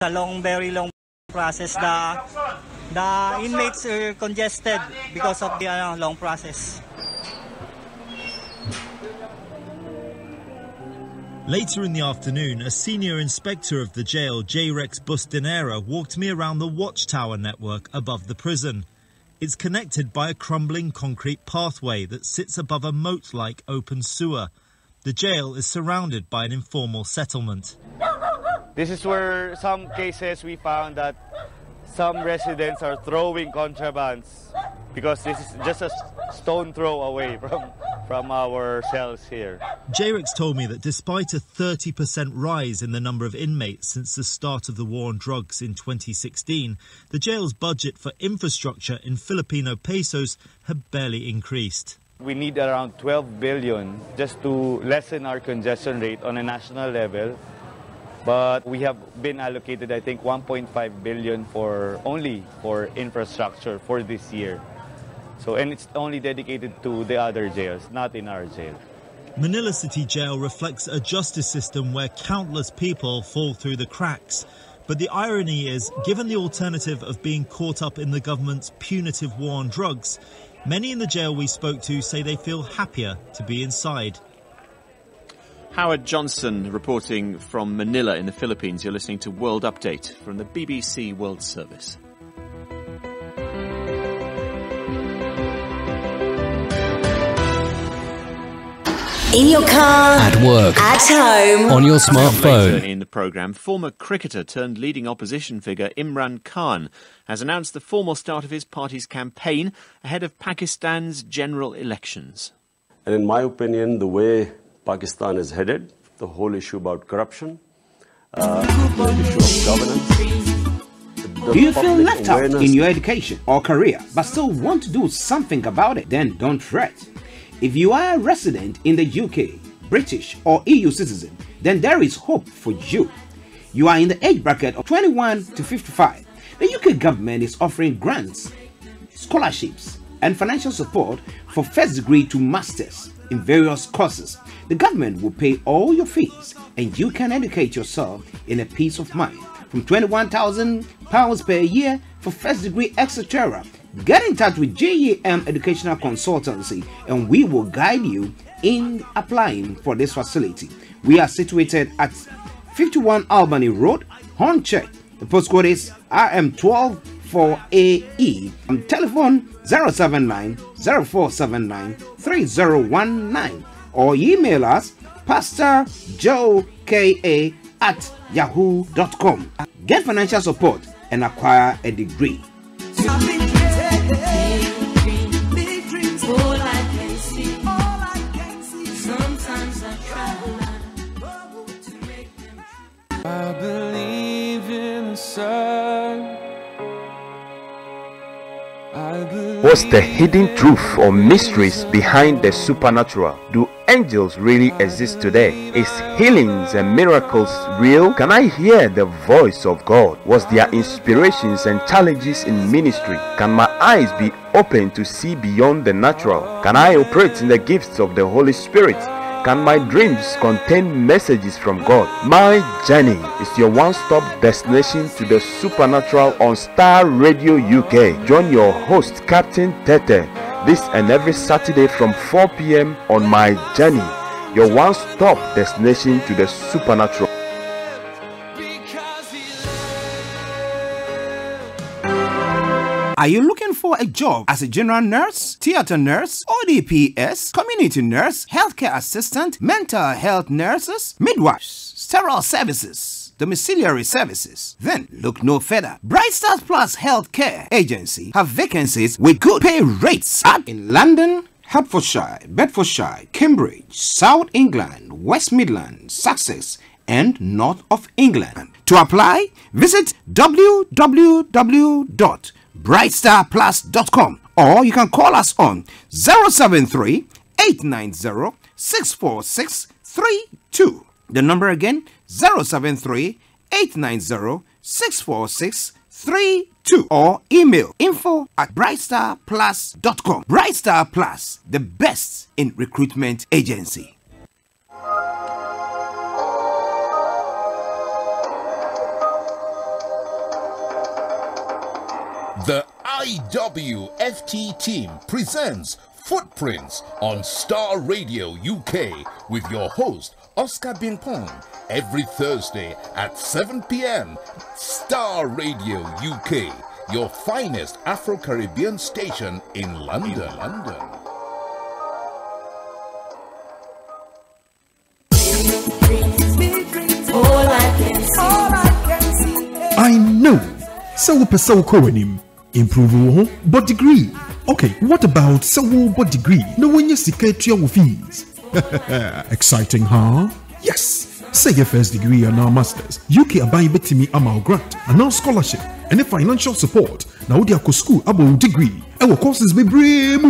A very long process. The inmates are congested because of the long process. Later in the afternoon, a senior inspector of the jail, J. Rex Bustinera, walked me around the watchtower network above the prison. It's connected by a crumbling concrete pathway that sits above a moat-like open sewer. The jail is surrounded by an informal settlement. This is where some cases we found that some residents are throwing contrabands because this is just a stone throw away from our cells here. J-Rex told me that despite a 30% rise in the number of inmates since the start of the war on drugs in 2016, the jail's budget for infrastructure in Filipino pesos had barely increased. We need around 12 billion just to lessen our congestion rate on a national level. But we have been allocated, I think, 1.5 billion only for infrastructure for this year. So, and it's only dedicated to the other jails, not in our jail. Manila City Jail reflects a justice system where countless people fall through the cracks. But the irony is, given the alternative of being caught up in the government's punitive war on drugs, many in the jail we spoke to say they feel happier to be inside. Howard Johnson reporting from Manila in the Philippines. You're listening to World Update from the BBC World Service. In your car, at work, at home, on your smartphone. Later in the programme, former cricketer turned leading opposition figure Imran Khan has announced the formal start of his party's campaign ahead of Pakistan's general elections. And in my opinion, the way Pakistan is headed, the whole issue about corruption, the issue of governance. Do you feel left out in your education or career but still want to do something about it? Then don't fret. If you are a resident in the UK, British or EU citizen, then there is hope for you. You are in the age bracket of 21 to 55. The UK government is offering grants, scholarships and financial support for first degree to masters in various courses. The government will pay all your fees and you can educate yourself in a peace of mind. From £21,000 per year for first degree, etc. Get in touch with GEM Educational Consultancy and we will guide you in applying for this facility. We are situated at 51 Albany Road, Hornchurch. The postcode is RM12 4AE. Telephone 079 0479 3019 or email us pastorjoeka@yahoo.com. Get financial support and acquire a degree. I believe in the sun. What's the hidden truth or mysteries behind the supernatural? Do angels really exist today? Is healings and miracles real? Can I hear the voice of God? What's their inspirations and challenges in ministry? Can my eyes be open to see beyond the natural? Can I operate in the gifts of the Holy Spirit? Can my dreams contain messages from God? My Journey is your one-stop destination to the supernatural on Starr Radio UK. Join your host, Captain Tete, this and every Saturday from 4 p.m. on My Journey, your one-stop destination to the supernatural. Are you looking for a job as a general nurse, theater nurse, ODPS, community nurse, healthcare assistant, mental health nurses, midwives, sterile services, domiciliary services? Then look no further. Bright Stars Plus Healthcare Agency have vacancies with good pay rates in London, Hertfordshire, Bedfordshire, Cambridge, South England, West Midlands, Sussex, and North of England. To apply, visit www.brightstarplus.com or you can call us on 073 890 64632. The number again, 073 890 64632 or email info@brightstarplus.com. Bright Star Plus, the best in recruitment agency. The IWFT team presents Footprints on Star Radio UK with your host Oscar Bimpong every Thursday at 7 p.m. Star Radio UK, your finest Afro-Caribbean station in London. I know. So improve but degree. Okay, what about but degree? No one you secret your fees. Exciting, huh? Yes. Say your first degree and now masters. UK abai betimi amal grant and now scholarship and the financial support. Now they are school about degree. Our courses be brave.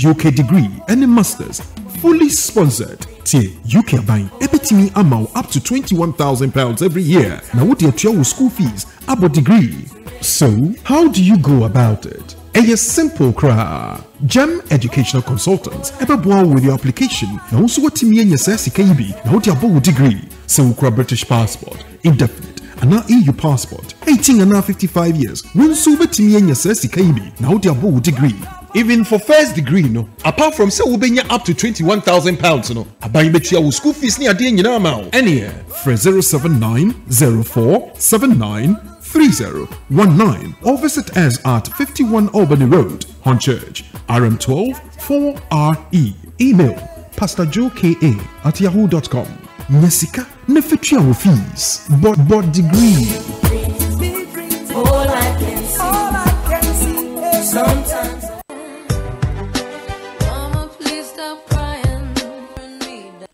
UK degree and the masters fully sponsored. T UK buying ebetimi amal up to £21,000 every year. Now what your school fees about degree. So how do you go about it? A simple cry. Gem Educational Consultants ever born with your application. Now also what me and your KB. Now what your degree. So British passport, indefinite. And now EU passport, 18 and now 55 years. When so what me and your KB. Now what your degree. Even for first degree, no. Apart from say we up to £21,000, no. Abai betia wo school fees ni ade nyina ma. Any for 07904793019 or visit us at 51 Albany Road, Hornchurch, RM12 4RE. Email pastorjoeka@yahoo.com. Nyesika nefetia wo fees. But degree. All I can see sometimes.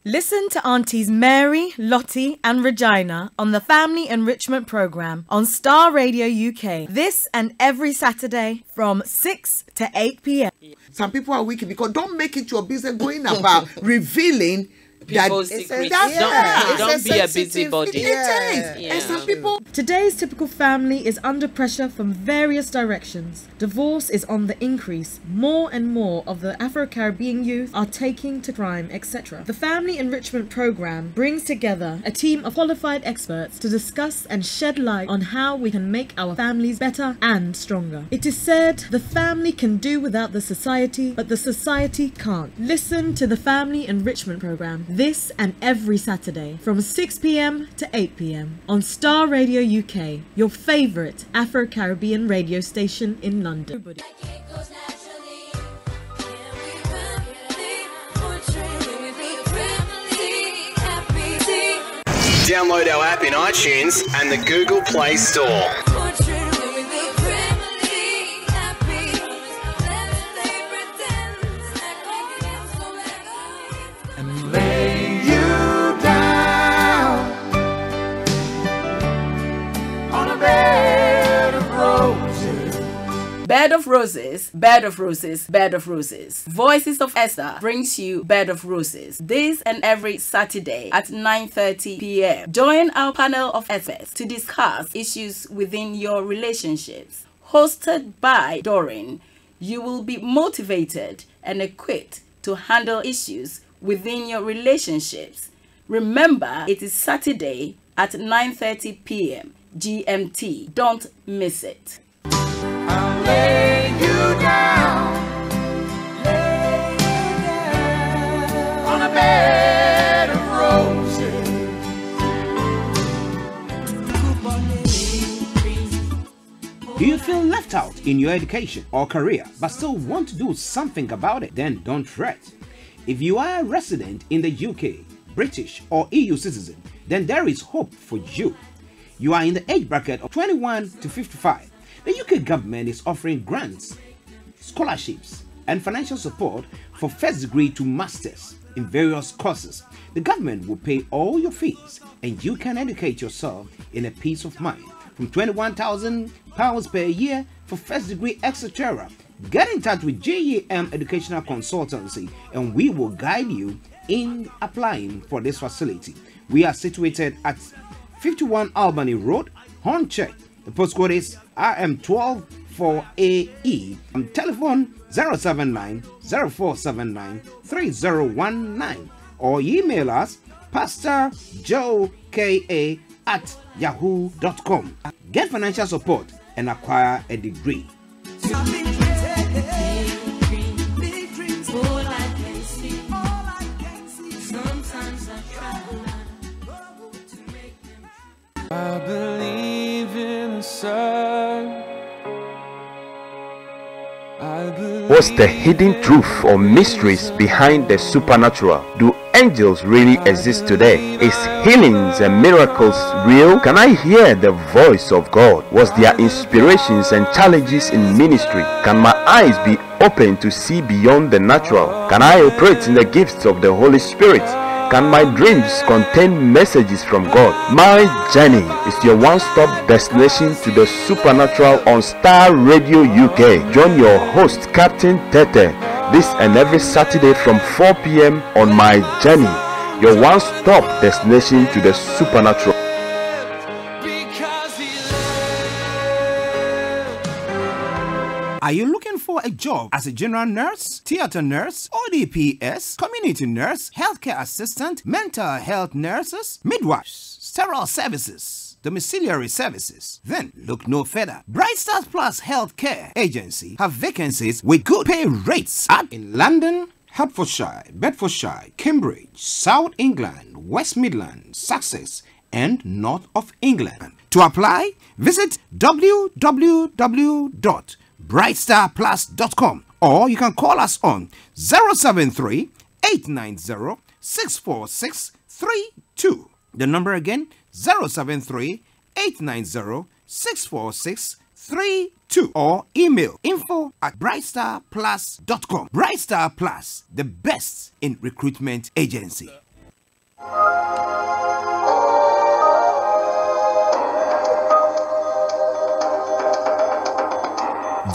Listen to Aunties Mary, Lottie and Regina on the Family Enrichment Programme on Star Radio UK. This and every Saturday from 6 to 8 p.m. Some people are wicked because don't make it your business going about revealing people's secrets. Don't be a busybody. And some people. Today's typical family is under pressure from various directions. Divorce is on the increase. More and more of the Afro-Caribbean youth are taking to crime, etc. The Family Enrichment Programme brings together a team of qualified experts to discuss and shed light on how we can make our families better and stronger. It is said the family can do without the society, but the society can't. Listen to the Family Enrichment Programme this and every Saturday from 6 p.m. to 8 p.m. on Star Radio UK, your favourite Afro-Caribbean radio station in London. Download our app in iTunes and the Google Play Store. Bed of Roses, Bed of Roses, Bed of Roses. Voices of Esther brings you Bed of Roses this and every Saturday at 9:30 p.m. Join our panel of experts to discuss issues within your relationships. Hosted by Doreen, you will be motivated and equipped to handle issues within your relationships. Remember, it is Saturday at 9:30 p.m. GMT. Don't miss it. I'll lay you down, on a bed of roses. Do you feel left out in your education or career but still want to do something about it? Then don't fret. If you are a resident in the UK, British or EU citizen, then there is hope for you. You are in the age bracket of 21 to 55. The UK government is offering grants, scholarships, and financial support for first degree to masters in various courses. The government will pay all your fees and you can educate yourself in a peace of mind. From £21,000 per year for first degree, etc. Get in touch with GEM Educational Consultancy and we will guide you in applying for this facility. We are situated at 51 Albany Road, Hornchurch. The postcode is RM12 4AE. Telephone 079 0479 3019 or email us pastorjoeka@yahoo.com. Get financial support and acquire a degree. Big dreams, all I can see. Sometimes I try to make them. I believe in the sun. What's the hidden truth or mysteries behind the supernatural? Do angels really exist today? Is healings and miracles real? Can I hear the voice of God? Was there inspirations and challenges in ministry? Can my eyes be open to see beyond the natural? Can I operate in the gifts of the Holy Spirit? Can my dreams contain messages from God? My Journey is your one-stop destination to the supernatural on Starr Radio UK. Join your host, Captain Tete, this and every Saturday from 4 p.m. on My Journey, your one-stop destination to the supernatural. Are you looking for a job as a general nurse, theater nurse, ODPS, community nurse, healthcare assistant, mental health nurses, midwives, sterile services, domiciliary services? Then look no further. Bright Stars Plus Healthcare Agency have vacancies with good pay rates in London, Hertfordshire, Bedfordshire, Cambridge, South England, West Midlands, Sussex, and North of England. To apply, visit www.brightstarplus.com or you can call us on 073 890 64632. The number again, 073 890 64632, or email info@brightstarplus.com. Bright Star Plus, the best in recruitment agency.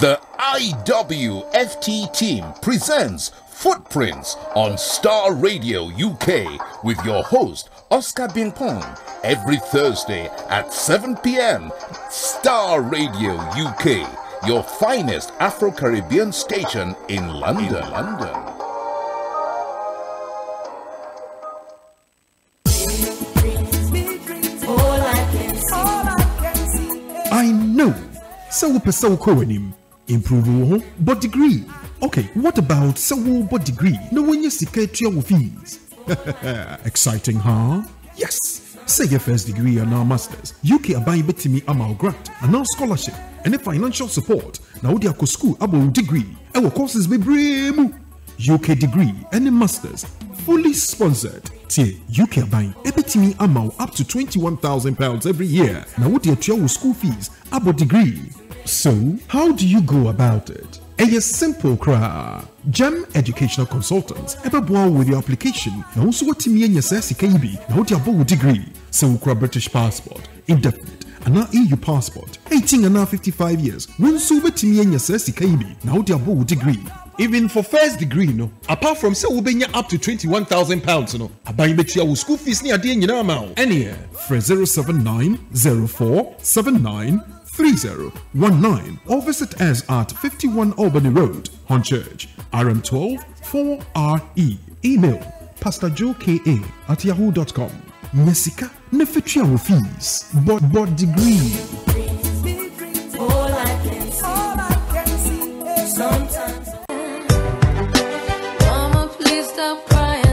The IWFT team presents Footprints on Starr Radio UK with your host Oscar Bimpong every Thursday at 7 p.m. Starr Radio UK, your finest Afro-Caribbean station in London. I know. So improve wo but degree. Okay, what about so but degree? No when you secret your fees. Exciting, huh? Yes. Say your first degree and now masters. UK abai betimi amal grant and now scholarship and financial support. Now they are school about degree. Our courses be brave. UK degree and masters fully sponsored. Tie UK abai ebetimi amal up to £21,000 every year. Now what they are school fees about degree. So, how do you go about it? A simple cry. Gem Educational Consultants ever born with your application. Now also what me and your KB. Now what your degree. So British passport, indefinite, and now EU passport. 18 and now 55 years. When so what me and your KB. Now what your degree. Even for first degree, no. Apart from say we up to £21,000, no. Abai bet your school fees near the end amount. Any for 079 04 79 3019 or visit us at 51 Albany Road, Hornchurch, RM12 4RE. Email pastorjoeka@yahoo.com. Mesika nefetria wo fees, but degree. All I can see, sometimes. Mama, please stop crying.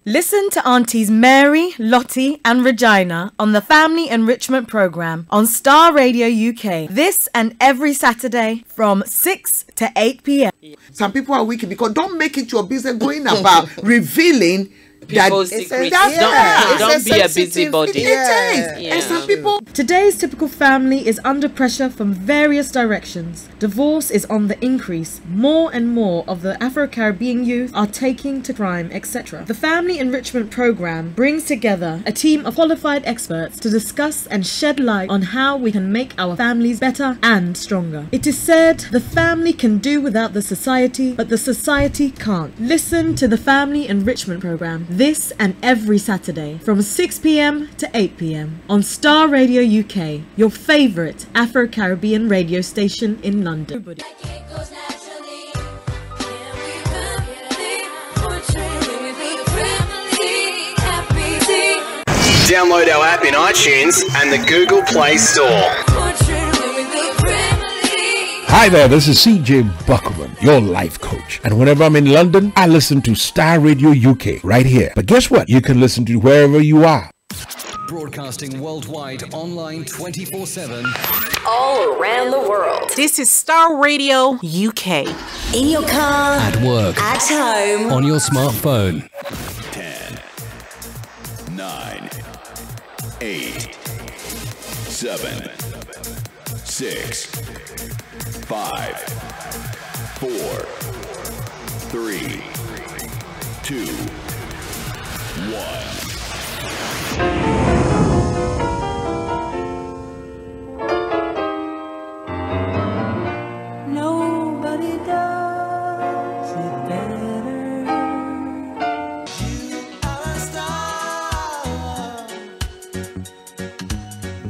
Listen to Aunties Mary, Lottie and Regina on the Family Enrichment Programme on Starr Radio UK. This and every Saturday from 6 to 8 p.m. Some people are wicked because don't make it your business going about revealing people's secrets. Don't be a busybody. And some people. Today's typical family is under pressure from various directions. Divorce is on the increase. More and more of the Afro-Caribbean youth are taking to crime, etc. The Family Enrichment Programme brings together a team of qualified experts to discuss and shed light on how we can make our families better and stronger. It is said the family can do without the society, but the society can't. Listen to the Family Enrichment Programme this and every Saturday from 6 p.m. to 8 p.m. on Starr Radio UK, your favourite Afro-Caribbean radio station in London. Download our app in iTunes and the Google Play Store. Hi there, this is CJ Buckman, your life coach. And whenever I'm in London, I listen to Star Radio UK right here. But guess what? You can listen to wherever you are. Broadcasting worldwide, online 24/7. All around the world. This is Starr Radio UK. In your car. At work. At home. On your smartphone. 10, 9, 8, 7, 6, 5, 4, 3, 2, 1. Nobody does it better. You are a star,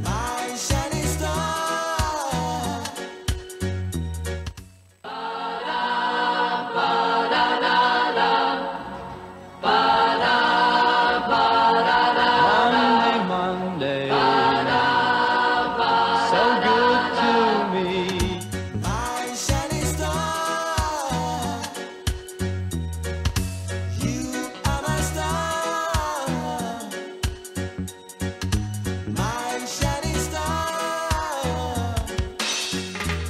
my shining star. Monday, so good to me. My shining star, you are my star. My shining star.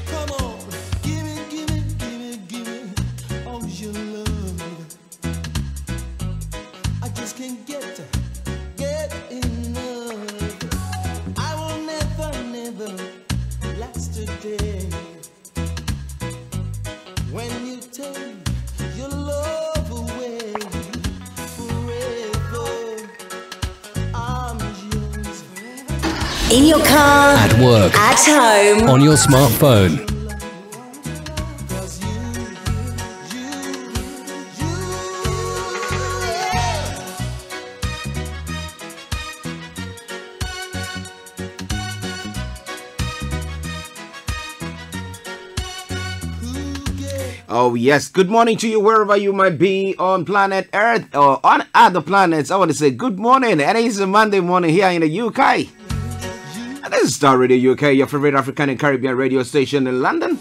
Come on, give it, give it, give it, give it. Oh, you love me. I just can't get enough. I will never, never last a day when you take your love away. Forever, I'm yours. In your car. At work. At home. On your smartphone. Oh yes, good morning to you wherever you might be on planet Earth or on other planets. I want to say good morning, and it's a Monday morning here in the UK. And this is Star Radio UK, your favorite African and Caribbean radio station in London.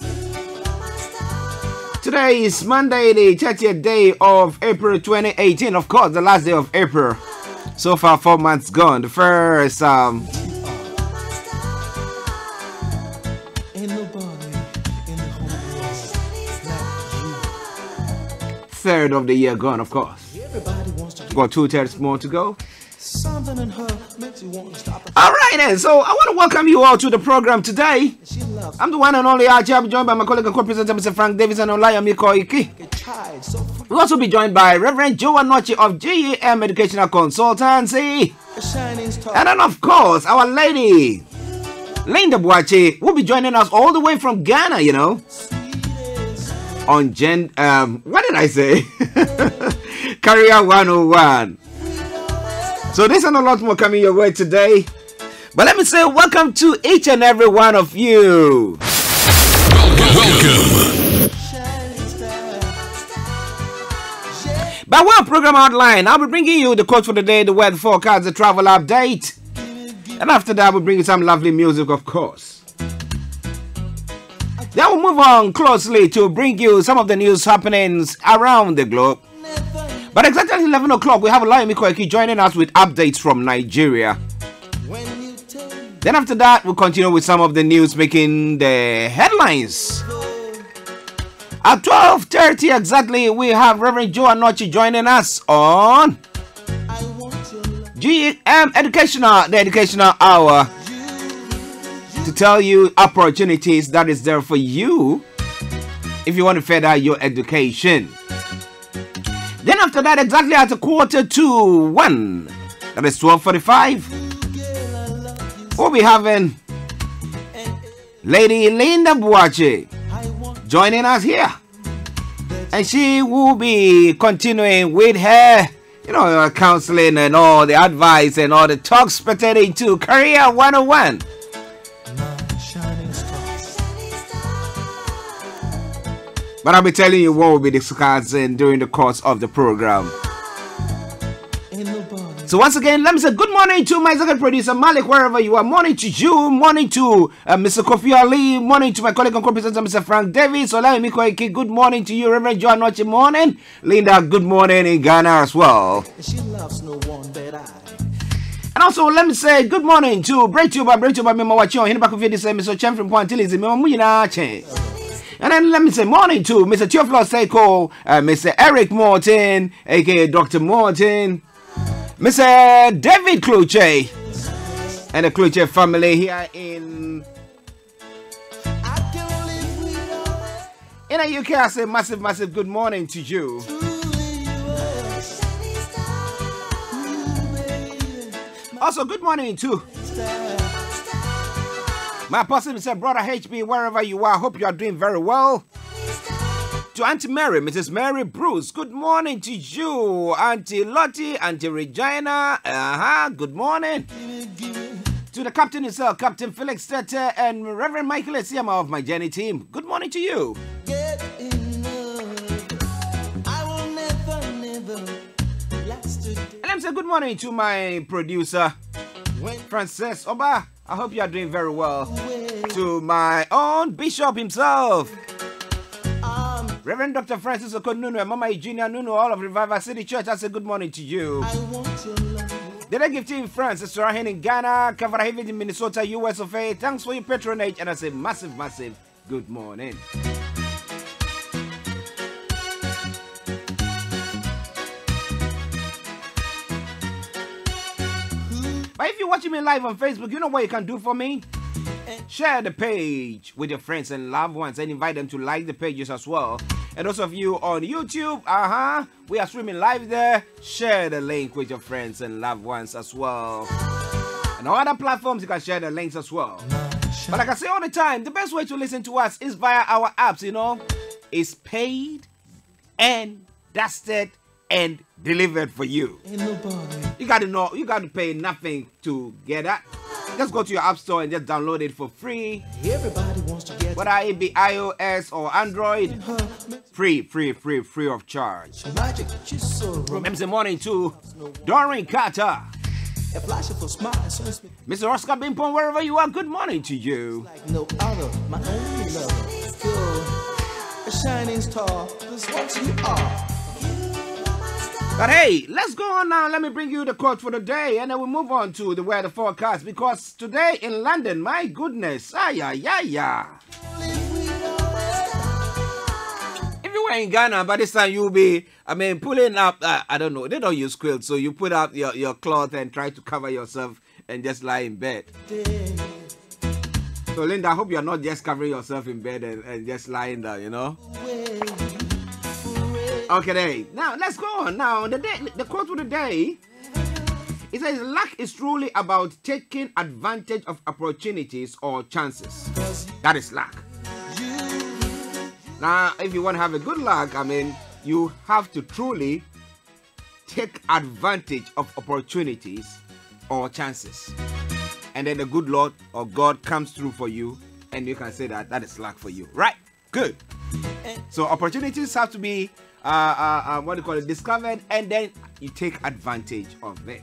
Today is Monday, the 30th day of April 2018. Of course, the last day of April. So far, 4 months gone. The first third of the year gone, of course. Got 2/3 more to go. Alright then, so I want to welcome you all to the program today. I'm the one and only Archie. I'm joined by my colleague and co-presenter Mr. Frank Davis and Olaya Mikoiki. We'll also be joined by Reverend Joe Anochi of GEM Educational Consultancy. And then of course, our lady Linda Boache will be joining us all the way from Ghana, you know. On what did I say? Career 101. So this and a lot more coming your way today. But let me say welcome to each and every one of you. Welcome. By way of program outline, I'll be bringing you the quote for the day, the weather forecast, the travel update. And after that, we'll bring you some lovely music, of course. Then we'll move on closely to bring you some of the news happenings around the globe. But exactly at 11 o'clock, we have Olaya Mikoiki joining us with updates from Nigeria. Then after that, we'll continue with some of the news making the headlines. At 12:30 exactly, we have Reverend Joe Anochi joining us on GEM Educational, the Educational Hour, to tell you opportunities that is there for you if you want to further your education. Then after that, exactly at 1:45, that is 12:45, we'll be having Lady Linda Boache joining us here. And she will be continuing with her, counseling and all the advice and all the talks pertaining to Career 101. But I'll be telling you what we'll be discussing during the course of the program. So once again, let me say good morning to my second producer Malik, wherever you are. Morning to you, morning to Mr. Kofi Ali, morning to my colleague and co-presenter Mr. Frank Davis. Olai Mikoiki, good morning to you, Reverend Joan Noche, morning. Linda, good morning in Ghana as well. She loves no one but I. And also, let me say good morning to Breaktuber, Memo Wachon, Hinback of this Mr. Chen from Pointillis, Memo Chen. And then let me say morning to Mr. Theophilus Seiko, Mr. Eric Morton, aka Dr. Morton, Mr. David Kluche, and the Kluche family here in the UK. I say massive good morning to you. Also, good morning to my apostle, Mr. Brother HB, wherever you are. Hope you are doing very well. To Auntie Mary, Mrs. Mary Bruce, good morning to you. Auntie Lottie, Auntie Regina, good morning. To the captain himself, Captain Felix Tete, and Reverend Michael Esiama of my journey team. Good morning to you. And I'm saying good morning to my producer, Frances Oba. I hope you are doing very well. To my own bishop himself, Reverend Dr. Francis Okonunu and Mama Eugenia Nunu, all of Revival City Church. I say good morning to you. Did I give team France, Starr in Ghana, Kavarahaven in Minnesota, US of A. Thanks for your patronage, and I say massive good morning. But if you're watching me live on Facebook, you know what you can do for me? Share the page with your friends and loved ones and invite them to like the pages as well. And those of you on YouTube, we are streaming live there. Share the link with your friends and loved ones as well. And on other platforms, you can share the links as well. But like I say all the time, the best way to listen to us is via our apps, you know. It's paid and dusted and delivered for you. You got to pay nothing to get that. Just go to your app store and just download it for free. Everybody wants to get whether it be iOS or Android, free of charge. MC morning to Doreen Kattah, Mr. Oscar Bimpon, wherever you are. Good morning to you. Like no other, my only love. Girl, a shining star, that's what you are. But hey, let's go on now. Let me bring you the quote for the day, and then we'll move on to the weather forecast, because today in London, my goodness, If you were in Ghana, by this time you'll be, pulling up, I don't know, they don't use quilts, so you put up your cloth and try to cover yourself and just lie in bed. So Linda, I hope you're not just covering yourself in bed and just lying down, you know? Okay, now let's go on. Now, the quote for the day, it says, luck is truly about taking advantage of opportunities or chances. That is luck. Now, if you want to have a good luck, you have to truly take advantage of opportunities or chances. And then the good Lord or God comes through for you, and you can say that is luck for you. Right? Good. So opportunities have to be discovered, and then you take advantage of it.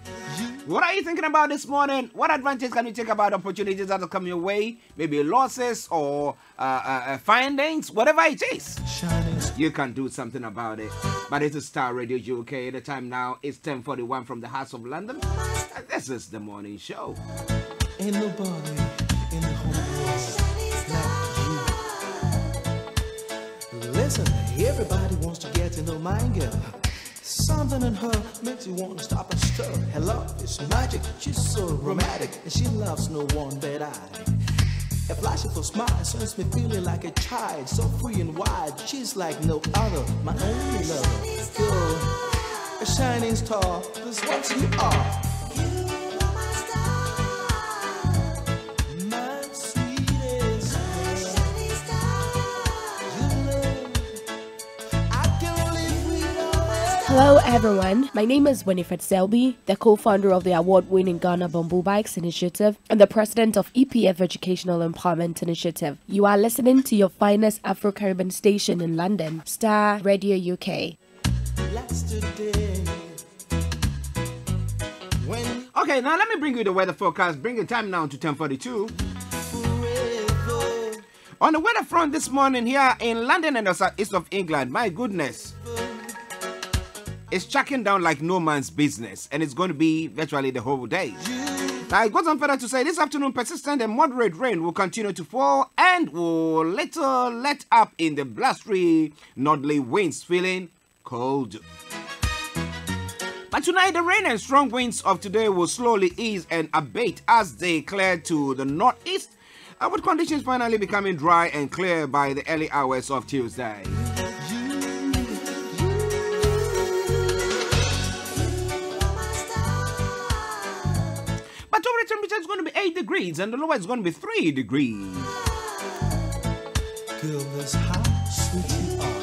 What are you thinking about this morning? What advantage can you take about opportunities that will come your way? Maybe losses or findings, whatever it is. You can do something about it. But it's a Star Radio UK. The time now is 10:41 from the House of London. And this is the morning show. Ain't nobody in the whole world like you. Listen, everybody wants to get to know my girl. Something in her makes you want to stop and stir. Her love is magic, she's so romantic, and she loves no one but I. A flash of her smile sends me feeling like a child, so free and wide. She's like no other, my only love. Girl, a shining star, that's what you are. Hello everyone, my name is Winifred Selby, the co-founder of the award-winning Ghana Bamboo Bikes Initiative and the president of EPF Educational Empowerment Initiative. You are listening to your finest Afro-Caribbean station in London, Star Radio UK. Okay, now let me bring you the weather forecast. Bring the time now to 10:42. On the weather front this morning here in London and the southeast of England, my goodness, it's chucking down like no man's business, and it's going to be virtually the whole day. Now, it goes on further to say this afternoon, persistent and moderate rain will continue to fall and will little let up in the blustery northerly winds, feeling cold. But tonight, the rain and strong winds of today will slowly ease and abate as they clear to the northeast, with conditions finally becoming dry and clear by the early hours of Tuesday. But over the temperature is going to be 8 degrees and the lower is going to be 3 degrees. Girl, that's how sweet you are.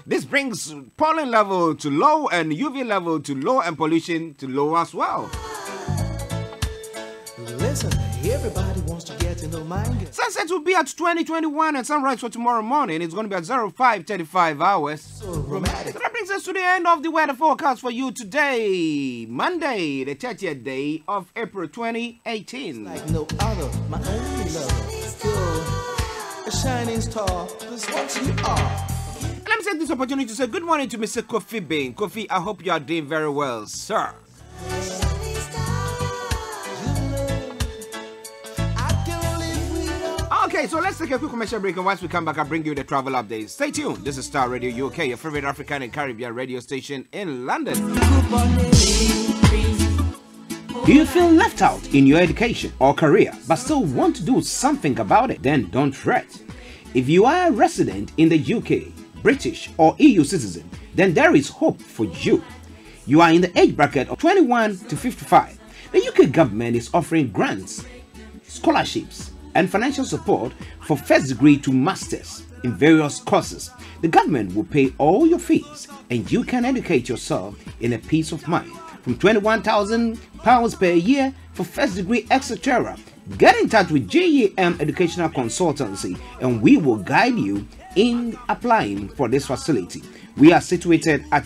This brings pollen level to low and UV level to low and pollution to low as well. Listen, everybody wants to get to know my girl. Sunset will be at 20:21 and sunrise for tomorrow morning. It's going to be at 05:35 hours. So romantic. So that brings us to the end of the weather forecast for you today, Monday, the 30th day of April 2018. Like no other, my only love. Girl, a shining star, that's what you are. Let me take this opportunity to say good morning to Mr. Kofi Bain. Kofi, I hope you are doing very well, sir. Okay, so let's take a quick commercial break, and once we come back, I'll bring you the travel updates. Stay tuned. This is Starr Radio UK, your favorite African and Caribbean radio station in London. Do you feel left out in your education or career, but still want to do something about it? Then don't fret. If you are a resident in the UK, British or EU citizen, then there is hope for you. You are in the age bracket of 21 to 55. The UK government is offering grants, scholarships, and financial support for first degree to masters in various courses. The government will pay all your fees and you can educate yourself in a peace of mind. From £21,000 per year for first degree, etc. Get in touch with GEM Educational Consultancy and we will guide you in applying for this facility. We are situated at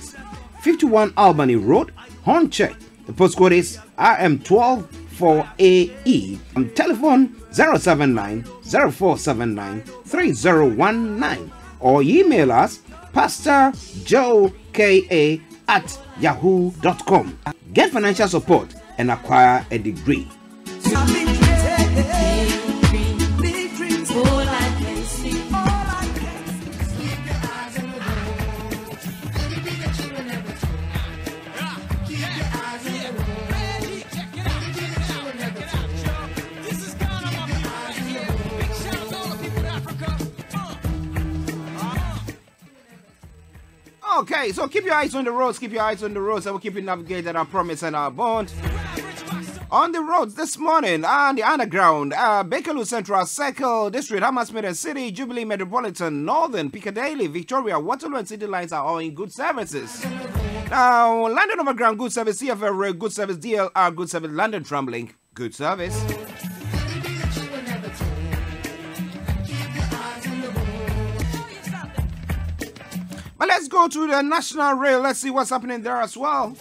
51 Albany Road, Hornchurch. The postcode is RM124AE. Telephone 079 0479 3019 or email us pastorjoeka@yahoo.com. Get financial support and acquire a degree. Okay, so keep your eyes on the roads, keep your eyes on the roads, and we'll keep you navigated our promise and our bond. On the roads this morning, and the underground, Bakerloo Central Circle, District, Hammersmith and City, Jubilee Metropolitan, Northern, Piccadilly, Victoria, Waterloo and City Lines are all in good services. Now, London Overground, good service, CFL Rail, good service, DLR, good service, London Tramlink, good service. But let's go to the National Rail. Let's see what's happening there as well.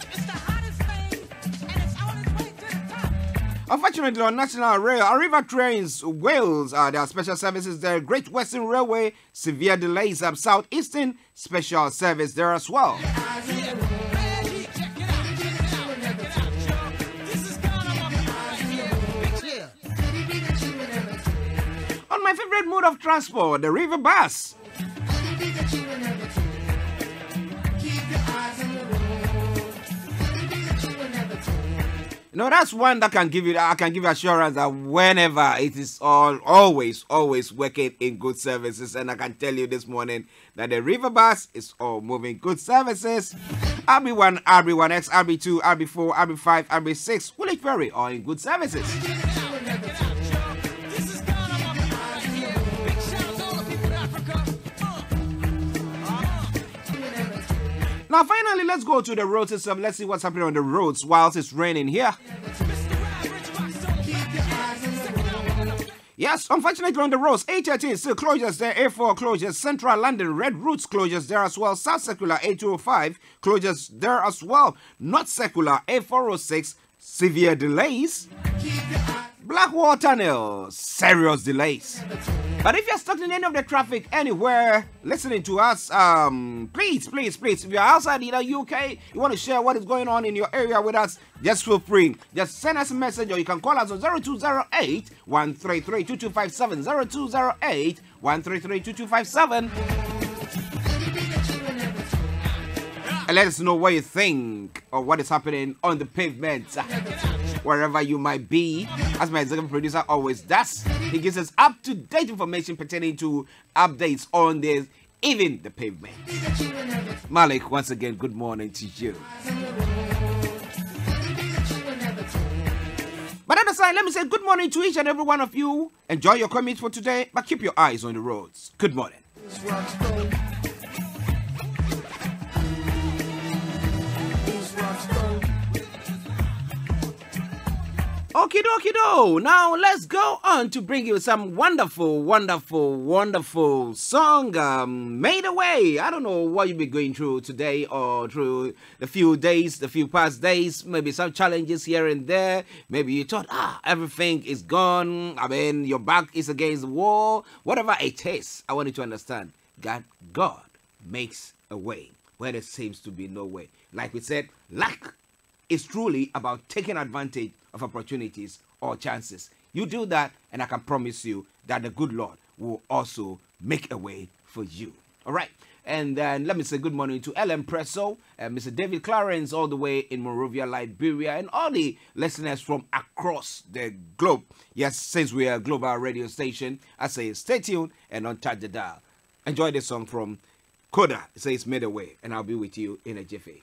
Unfortunately, on National Rail, Arriva Trains, Wales, there are special services there. Great Western Railway, severe delays. Southeastern, special service there as well. On my favorite mode of transport, the river bus. No, that's one that can give you assurance that whenever it is always working in good services. And I can tell you this morning that the river bus is all moving good services. RB1, RB1X, RB2, RB4, RB5, RB6, Woolwich Ferry, all in good services. Now, finally, let's go to the road system. Let's see what's happening on the roads whilst it's raining here. Yes, unfortunately on the roads, A13 still closures there, A4 closures, Central London, Red Routes closures there as well, South Circular, A205 closures there as well, North Circular, A406, severe delays. Blackwater Nil, serious delays. But if you're stuck in any of the traffic anywhere listening to us, please, if you're outside the UK, you want to share what is going on in your area with us, just feel free. Just send us a message, or you can call us on 0208 133 2257, 0208 133 2257. And let us know what you think of what is happening on the pavement, wherever you might be. As my executive producer always does, he gives us up-to-date information pertaining to updates on this, even the pavement. Malik, once again, good morning to you. But at the side, let me say good morning to each and every one of you. Enjoy your commute for today, but keep your eyes on the roads. Good morning. Okie dokie do. Now let's go on to bring you some wonderful song made away. I don't know what you've been going through today or through the few past days. Maybe some challenges here and there. Maybe you thought, everything is gone. I mean, your back is against the wall. Whatever it is, I want you to understand, God makes a way where there seems to be no way. Like we said, luck is truly about taking advantage of opportunities or chances. You do that, and I can promise you that the good Lord will also make a way for you. All right. And then let me say good morning to Ellen Presso, Mr. David Clarence, all the way in Monrovia, Liberia, and all the listeners from across the globe. Yes, since we are a global radio station, I say stay tuned and don't touch the dial. Enjoy this song from Koda. It says Made a Way, and I'll be with you in a jiffy.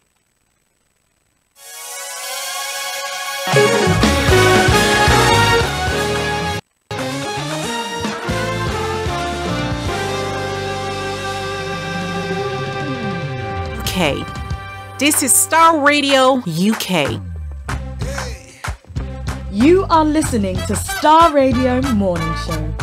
UK. This is Starr Radio UK. You are listening to Starr Radio Morning Show.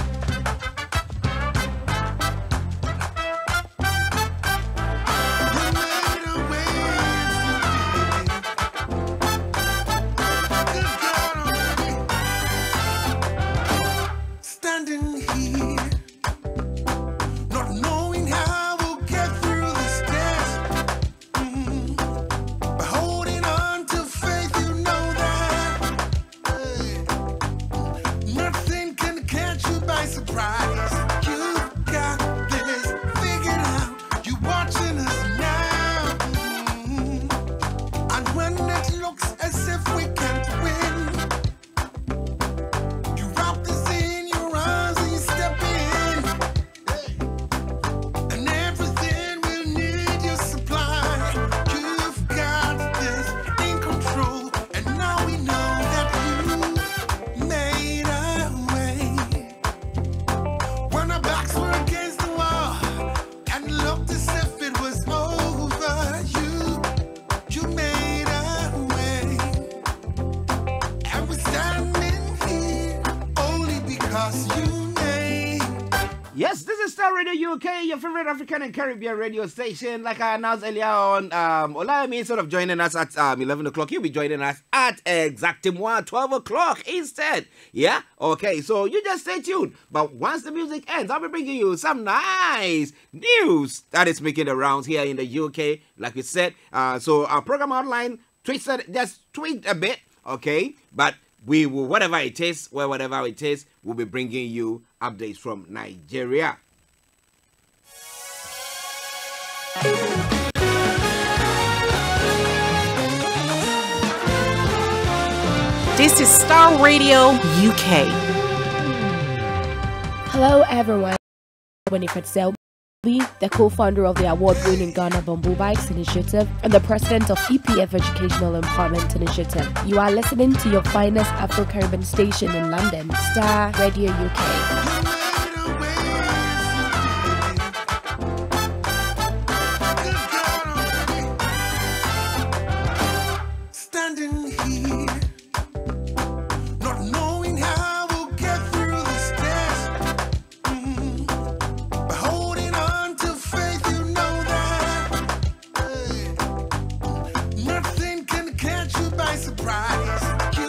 UK, your favorite African and Caribbean radio station. Like I announced earlier on, Olayemi, instead of joining us at 11 o'clock, you'll be joining us at exactly 12 o'clock instead. Yeah? Okay, so you just stay tuned. But once the music ends, I'll be bringing you some nice news that is making the rounds here in the UK. Like we said, so our program outline, just tweet a bit, okay? But we will, whatever it is, we'll be bringing you updates from Nigeria. This is Starr Radio UK. Hello everyone, Winifred Selby, the co-founder of the award-winning Ghana Bamboo Bikes Initiative and the president of EPF Educational Empowerment Initiative. You are listening to your finest Afro-Caribbean station in London, Starr Radio UK. Surprise.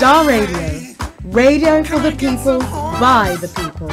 Starr Radio. Radio for the people, by the people.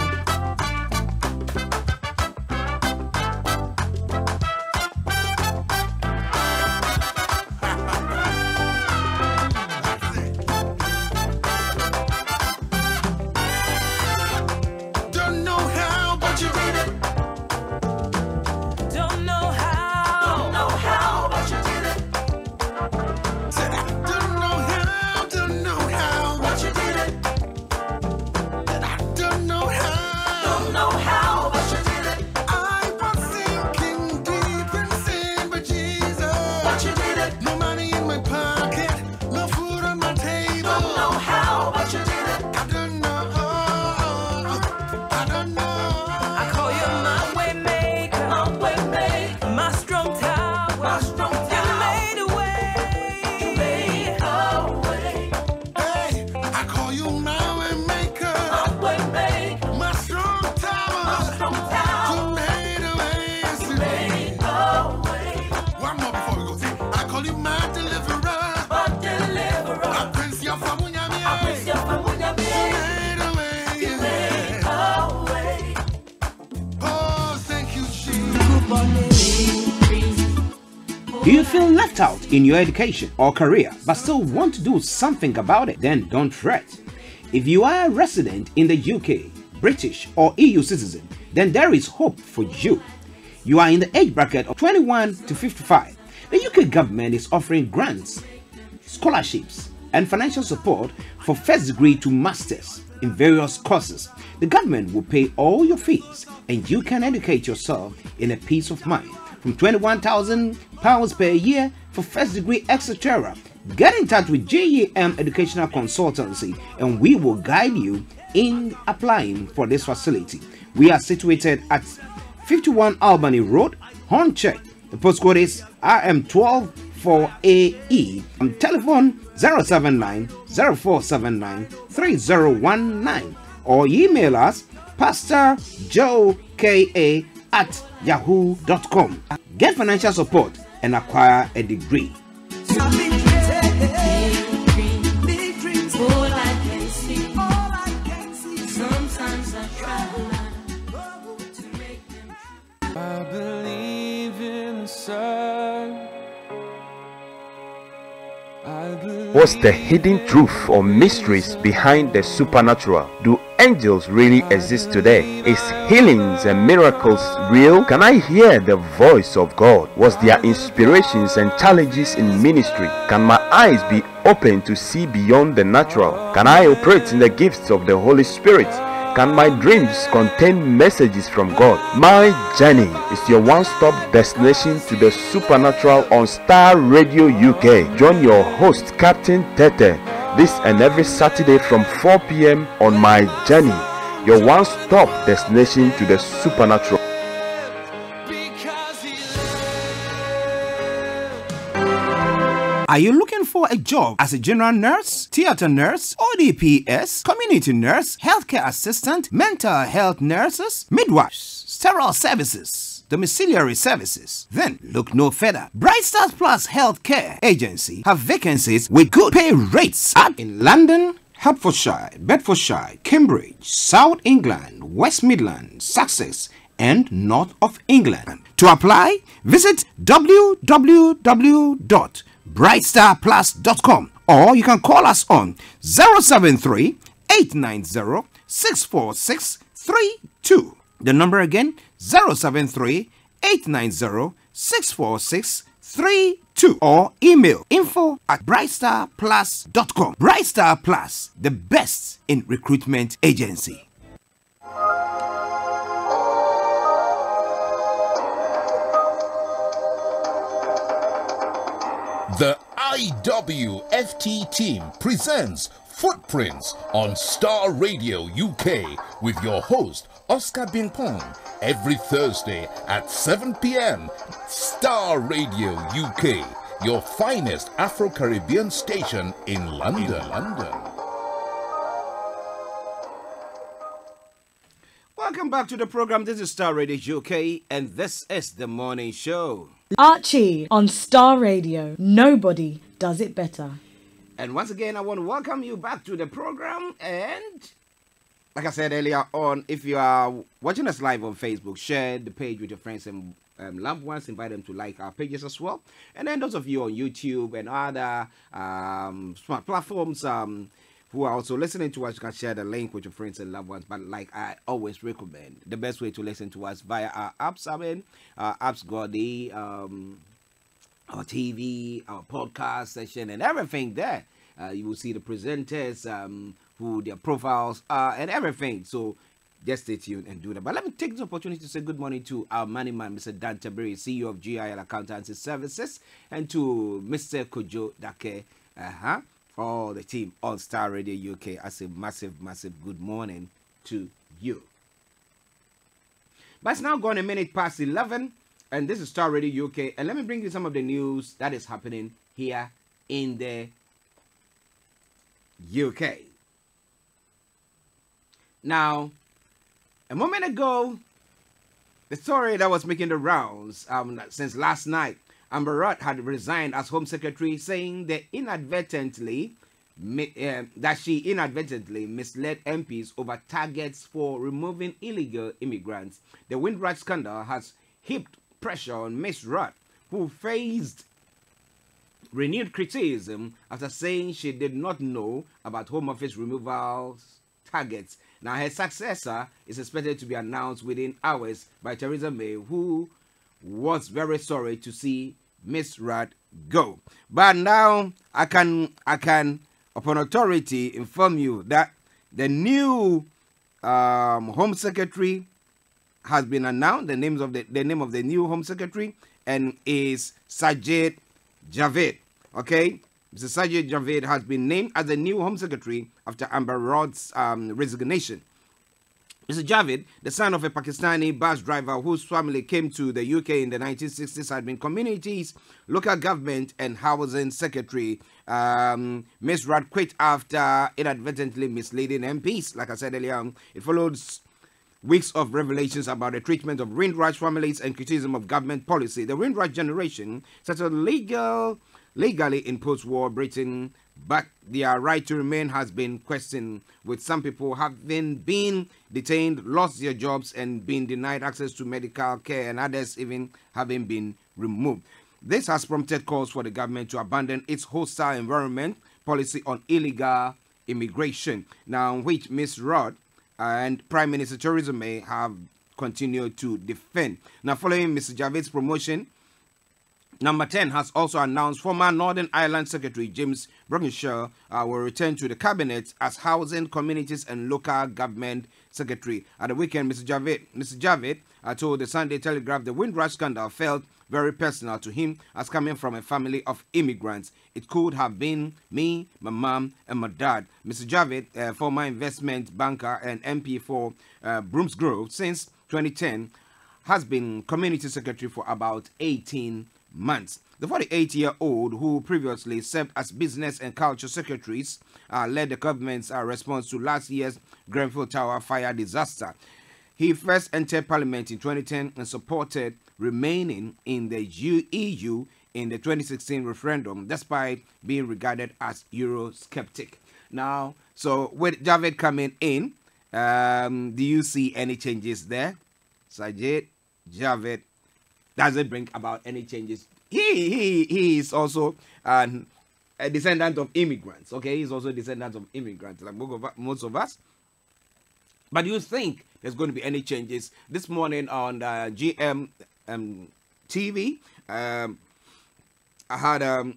Do you feel left out in your education or career but still want to do something about it? Then don't fret. If you are a resident in the UK, British or EU citizen, then there is hope for you. You are in the age bracket of 21 to 55. The UK government is offering grants, scholarships and financial support for first degree to masters in various courses. The government will pay all your fees and you can educate yourself in a peace of mind. From £21,000 per year for first degree, etc. Get in touch with GEM Educational Consultancy and we will guide you in applying for this facility. We are situated at 51 Albany Road, Hornchurch. The postcode is RM12 4AE. Telephone 079 0479 3019 or email us pastorjoeka@yahoo.com. Get financial support and acquire a degree. I believe in the sun. What's the hidden truth or mysteries behind the supernatural? Do angels really exist today? Is healings and miracles real? Can I hear the voice of God? What's their inspirations and challenges in ministry? Can my eyes be open to see beyond the natural? Can I operate in the gifts of the Holy Spirit? Can my dreams contain messages from God? My Journey is your one-stop destination to the supernatural on Starr Radio UK. Join your host, Captain Tete, this and every Saturday from 4 p.m. on My Journey, your one-stop destination to the supernatural. Are you looking for a job as a general nurse, theater nurse, ODPS, community nurse, healthcare assistant, mental health nurses, midwives, sterile services, domiciliary services? Then look no further. Bright Stars Plus Healthcare Agency have vacancies with good pay rates in London, Hertfordshire, Bedfordshire, Cambridge, South England, West Midlands, Sussex, and North of England. To apply, visit www.brightstarplus.com or you can call us on 073 890 64632. The number again, 073 890 64632 or email info@brightstarplus.com. Bright Star Plus, the best in recruitment agency. The IWFT team presents Footprints on Starr Radio UK with your host Oscar Binpong every Thursday at 7 p.m. Starr Radio UK, your finest Afro-Caribbean station in London. Welcome back to the program. This is Starr Radio UK and this is the morning show. Archie on Starr Radio. Nobody does it better. And once again, I want to welcome you back to the program. And like I said earlier on, if you are watching us live on Facebook, share the page with your friends and loved ones. Invite them to like our pages as well. And then those of you on YouTube and other smart platforms who are also listening to us, you can share the link with your friends and loved ones. But like I always recommend, the best way to listen to us via our apps. I mean, our apps got the our TV, our podcast session, and everything there. You will see the presenters, who their profiles are, and everything. So just stay tuned and do that. But let me take this opportunity to say good morning to our money man, Mr. Dan Taberi, CEO of GIL Accountancy Services, and to Mr. Kojo Dake, all the team on Starr Radio UK. I say massive good morning to you. But it's now gone a minute past 11. And this is Starr Radio UK. And let me bring you some of the news that is happening here in the UK. Now, a moment ago, the story that was making the rounds since last night, Amber Rudd had resigned as Home Secretary, saying that she inadvertently misled MPs over targets for removing illegal immigrants. The Windrush scandal has heaped pressure on Ms. Rudd, who faced renewed criticism after saying she did not know about Home Office removal targets. Now, her successor is expected to be announced within hours by Theresa May, who was very sorry to see Ms. Rudd go. But now I can, upon authority, inform you that the new Home Secretary has been announced. The name of the new Home Secretary and is Sajid Javid. Okay, Mr. Sajid Javid has been named as the new Home Secretary after Amber Rudd's resignation. Mr. Javid, the son of a Pakistani bus driver whose family came to the UK in the 1960s, had been Communities, Local Government and Housing Secretary. Ms. Rudd quit after inadvertently misleading MPs. Like I said earlier, it follows weeks of revelations about the treatment of Windrush families and criticism of government policy. The Windrush generation settled legally in post-war Britain, but their right to remain has been questioned, with some people having been detained, lost their jobs and been denied access to medical care, and others even having been removed. This has prompted calls for the government to abandon its hostile environment policy on illegal immigration, now which Ms. Rudd and Prime Minister Theresa May have continued to defend. Now, following Mr. Javid's promotion, Number 10 has also announced former Northern Ireland Secretary James Brockinshaw will return to the cabinet as Housing, Communities and Local Government Secretary. At the weekend, Mr. Javid told the Sunday Telegraph the Windrush scandal felt very personal to him as coming from a family of immigrants. It could have been me, my mom and my dad. Mr. Javid, former investment banker and MP for Broomsgrove since 2010, has been Community Secretary for about 18 months. The 48-year-old, who previously served as Business and Culture Secretaries, led the government's response to last year's Grenfell Tower fire disaster. He first entered Parliament in 2010 and supported remaining in the EU in the 2016 referendum, despite being regarded as Eurosceptic. Now, so with Javid coming in, do you see any changes there? Sajid Javid doesn't bring about any changes. He is also a descendant of immigrants. Okay, he's also a descendant of immigrants, like most of us. But do you think there's going to be any changes? This morning on GM TV, I had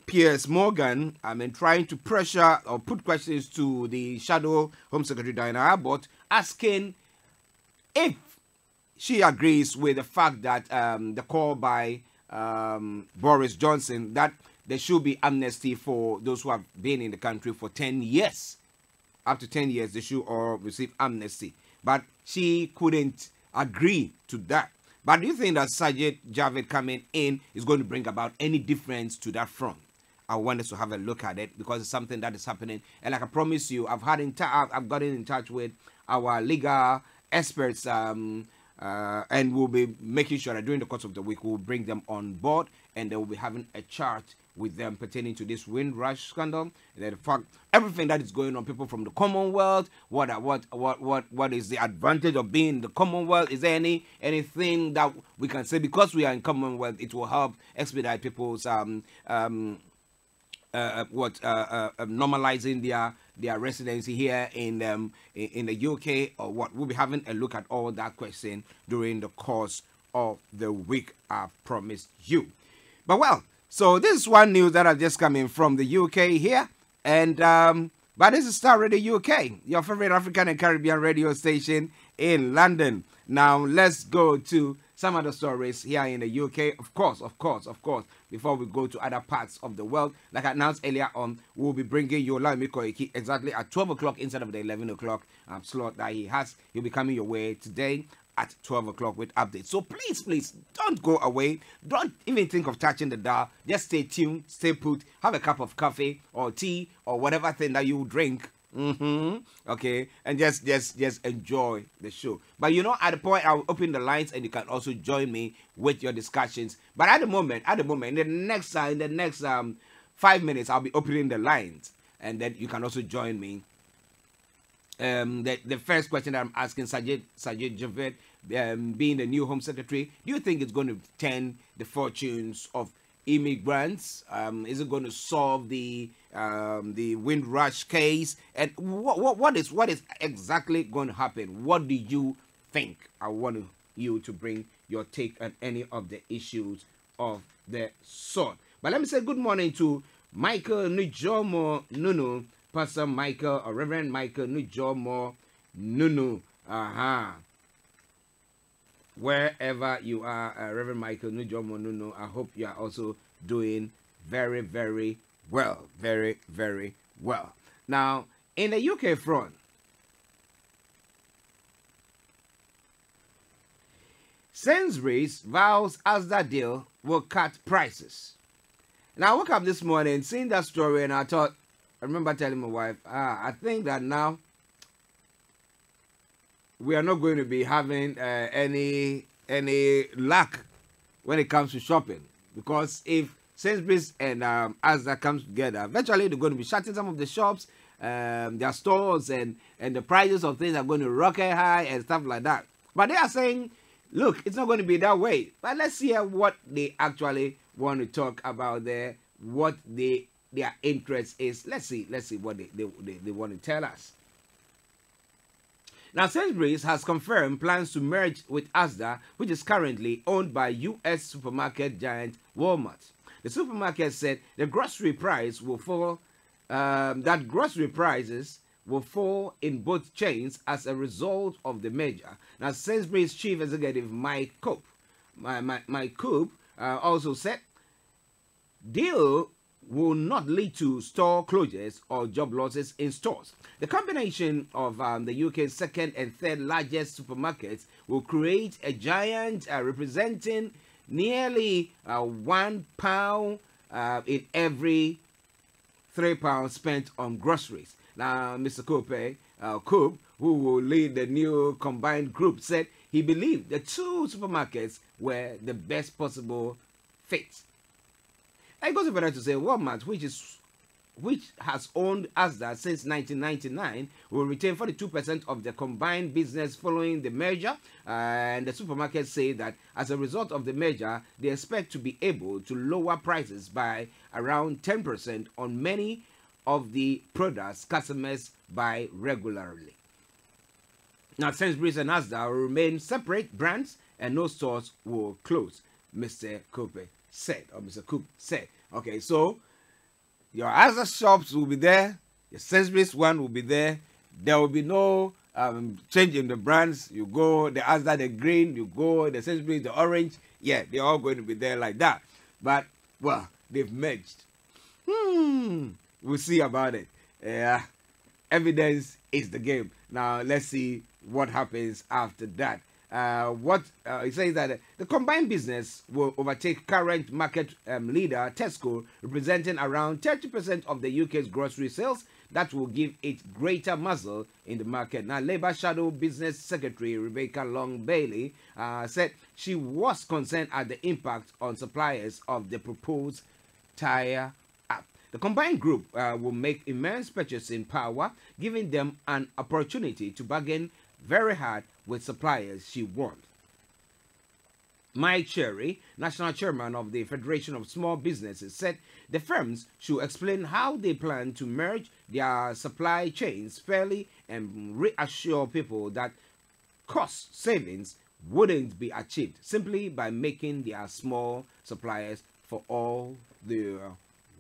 Piers Morgan, trying to pressure or put questions to the Shadow Home Secretary Diana Abbott, asking if she agrees with the fact that the call by Boris Johnson that there should be amnesty for those who have been in the country for 10 years. Up to 10 years, they should all receive amnesty. But she couldn't agree to that. But do you think that Sajid Javid coming in is going to bring about any difference to that front? I want us to have a look at it because it's something that is happening. And like I promise you, I've gotten in touch with our legal experts, and we'll be making sure that during the course of the week we'll bring them on board and they will be having a chat with them pertaining to this Windrush scandal. The fact everything that is going on, people from the Commonwealth, what is the advantage of being in the Commonwealth? Is there anything that we can say because we are in Commonwealth, it will help expedite people's normalizing their residency here in the UK or what? We'll be having a look at all that question during the course of the week, I promised you. But well, so this is one news that has just come in from the UK here, and but this is Starr Radio UK, your favorite African and Caribbean radio station in London. Now let's go to some other stories here in the UK, of course, before we go to other parts of the world. Like I announced earlier on, we'll be bringing you Olawumi Koiki exactly at 12 o'clock instead of the 11 o'clock slot that he has. He'll be coming your way today at 12 o'clock with updates. So please, don't go away. Don't even think of touching the dial. Just stay tuned, stay put, have a cup of coffee or tea or whatever thing that you drink. Okay, and just enjoy the show. But you know, at the point I'll open the lines and you can also join me with your discussions. But at the moment, in the next 5 minutes, I'll be opening the lines, and then you can also join me. The first question that I'm asking Sajid Javed, being the new Home Secretary, do you think it's going to turn the fortunes of immigrants? Is it going to solve the Windrush case? And what is exactly going to happen? What do you think? I want you to bring your take on any of the issues of the sort. But let me say good morning to Michael Nujomo Nunu, Pastor Michael or Reverend Michael Nujomo Nunu. Wherever you are, Reverend Michael Nujomo Nunu, I hope you are also doing very, very well. Very, very well. Now, in the UK front, Sainsbury's vows Asda deal will cut prices. Now, I woke up this morning seeing that story and I remember telling my wife, I think that now we are not going to be having any luck when it comes to shopping, because if Sainsbury's and Asda comes together, eventually they're going to be shutting some of the shops, their stores, and the prices of things are going to rocket high and stuff like that. But they are saying, look, it's not going to be that way. But let's see what they actually want to talk about there, what their interest is. Let's see what they want to tell us. Now, Sainsbury's has confirmed plans to merge with Asda, which is currently owned by U.S. supermarket giant Walmart. The supermarket said the grocery price will fall. That grocery prices will fall in both chains as a result of the merger. Now, Sainsbury's chief executive Mike Cope, also said, deal will not lead to store closures or job losses in stores. The combination of the UK's second and third largest supermarkets will create a giant representing nearly £1 in every £3 spent on groceries. Now, Mr. Cope, who will lead the new combined group, said he believed the two supermarkets were the best possible fit. It goes further to say Walmart, which has owned Asda since 1999, will retain 42% of the combined business following the merger. And the supermarkets say that as a result of the merger, they expect to be able to lower prices by around 10% on many of the products customers buy regularly. Now, Sainsbury's and Asda will remain separate brands and no stores will close, Mr. Cope said. Okay, so your Asda shops will be there, your Sainsbury's one will be there. There will be no change in the brands. You go the Asda the green, you go the Sainsbury's the orange. Yeah, they're all going to be there like that. But well, they've merged. We'll see about it. Evidence is the game. Now let's see what happens after that. It says that the combined business will overtake current market leader Tesco, representing around 30% of the UK's grocery sales. That will give it greater muscle in the market. Now, Labour Shadow Business Secretary Rebecca Long Bailey said she was concerned at the impact on suppliers of the proposed entire app. The combined group will make immense purchasing power, giving them an opportunity to bargain very hard with suppliers, she warned. Mike Cherry, national chairman of the Federation of Small Businesses, said the firms should explain how they plan to merge their supply chains fairly and reassure people that cost savings wouldn't be achieved simply by making their small suppliers for all their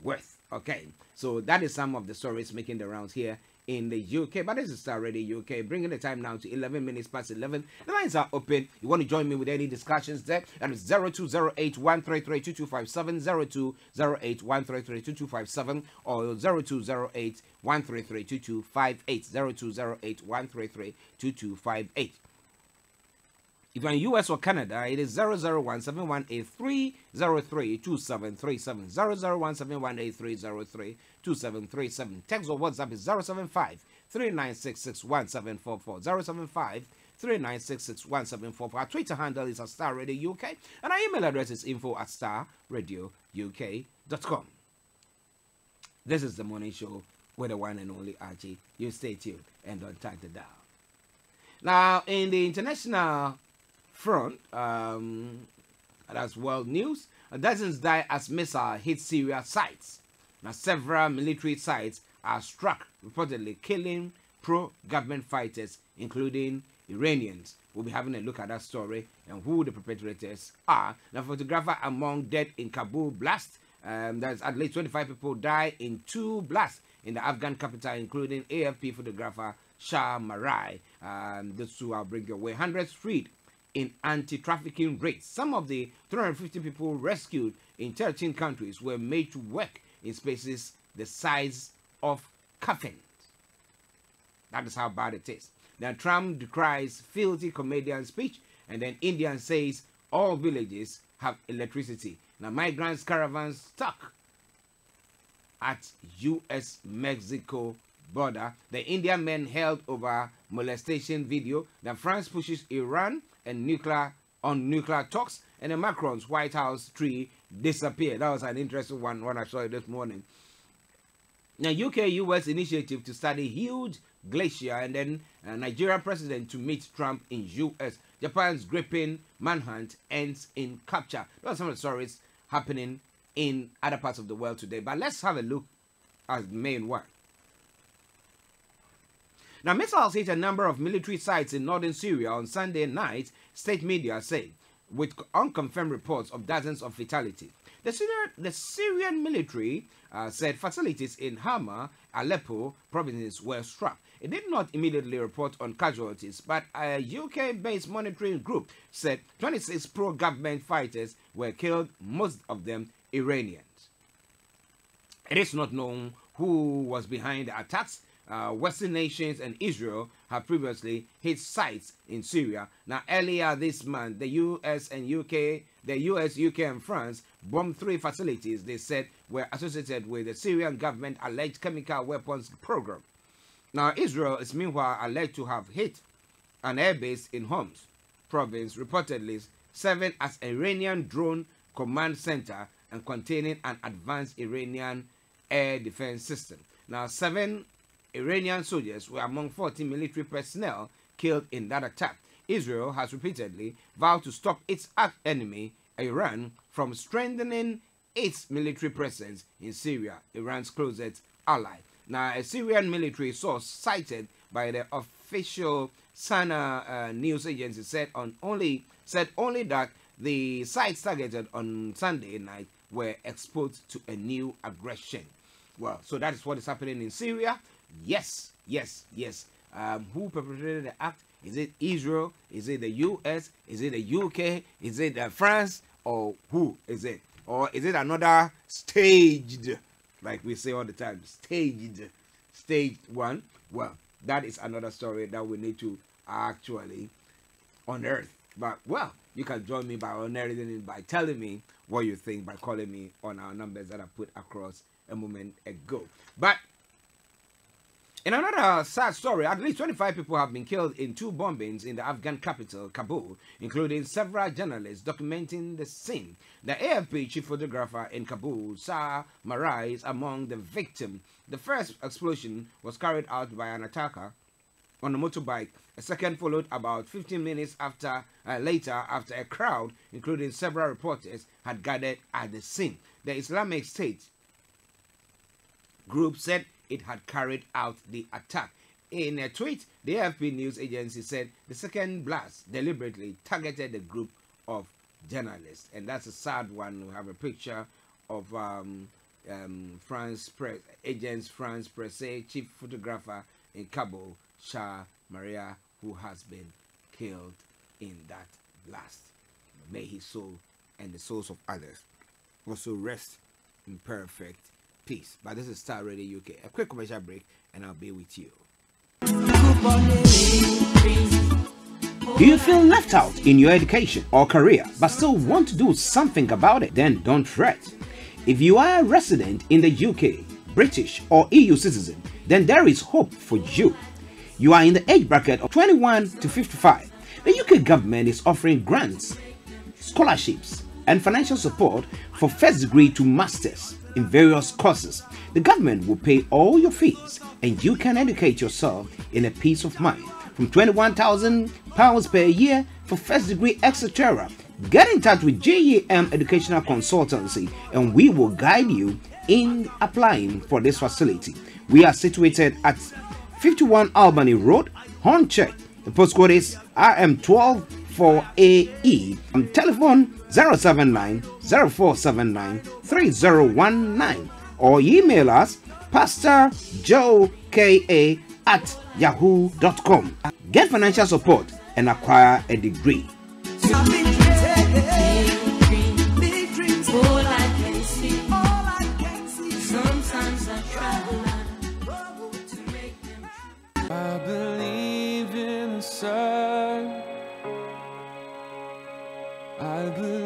worth. Okay, so that is some of the stories making the rounds here in the UK. But this is Starr Radio UK, bringing the time now to 11 minutes past 11. The lines are open. You want to join me with any discussions there? That is 0208-133-2257, 0208-133-2257, or 0208-133-2258, 0208-133-2258. If you're in US or Canada, it is 001-718-303-2737, 001-718-303-2737. Text or WhatsApp is 075-3966-1744, 075-3966-1744. Our Twitter handle is Starr Radio UK, and our email address is info@starradiouk.com. This is the morning show with the one and only Archie. You stay tuned and don't tag the dial. Now, in the international front, that's world news. Dozens die as missile hit Syria sites. Now, several military sites are struck, reportedly killing pro-government fighters, including Iranians. We'll be having a look at that story and who the perpetrators are. Now, photographer among dead in Kabul blast. There's at least 25 people died in 2 blasts in the Afghan capital, including AFP photographer Shah Marai. Those two I'll bring your way. Hundreds freed in anti-trafficking raids. Some of the 350 people rescued in 13 countries were made to work in spaces the size of coffins. That is how bad it is. Then Trump decries filthy comedian speech, and then India says all villages have electricity. Now migrants caravans stuck at US-Mexico border. The Indian men held over molestation video. Then France pushes Iran and nuclear talks, and the Macron's White House tree disappeared. That was an interesting one when I saw it this morning. Now, UK-US initiative to study huge glacier, and then Nigeria president to meet Trump in US. Japan's gripping manhunt ends in capture. Those are some of the stories happening in other parts of the world today. But let's have a look at the main one. Now, missiles hit a number of military sites in northern Syria on Sunday night, state media say, with unconfirmed reports of dozens of fatalities. The Syrian military said facilities in Hama, Aleppo provinces were struck. It did not immediately report on casualties, but a UK-based monitoring group said 26 pro-government fighters were killed, most of them Iranians. It is not known who was behind the attacks. Western nations and Israel have previously hit sites in Syria. Now, earlier this month, the US, UK, and France bombed 3 facilities they said were associated with the Syrian government alleged chemical weapons program. Now, Israel is meanwhile alleged to have hit an airbase in Homs province, reportedly serving as Iranian drone command center and containing an advanced Iranian air defense system. Now, 7 Iranian soldiers were among 40 military personnel killed in that attack. Israel has repeatedly vowed to stop its enemy, Iran, from strengthening its military presence in Syria, Iran's closest ally. Now, a Syrian military source cited by the official Sana news agency said only that the sites targeted on Sunday night were exposed to a new aggression. Well, so that is what is happening in Syria. Yes. Who perpetrated the act? Is it Israel? Is it the US? Is it the UK? Is it France? Or who is it? Or is it another staged, like we say all the time, staged one? Well, that is another story that we need to actually unearth. But, well, you can join me by unearthing it by telling me what you think by calling me on our numbers that I put across a moment ago. But In another sad story, at least 25 people have been killed in 2 bombings in the Afghan capital, Kabul, including several journalists documenting the scene. The AFP chief photographer in Kabul, Starr, is among the victims. The first explosion was carried out by an attacker on a motorbike. A second followed about 15 minutes later after a crowd, including several reporters, had gathered at the scene. The Islamic State group said it had carried out the attack. In a tweet, the AFP news agency said the second blast deliberately targeted the group of journalists. And that's a sad one. We have a picture of France Press, Agence France Presse, chief photographer in Kabul, Shah Maria, who has been killed in that blast. May his soul and the souls of others also rest in perfect peace. But this is Starr Radio UK. A quick commercial break and I'll be with you. Do you feel left out in your education or career but still want to do something about it? Then don't fret. If you are a resident in the UK, British or EU citizen, then there is hope for you. You are in the age bracket of 21 to 55. The UK government is offering grants, scholarships and financial support for first degree to masters in various courses. The government will pay all your fees and you can educate yourself in a peace of mind. From £21,000 per year for first degree, etc. Get in touch with GEM Educational Consultancy and we will guide you in applying for this facility. We are situated at 51 Albany Road, Hornchurch. The postcode is RM12 4AE. Telephone 079 0479 3019 or email us pastorjoeka@yahoo.com. Get financial support and acquire a degree. I believe in the sun.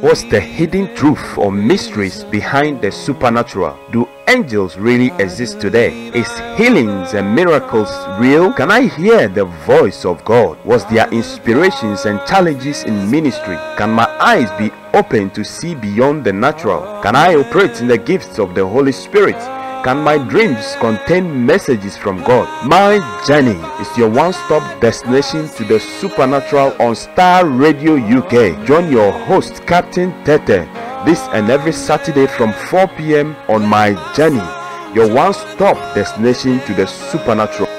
What's the hidden truth or mysteries behind the supernatural? Do angels really exist today? Is healings and miracles real? Can I hear the voice of God? Was there inspirations and challenges in ministry? Can my eyes be open to see beyond the natural? Can I operate in the gifts of the Holy Spirit? Can my dreams contain messages from God? My Journey is your one-stop destination to the supernatural on Starr Radio UK. Join your host, Captain Tete, this and every Saturday from 4 p.m. on My Journey, your one-stop destination to the supernatural.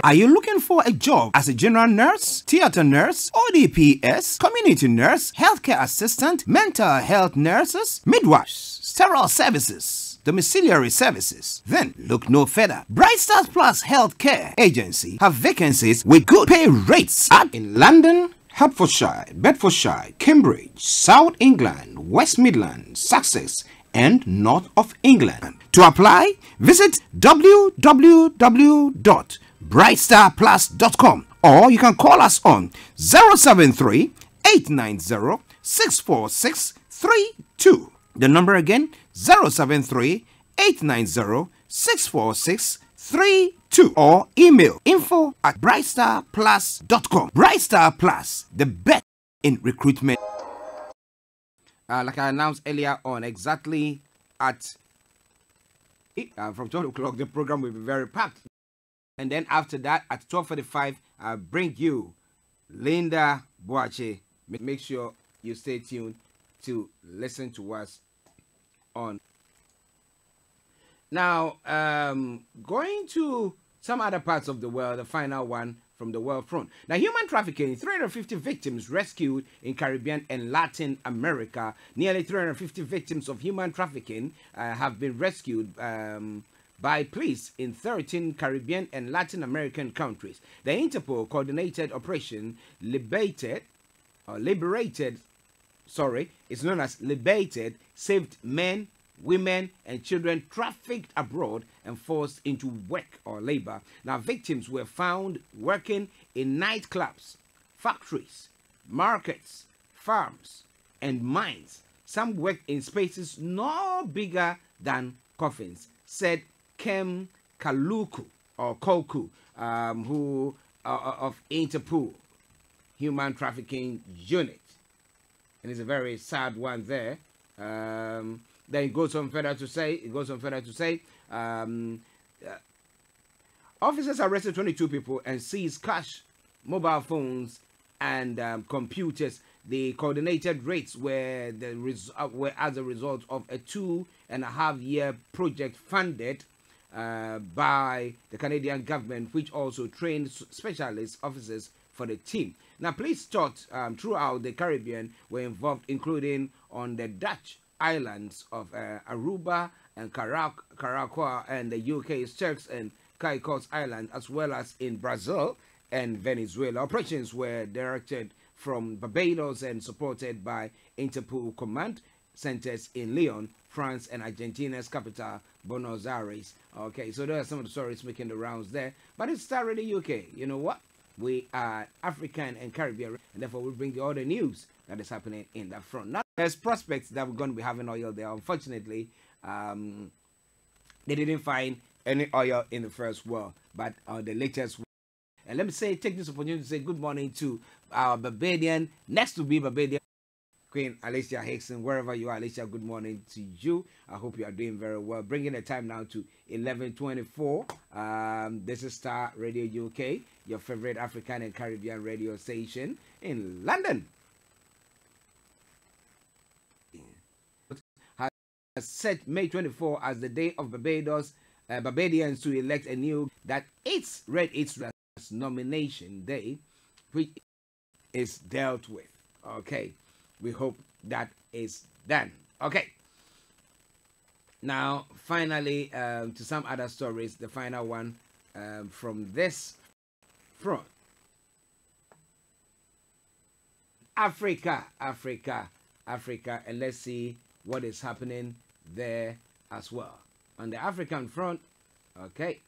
Are you looking for a job as a general nurse, theater nurse, ODPS, community nurse, healthcare assistant, mental health nurses, midwives, sterile services, domiciliary services? Then look no further. Bright Stars Plus Healthcare Agency have vacancies with good pay rates in London, Hertfordshire, Bedfordshire, Cambridge, South England, West Midlands, Sussex, and North of England. To apply, visit www.brightstarplus.com or you can call us on 073 890 64632. The number again, 073 890 64632 or email info@brightstarplus.com. Bright Star Plus, the best in recruitment. Like I announced earlier on, exactly at from 12 o'clock, the program will be very packed. And then after that, at 12:45, I'll bring you Linda Boache. Make sure you stay tuned to listen to us on. Now, going to some other parts of the world, the final one from the world front. Now, human trafficking, 350 victims rescued in Caribbean and Latin America. Nearly 350 victims of human trafficking have been rescued by police in 13 Caribbean and Latin American countries. The Interpol coordinated operation Liberated, it's known as Liberated, saved men, women and children trafficked abroad and forced into work or labor. Now, victims were found working in nightclubs, factories, markets, farms, and mines. Some work in spaces no bigger than coffins, said Kem Kaluku or Koku, who of Interpol Human Trafficking Unit. And it's a very sad one there. Then it goes on further to say, officers arrested 22 people and seized cash, mobile phones, and computers. The coordinated raids were as a result of a 2.5-year project funded by the Canadian government, which also trained specialist officers for the team. Now, police thought throughout the Caribbean were involved, including on the Dutch islands of Aruba and Caracal and the UK's Turks and Caicos Islands, as well as in Brazil and Venezuela. Operations were directed from Barbados and supported by Interpol command centers in Lyon, France, and Argentina's capital, Buenos Aires. Okay, so there are some of the stories making the rounds there. But it's Starr Radio UK. You know what? We are African and Caribbean, and therefore we bring you all the news that is happening in that front. Now, there's prospects that we're going to be having oil there. Unfortunately, they didn't find any oil in the first well, but on the latest one. And let me take this opportunity to say good morning to our Barbadian, next to be Barbadian, Queen Alicia Hickson, wherever you are. Alicia, good morning to you. I hope you are doing very well. Bringing the time now to 11:24. This is Starr Radio UK, your favorite African and Caribbean radio station in London. Has set May 24 as the day of Barbadians to elect a new that it's nomination day, which is dealt with. Okay. We hope that is done. Okay. Now, finally, to some other stories. The final one from this front. Africa. And let's see what is happening there as well. On the African front, okay.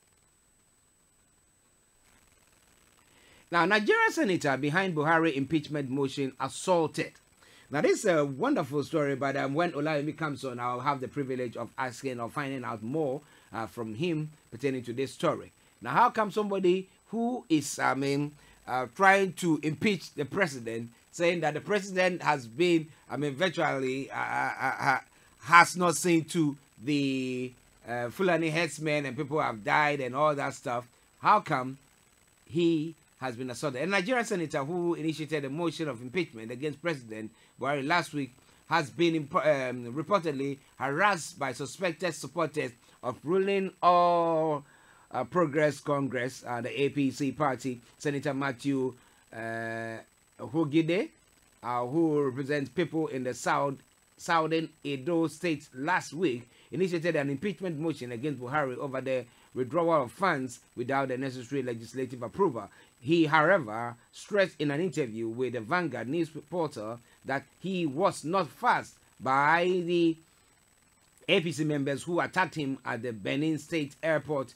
Now, Nigerian senator behind Buhari impeachment motion assaulted. Now, this is a wonderful story, but when Olayemi comes on, I'll have the privilege of asking or finding out more from him pertaining to this story. Now, how come somebody who is, trying to impeach the president, saying that the president has been, virtually has not seen to the Fulani headsmen and people have died and all that stuff, how come he has been assaulted? A Nigerian senator who initiated a motion of impeachment against President Buhari last week has been reportedly harassed by suspected supporters of ruling All Progress Congress, the APC party. Senator Matthew Hugide, who represents people in the southern Edo state, last week initiated an impeachment motion against Buhari over the withdrawal of funds without the necessary legislative approval. He, however, stressed in an interview with the Vanguard news reporter that he was not fussed by the APC members who attacked him at the Benin State Airport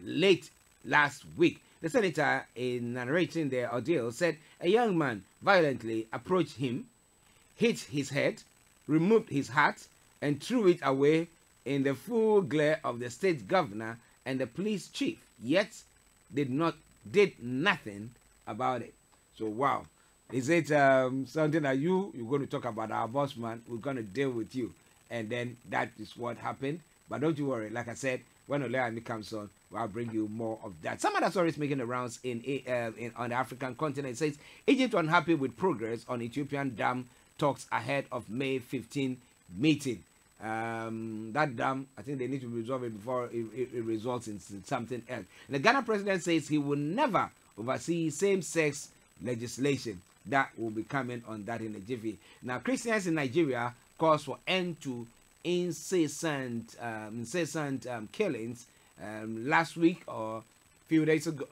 late last week. The senator, in narrating the ordeal, said a young man violently approached him, hit his head, removed his hat, and threw it away in the full glare of the state governor and the police chief, yet did nothing about it. So wow, is it something that you're going to talk about? Our boss man, we're going to deal with you, and then that is what happened. But don't you worry, like I said, when Olayemi comes on, I'll bring you more of that. Some other stories making the rounds on the African continent. It says Egypt unhappy with progress on Ethiopian dam talks ahead of May 15 meeting. That dam, I think they need to resolve it before it results in something else. And the Ghana president says he will never oversee same-sex legislation. That will be coming on that in a jiffy. Now, Christians in Nigeria calls for end to incessant killings. Last week or a few days ago,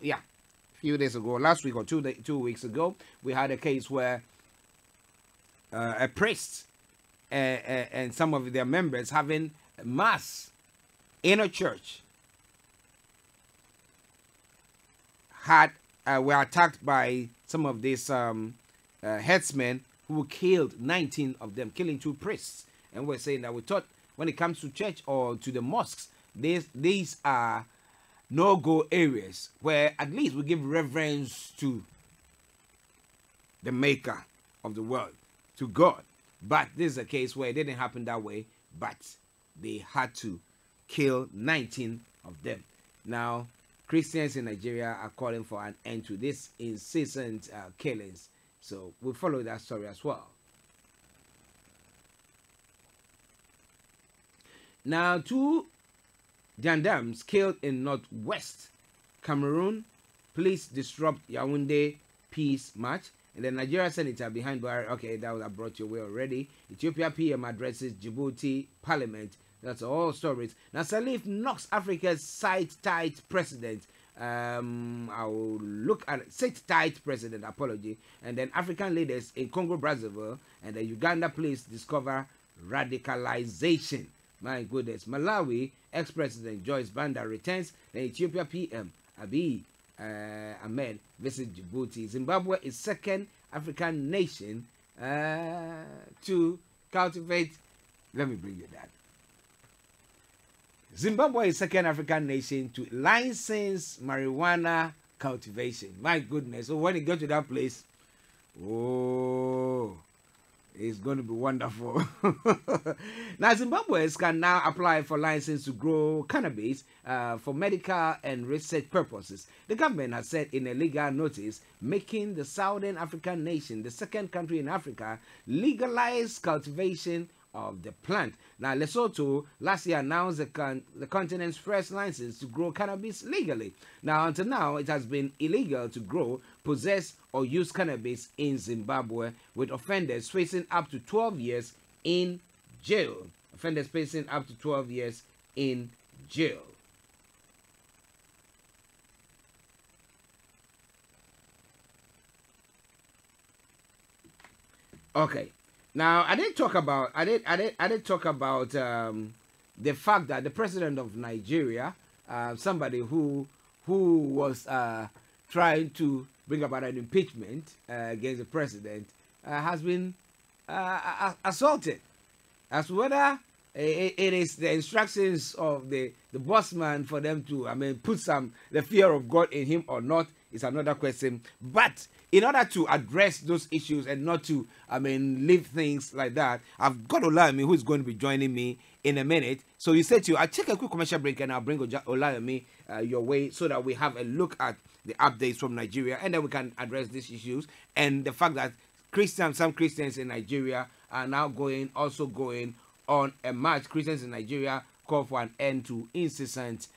last week or 2 weeks ago, we had a case where a priest and some of their members having mass in a church were attacked by some of these headsmen who killed 19 of them, killing 2 priests. and we're saying that we thought when it comes to church or to the mosques, these are no-go areas where at least we give reverence to the maker of the world, to God. But this is a case where it didn't happen that way, but they had to kill 19 of them. Now, Christians in Nigeria are calling for an end to this incessant killings. So we'll follow that story as well. Now, 2 gendarmes killed in northwest Cameroon. Police disrupt Yaoundé peace march. And the Nigeria senator behind Buhari, okay, that was brought your way already. Ethiopia PM addresses Djibouti parliament. That's all stories. Now, Salif knocks Africa's sit-tight president. I will look at sit-tight president, apology. And then African leaders in Congo, Brazzaville, and the Uganda police discover radicalization. My goodness. Malawi ex-president Joyce Banda returns. The Ethiopia PM Abiy Ahmed visits Djibouti. Zimbabwe is second African nation to cultivate. Let me bring you that. Zimbabwe is second African nation to license marijuana cultivation. My goodness. So when you go to that place, oh, it's going to be wonderful. Now, Zimbabweans can now apply for license to grow cannabis for medical and research purposes. The government has said in a legal notice, making the Southern African nation the second country in Africa legalize cultivation of the plant. Now, Lesotho last year announced the continent's first license to grow cannabis legally. Now, until now, it has been illegal to grow, possess, or use cannabis in Zimbabwe, with offenders facing up to 12 years in jail. Offenders facing up to 12 years in jail. Okay. Now, I did talk about the fact that the president of Nigeria, somebody who was trying to bring about an impeachment against the president, has been assaulted. As whether it is the instructions of the boss man for them to, put the fear of God in him or not is another question. But in order to address those issues and not to, leave things like that, I've got Olayemi who is going to be joining me in a minute. So you said to you, I'll take a quick commercial break and I'll bring Olayemi your way so that we have a look at the updates from Nigeria and then we can address these issues and the fact that some Christians in Nigeria are now also going on a march. Christians in Nigeria call for an end to incessant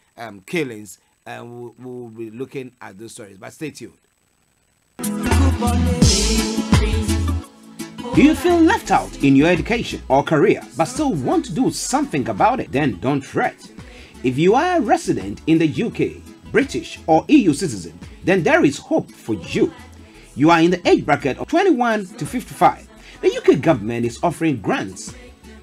killings, and we'll be looking at those stories. But stay tuned. Do you feel left out in your education or career but still want to do something about it? Then don't fret. If you are a resident in the UK, British or EU citizen, then there is hope for you. You are in the age bracket of 21 to 55. The UK government is offering grants,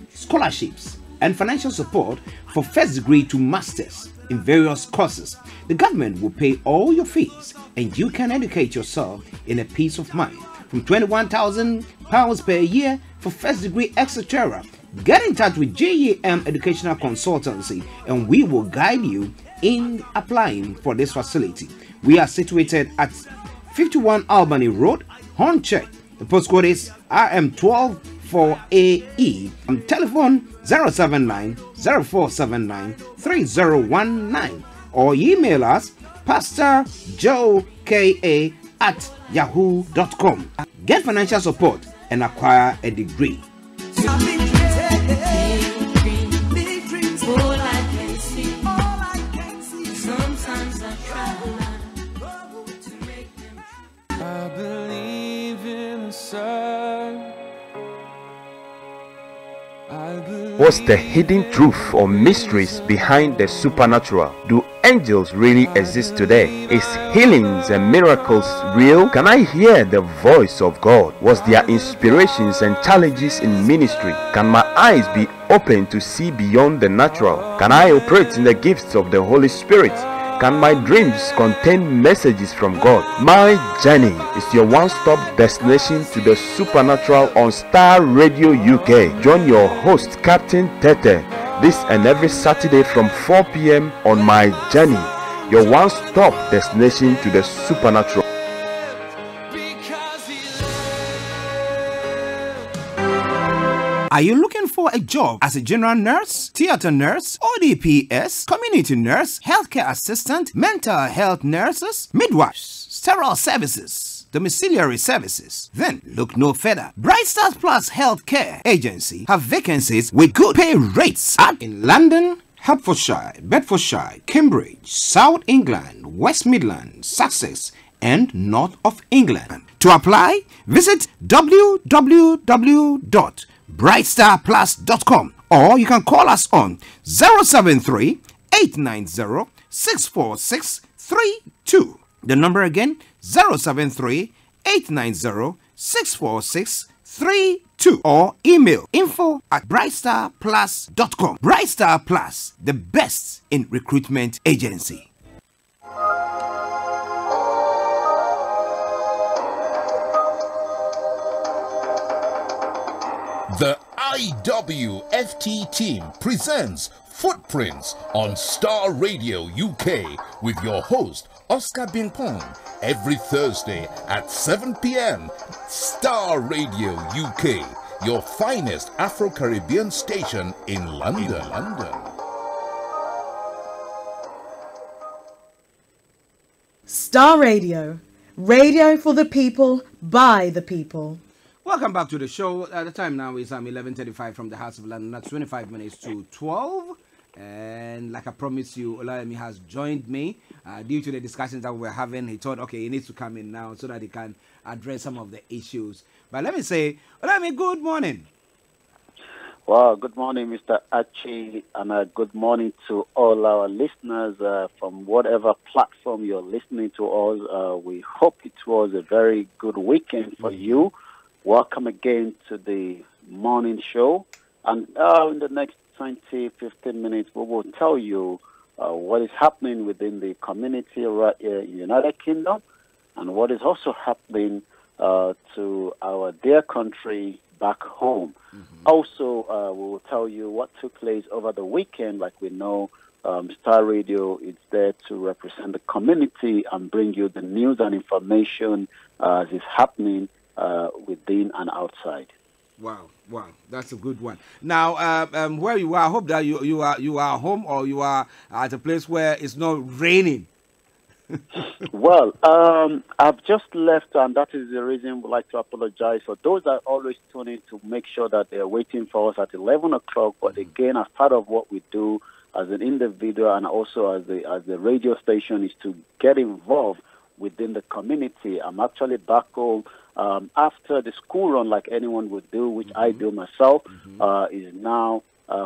scholarships and financial support for first degree to masters in various courses. The government will pay all your fees and you can educate yourself in a peace of mind. From £21,000 per year for first degree, etc. Get in touch with GEM Educational Consultancy and we will guide you in applying for this facility. We are situated at 51 Albany Road, Hornchurch. The postcode is RM12 4AE. Telephone 079 0479 3019 or email us pastorjoeka@yahoo.com. Get financial support and acquire a degree. I believe in the sun. What's the hidden truth or mysteries behind the supernatural? Do angels really exist today? Is healings and miracles real? Can I hear the voice of God? Was there inspirations and challenges in ministry? Can my eyes be open to see beyond the natural? Can I operate in the gifts of the Holy Spirit? Can my dreams contain messages from God? My Journey is your one-stop destination to the supernatural on Starr Radio UK. Join your host, Captain Tete, this and every Saturday from 4 p.m. on My Journey, your one-stop destination to the supernatural. Are you looking for a job as a general nurse, theater nurse, ODPS, community nurse, healthcare assistant, mental health nurses, midwives, sterile services, domiciliary services? Then look no further. Bright Stars Plus Healthcare Agency have vacancies with good pay rates in London, Hertfordshire, Bedfordshire, Cambridge, South England, West Midlands, Sussex, and North of England. To apply, visit www.brightstarplus.com or you can call us on 073 890 64632. The number again, 073 890 64632, or email info@brightstarplus.com. Bright Star Plus, the best in recruitment agency. The IWFT team presents Footprints on Starr Radio UK with your host Oscar Bimpong every Thursday at 7 p.m. Starr Radio UK, your finest Afro-Caribbean station in London. Starr Radio. Radio for the people, by the people. Welcome back to the show. The time now is 11:35 from the House of London. That's 25 minutes to 12. And like I promised you, Olayemi has joined me. Due to the discussions that we were having, he thought, okay, he needs to come in now so that he can address some of the issues. But let me say, Olayemi, good morning. Well, good morning, Mr. Achi, and good morning to all our listeners from whatever platform you're listening to us. We hope it was a very good weekend for you. Welcome again to the morning show. And in the next 20, 15 minutes, we will tell you what is happening within the community right here in the United Kingdom and what is also happening to our dear country back home. Also, we will tell you what took place over the weekend. Like we know, Starr Radio is there to represent the community and bring you the news and information as is happening within and outside. Wow, that's a good one. Now, where you are, I hope that you are home or you are at a place where it's not raining. Well, I've just left, and that is the reason we'd like to apologize for those that always tune in to make sure that they're waiting for us at 11 o'clock. But again, as part of what we do as an individual and also as the radio station is to get involved within the community. I'm actually back home after the school run, like anyone would do, which I do myself. Is now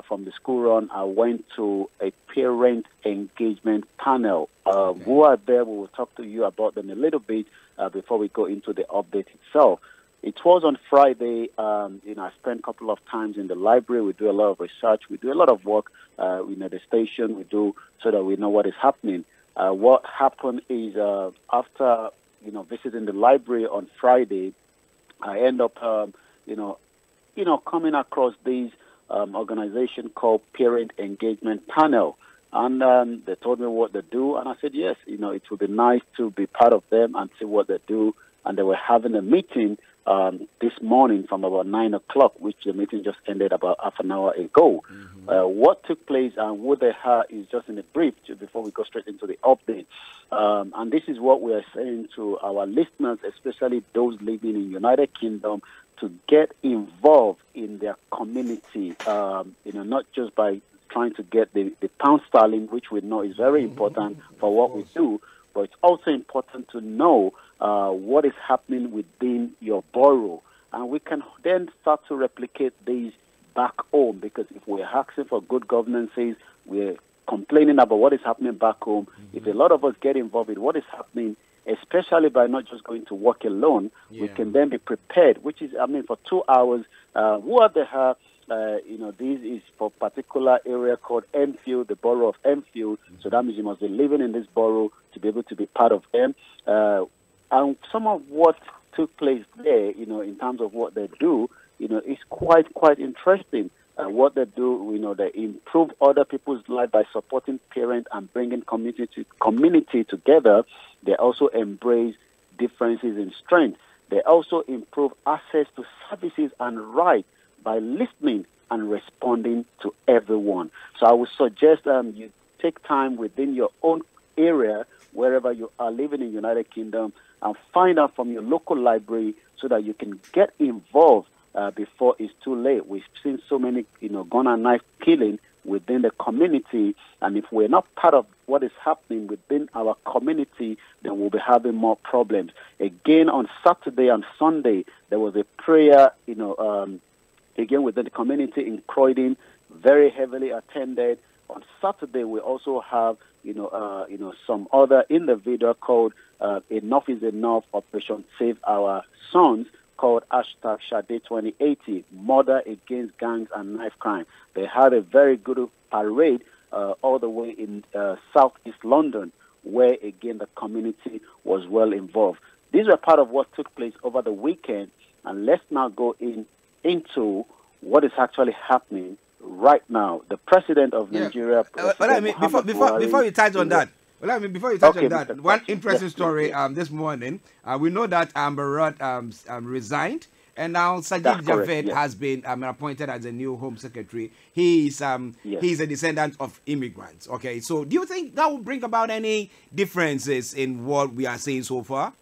from the school run, I went to a parent engagement panel. Who are there? We will talk to you about them a little bit before we go into the update itself. It was on Friday. I spent a couple of times in the library. We do a lot of research. We do a lot of work at the station. We do so that we know what is happening. What happened is after visiting the library on Friday, I end up coming across this organization called Parent Engagement Panel, and they told me what they do, and I said yes, it would be nice to be part of them and see what they do. And they were having a meeting this morning from about 9 o'clock, which the meeting just ended about half an hour ago. What took place and what they had is just in a brief before we go straight into the update. And this is what we are saying to our listeners, especially those living in United Kingdom, to get involved in their community, not just by trying to get the pound sterling, which we know is very important for what we do, but it's also important to know what is happening within your borough. And we can then start to replicate these back home, because if we're asking for good governances, we're complaining about what is happening back home. If a lot of us get involved in what is happening, especially by not just going to work alone, we can then be prepared, which is, for 2 hours, who are there? this is for a particular area called Enfield, the borough of Enfield. So that means you must be living in this borough to be able to be part of them. And some of what took place there, in terms of what they do, is quite interesting. What they do, they improve other people's life by supporting parents and bringing community together. They also embrace differences in strength. They also improve access to services and rights by listening and responding to everyone. So I would suggest you take time within your own area, wherever you are living in the United Kingdom, and find out from your local library so that you can get involved before it's too late. We've seen so many, gun and knife killing within the community, and if we're not part of what is happening within our community, then we'll be having more problems. Again, on Saturday and Sunday, there was a prayer, again within the community in Croydon, very heavily attended. On Saturday, we also have, some other individual called Enough is Enough, Operation Save Our Sons, called #Shade 2080, Murder Against Gangs and Knife Crime. They had a very good parade all the way in southeast London, where, again, the community was well involved. These were part of what took place over the weekend, and let's now go into what is actually happening right now. The president of Nigeria, before you touch on that, one interesting story this morning. We know that Barrett resigned, and now Sajid Javed has been appointed as a new Home Secretary. He's a descendant of immigrants. Okay, so do you think that will bring about any differences in what we are seeing so far?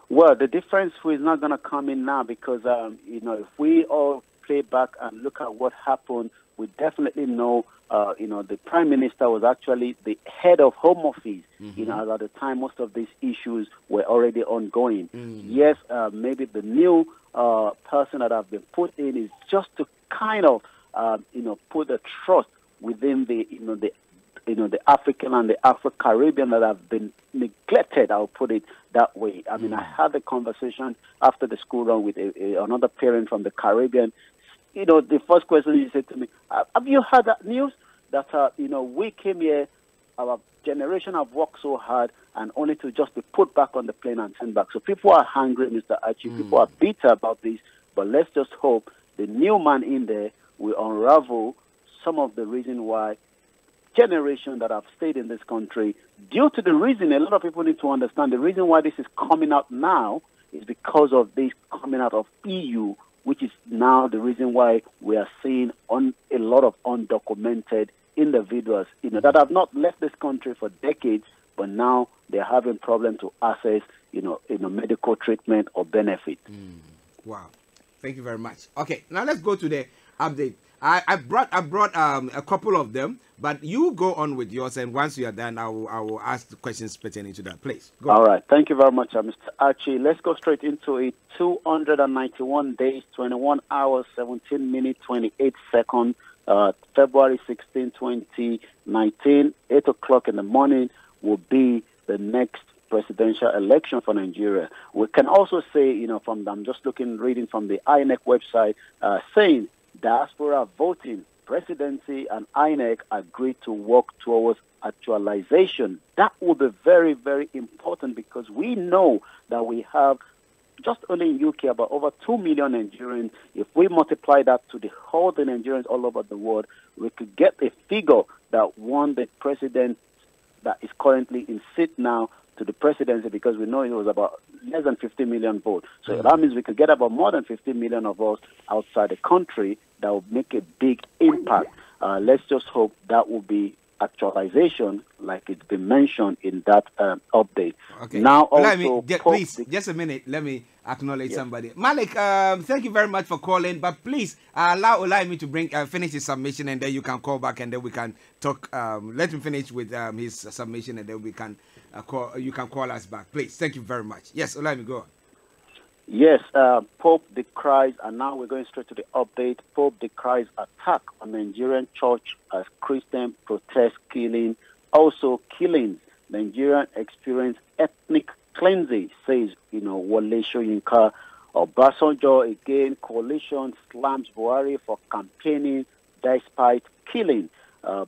Well, the difference is not going to come in now because, if we all play back and look at what happened, we definitely know, the Prime Minister was actually the head of Home Office. At the time, most of these issues were already ongoing. Yes, maybe the new person that have been put in is just to kind of, put the trust within the African and the Afro-Caribbean that have been neglected, I'll put it that way. I mean, I had a conversation after the school run with another parent from the Caribbean. The first question he said to me, have you heard that news? That, we came here, our generation have worked so hard, and only to just be put back on the plane and sent back. So people are hungry, Mr. Archie. People are bitter about this, but let's just hope the new man in there will unravel some of the reason why generation that have stayed in this country, due to the reason, a lot of people need to understand, the reason why this is coming out now is because of this coming out of EU, which is now the reason why we are seeing a lot of undocumented individuals, that have not left this country for decades, but now they're having problems to access, medical treatment or benefit. Wow. Thank you very much. Okay, now let's go to the update. I brought a couple of them, but you go on with yours, and once you are done, I will ask the questions pertaining to that. Please. Go All on. right. Thank you very much, Mr. Archie. Let's go straight into it. 291 days, 21 hours, 17 minutes, 28 seconds. February 16, 2019, 8 o'clock in the morning will be the next presidential election for Nigeria. We can also say, I'm just reading from the INEC website, saying diaspora voting, presidency, and INEC agreed to work towards actualization. That will be very, very important because we know that we have just only in UK about over 2 million Nigerians. If we multiply that to the whole the Nigerians all over the world, we could get a figure that won the president that is currently in seat now to the presidency, because we know it was about less than 50 million votes. So that means we could get about more than 50 million of us outside the country that will make a big impact. Let's just hope that will be actualization, like it's been mentioned in that update. Okay. Now, also, please, just a minute. Let me acknowledge somebody. Malik, thank you very much for calling, but please allow me to finish his submission, and then you can call back, and then we can talk. Let him finish with his submission, and then we can call. You can call us back, please. Thank you very much. Yes, allow me go on. Yes, Pope decries, and now we're going straight to the update. Pope decries attack on Nigerian church as Christian protest killing. Also killings. Nigerian experience ethnic cleansing, says, Wole Soyinka. Obasanjo again, coalition slams Buhari for campaigning despite killing.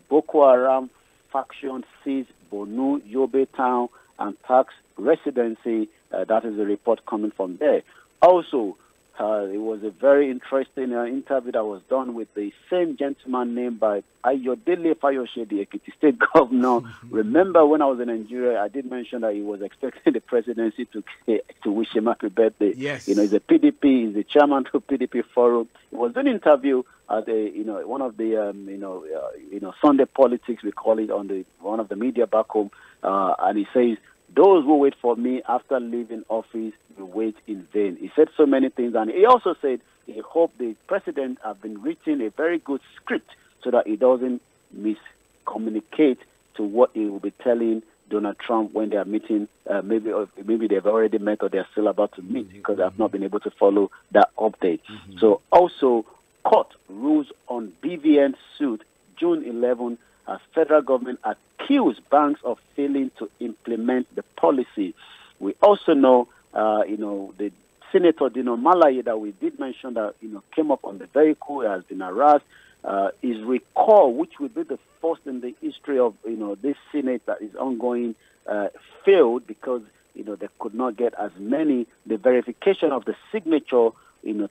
Boko Haram faction seized Bonu, Yobe town and tax residency. That is a report coming from there. Also, it was a very interesting interview that was done with the same gentleman named by Ayodele Fayose, the Ekiti State Governor. Remember when I was in Nigeria, I did mention that he was expecting the presidency to wish him happy birthday. Yes. You know, he's a PDP, he's the chairman of PDP Forum. He was doing an interview at one of the Sunday Politics, we call it, on one of the media back home, and he says, "Those who wait for me after leaving office will wait in vain." He said so many things, and he also said he hoped the president have been written a very good script so that he doesn't miscommunicate to what he will be telling Donald Trump when they are meeting. Maybe they've already met or they're still about to meet, because I've not been able to follow that update. So also, court rules on BVN suit June 11 as federal government accused banks of failing to implement the policy. We also know, the Senator Dino Malaye that we did mention that, came up on the vehicle, has been harassed. His recall, which will be the first in the history of, this Senate that is ongoing, failed because, they could not get as many. The verification of the signature,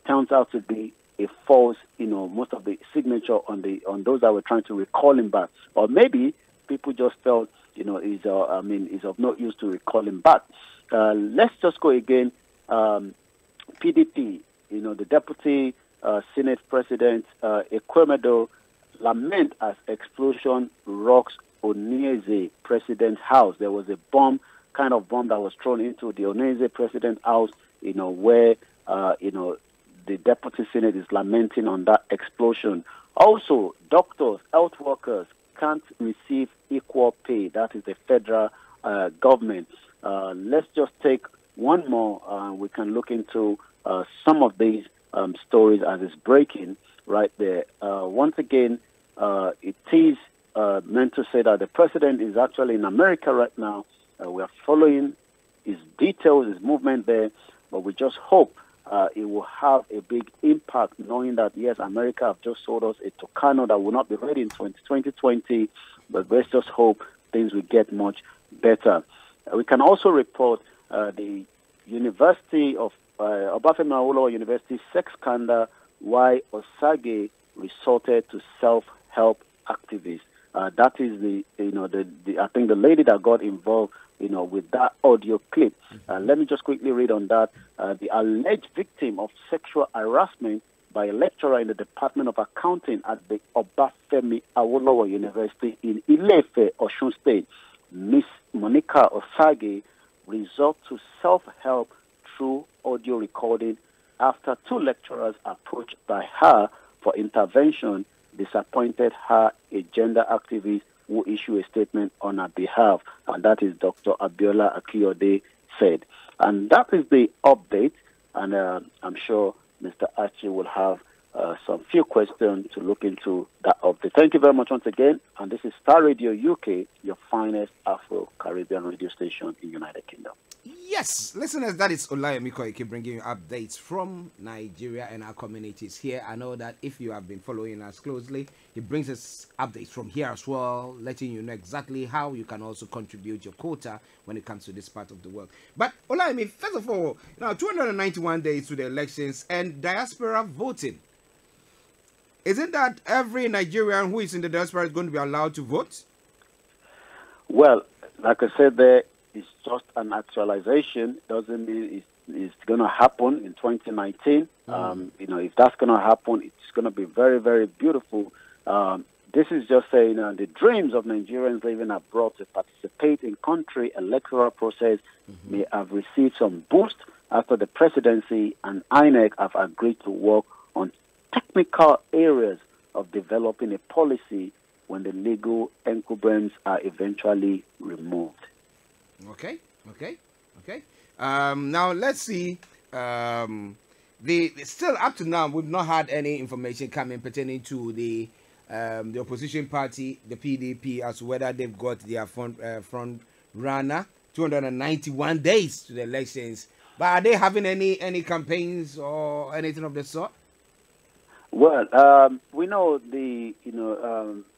turns out to be a false, most of the signature on those that were trying to recall him back. Or maybe people just felt, he's of no use to recall him back. Let's just go again. PDP, the Deputy Senate President, Ekwemedo, lament as explosion rocks Oneze President's house. There was a bomb that was thrown into the Oneze President's house, where, the Deputy Senate is lamenting on that explosion. Also, doctors, health workers can't receive equal pay. That is the federal government. Let's just take one more. We can look into some of these stories as it's breaking right there. Once again, it is meant to say that the president is actually in America right now. We are following his details, his movement there, but we just hope it will have a big impact, knowing that, yes, America have just sold us a Tucano that will not be ready in 2020, but let's just hope things will get much better. We can also report the University of Obafemi Awolowo University sex scandal, why Osage resorted to self-help activists. That is I think the lady that got involved, with that audio clip. Let me just quickly read on that. The alleged victim of sexual harassment by a lecturer in the Department of Accounting at the Obafemi Awolowo University in Ile-Ife, Osun State, Miss Monica Osage, resort to self-help through audio recording after two lecturers approached by her for intervention disappointed her, a gender activist who issued a statement on her behalf, and that is Dr. Abiola Akiyode said. And that is the update, and I'm sure Mr. Archie will have some few questions to look into that update. Thank you very much once again, and this is Star Radio UK, your finest Afro-Caribbean radio station in the United Kingdom. Yes, listeners, that is Olayemi Koike bringing you updates from Nigeria and our communities here. I know that if you have been following us closely, he brings us updates from here as well, letting you know exactly how you can also contribute your quota when it comes to this part of the world. But Olayemi, first of all, now 291 days to the elections and diaspora voting. Isn't that every Nigerian who is in the diaspora is going to be allowed to vote? Well, like I said there, it's just an actualization. Doesn't mean it's going to happen in 2019. If that's going to happen, it's going to be very, very beautiful. This is just saying the dreams of Nigerians living abroad to participate in country electoral process may have received some boost after the presidency and INEC have agreed to work on technical areas of developing a policy when the legal encumbrances are eventually removed. Okay. Now let's see. Still up to now, we've not had any information coming pertaining to the opposition party, the PDP, as to whether they've got their front runner. 291 days to the elections. But are they having any campaigns or anything of the sort? Well, we know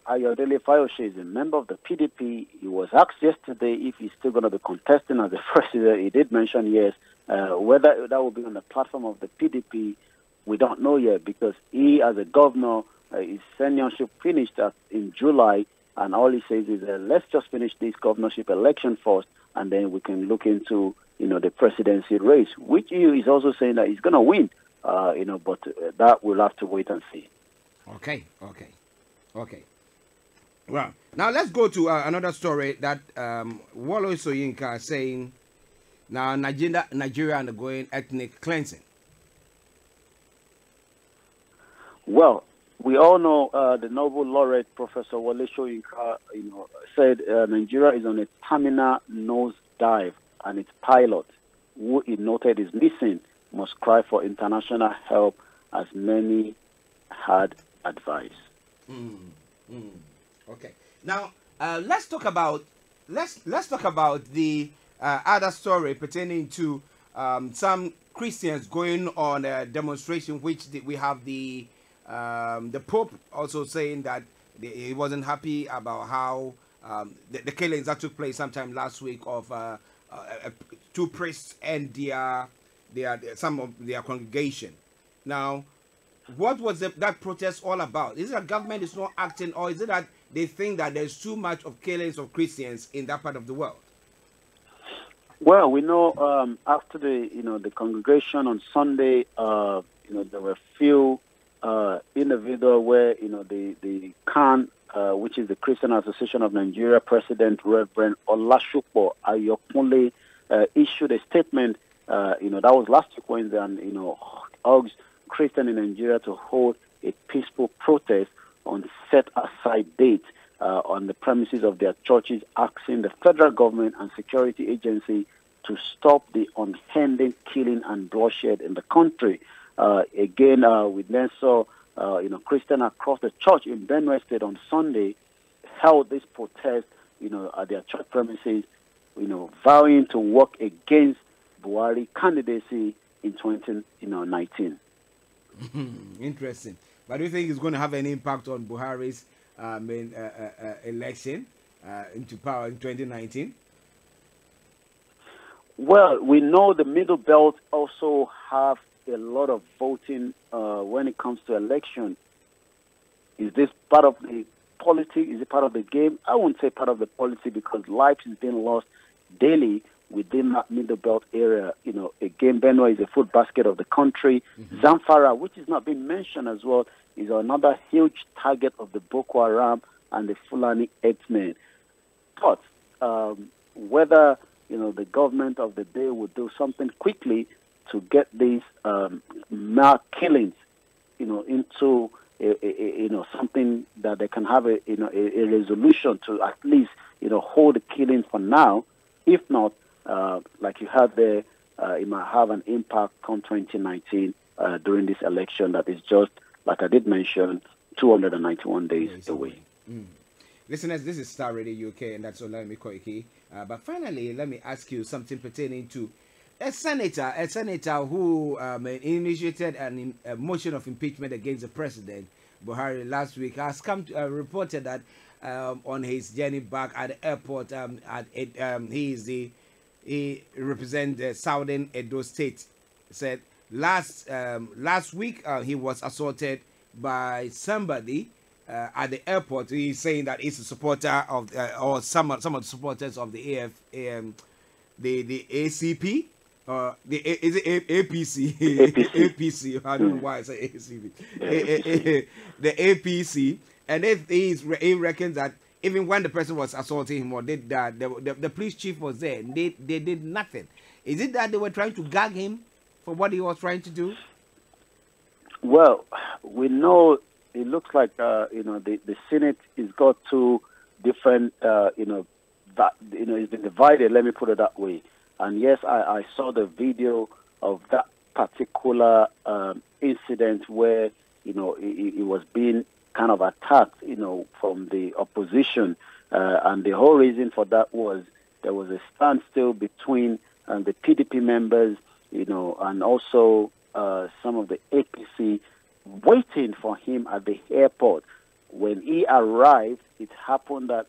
Ayodele Fayose is a member of the PDP. He was asked yesterday if he's still going to be contesting as the president. He did mention yes. Whether that will be on the platform of the PDP, we don't know yet, because he, as a governor, his seniorship finished in July, and all he says is, let's just finish this governorship election first, and then we can look into, the presidency race, which he is also saying that he's going to win, but that we'll have to wait and see. Okay. Well, now let's go to another story that Wole Soyinka saying, now Nigeria undergoing ethnic cleansing. Well, we all know the Nobel laureate Professor Wole Soyinka, said Nigeria is on a terminal nosedive, and its pilot, who he noted is missing, must cry for international help, as many had advised. Okay. Now let's talk about the other story pertaining to some Christians going on a demonstration, which we have the Pope also saying that he wasn't happy about how the killings that took place sometime last week of 2 priests and some of their congregation. Now, what was that protest all about? Is it that government is not acting, or is it that they think that there's too much of killings of Christians in that part of the world? Well, we know after the congregation on Sunday, there were few individuals where the CAN, which is the Christian Association of Nigeria President Reverend Olashupo Ayokunle, issued a statement. That was last week Wednesday, and urged Christians in Nigeria to hold a peaceful protest on set-aside date on the premises of their churches, asking the federal government and security agency to stop the unending killing and bloodshed in the country. Again, we then saw Christians across the church in Benue State on Sunday held this protest, at their church premises, vowing to work against Buhari candidacy in 2019. Interesting. But do you think it's going to have any impact on Buhari's election into power in 2019? Well, we know the Middle Belt also have a lot of voting when it comes to election. Is this part of the politics? Is it part of the game? I wouldn't say part of the policy, because life is being lost daily within that Middle Belt area. Again, Benue is a food basket of the country. Zamfara, which is not being mentioned as well, is another huge target of the Boko Haram and the Fulani herdsmen. But whether the government of the day would do something quickly to get these mass killings, into something that they can have a resolution to at least hold the killing for now. If not, like you had there, it might have an impact come 2019 during this election that is just, like I did mention, 291 days away. Listeners, this is Starr Radio UK, and that's Olami Koiki. But finally, let me ask you something pertaining to a senator who initiated a motion of impeachment against the president, Buhari, last week, has reported that on his journey back at the airport, he represents the southern Edo State. Said last week he was assaulted by somebody at the airport. He's saying that he's a supporter of or some of the supporters of the the ACP. Is it APC? APC. I don't know why I say ACP. The APC. And he reckons that even when the person was assaulting him or did that, the police chief was there. And they did nothing. Is it that they were trying to gag him for what he was trying to do? Well, we know it looks like the Senate has got two different it's been divided. Let me put it that way. And yes, I saw the video of that particular incident where it was being kind of attacked, from the opposition, and the whole reason for that was there was a standstill between the PDP members and also some of the APC waiting for him at the airport. When he arrived, it happened that,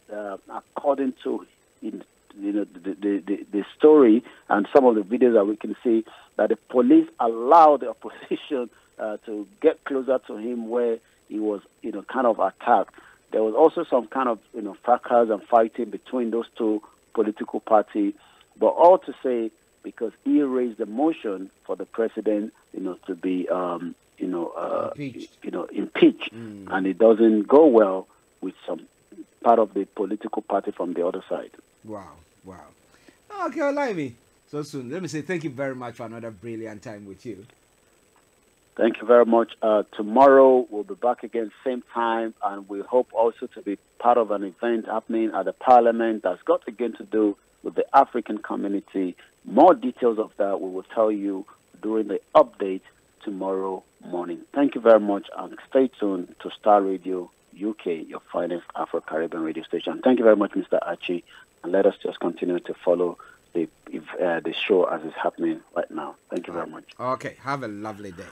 according to the story and some of the videos that we can see, that the police allowed the opposition to get closer to him, where he was, kind of attacked. There was also some kind of, fracas and fighting between those two political parties, but all to say, because he raised the motion for the president, to be, impeached, and it doesn't go well with some part of the political party from the other side. Wow. Okay, Olaimi. So soon. Let me say thank you very much for another brilliant time with you. Thank you very much. Tomorrow we'll be back again, same time, and we hope also to be part of an event happening at the Parliament that's got again to do with the African community. More details of that we will tell you during the update tomorrow morning. Thank you very much, and stay tuned to Starr Radio UK, your finest Afro-Caribbean radio station. Thank you very much, Mr. Archie, and let us just continue to follow the show as it's happening right now. Thank you very much. Okay, have a lovely day.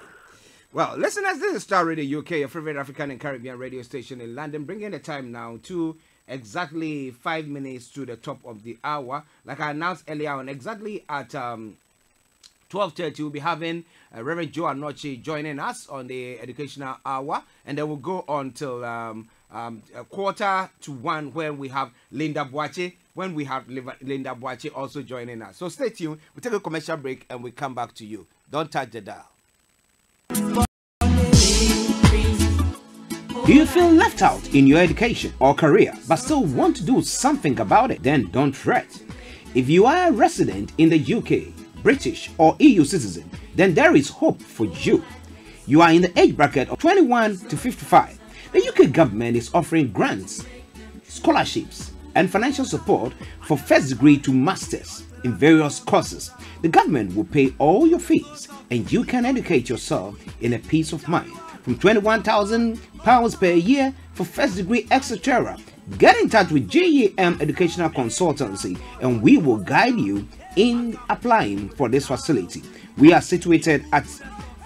Well, listeners, this is Starr Radio UK, your favorite African and Caribbean radio station in London, bringing the time now to exactly 5 minutes to the top of the hour. Like I announced earlier on, exactly at 12:30, we'll be having Reverend Joe Anochi joining us on the educational hour, and then we'll go on till 1:45, when we have Linda Boache. When we have Linda Boache also joining us. So stay tuned. We'll take a commercial break and we'll come back to you. Don't touch the dial. Do you feel left out in your education or career but still want to do something about it? Then don't fret. If you are a resident in the UK, British or EU citizen, then there is hope for you. You are in the age bracket of 21 to 55. The UK government is offering grants, scholarships, and financial support for first degree to masters in various courses. The government will pay all your fees and you can educate yourself in a peace of mind. From £21,000 per year for first degree, etc. Get in touch with GEM Educational Consultancy and we will guide you in applying for this facility. We are situated at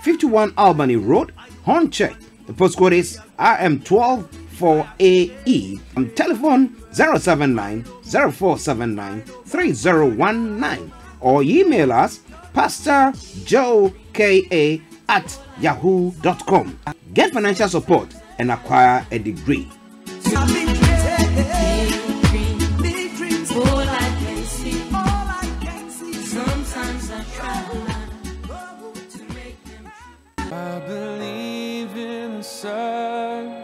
51 Albany Road, Hornchurch. The postcode is RM124AE. Telephone 079 0479 3019 or email us pastorjoeka@yahoo.com. Get financial support and acquire a degree. I believe in the sun.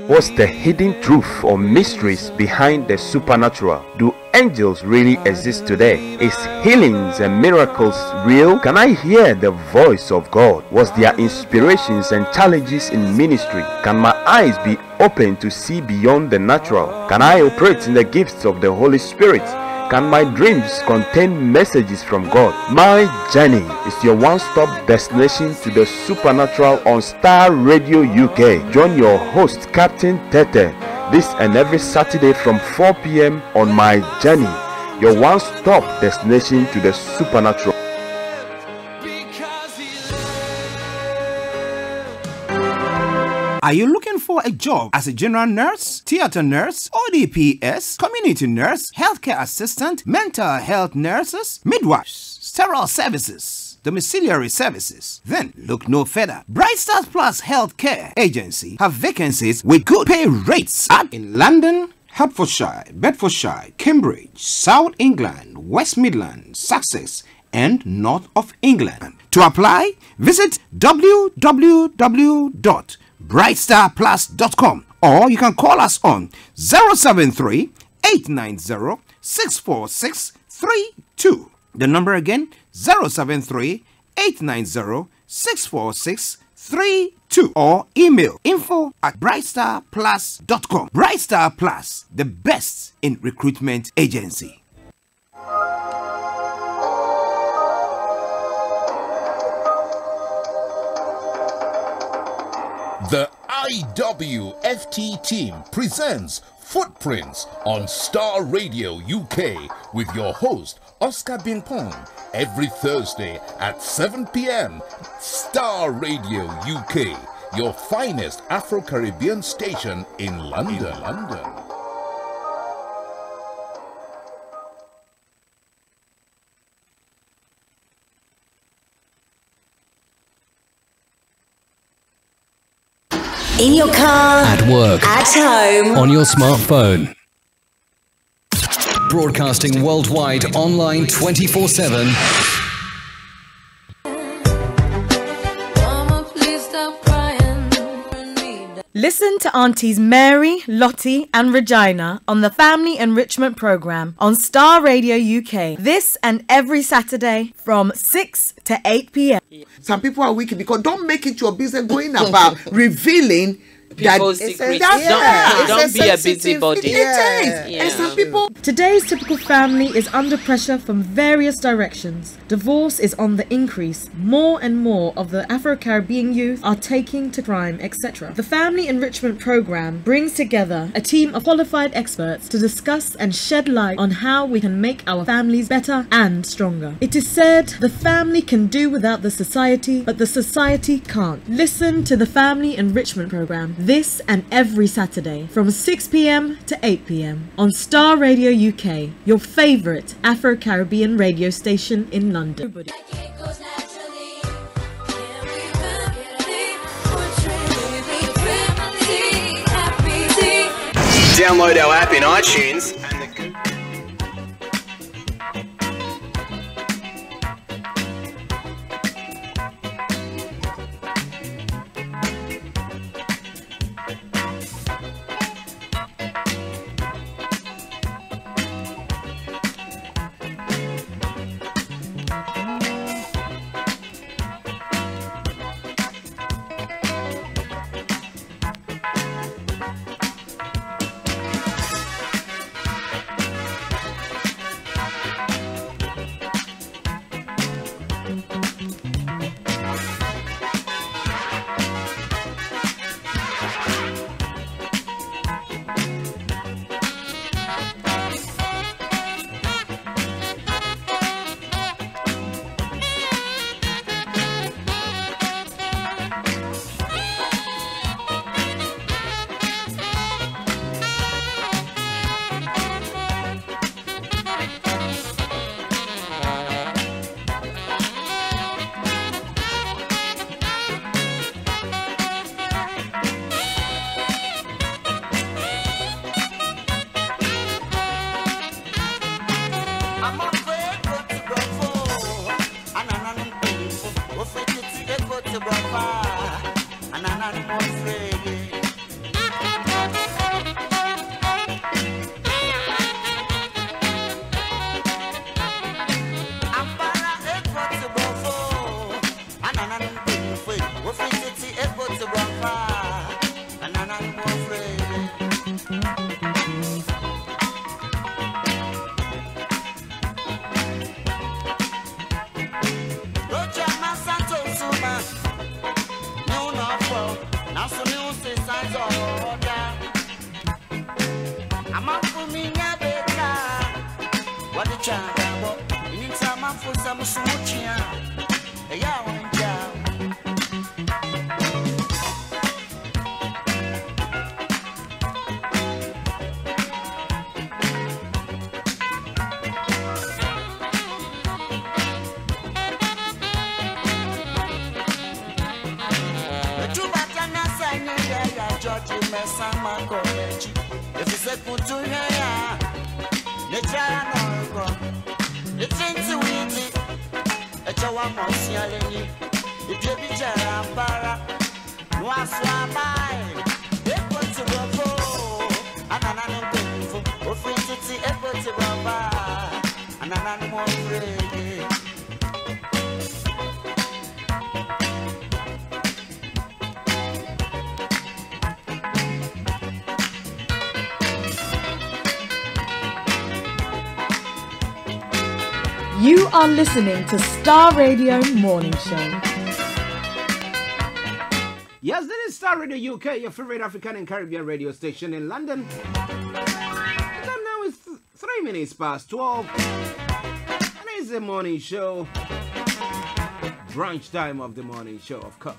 What's the hidden truth or mysteries behind the supernatural? Do angels really exist today? Is healings and miracles real? Can I hear the voice of God? What's their inspirations and challenges in ministry? Can my eyes be open to see beyond the natural? Can I operate in the gifts of the Holy Spirit? Can my dreams contain messages from God? My Journey is your one-stop destination to the supernatural on Starr Radio UK. Join your host, Captain Tete, this and every Saturday from 4 p.m. on My Journey, your one-stop destination to the supernatural. Are you looking for a job as a general nurse, theater nurse, ODPS, community nurse, healthcare assistant, mental health nurses, midwives, sterile services, domiciliary services? Then look no further. Bright Stars Plus Healthcare Agency have vacancies with good pay rates in London, Hertfordshire, Bedfordshire, Cambridge, South England, West Midlands, Sussex, and North of England. To apply, visit www.brightstarplus.com or you can call us on 073 890 64632. The number again, 073 890 64632 or email info@brightstarplus.com. Bright Star Plus, the best in recruitment agency. The IWFT team presents Footprints on Starr Radio UK with your host, Oscar Bimpong every Thursday at 7 p.m. Star Radio UK, your finest Afro-Caribbean station in London. In your car, At work, at home, on your smartphone. Broadcasting worldwide, online 24/7. Listen to Aunties Mary, Lottie and Regina on the Family Enrichment Programme on Star Radio UK. This and every Saturday from 6 to 8 p.m. Some people are wicked because don't make it your business going about revealing people's secrets. Don't be a busybody. And some people. Today's typical family is under pressure from various directions. Divorce is on the increase. More and more of the Afro-Caribbean youth are taking to crime, etc. The Family Enrichment Programme brings together a team of qualified experts to discuss and shed light on how we can make our families better and stronger. It is said the family can do without the society, but the society can't. Listen to the Family Enrichment Programme this and every Saturday from 6 p.m. to 8 p.m. on Star Radio UK, your favourite Afro-Caribbean radio station in London. Download our app in iTunes. You are listening to Star Radio Morning Show. Yes, this is Star Radio UK, your favorite African and Caribbean radio station in London. The time now is 3 minutes past 12. Wednesday morning show. Brunch time of the morning show, of course.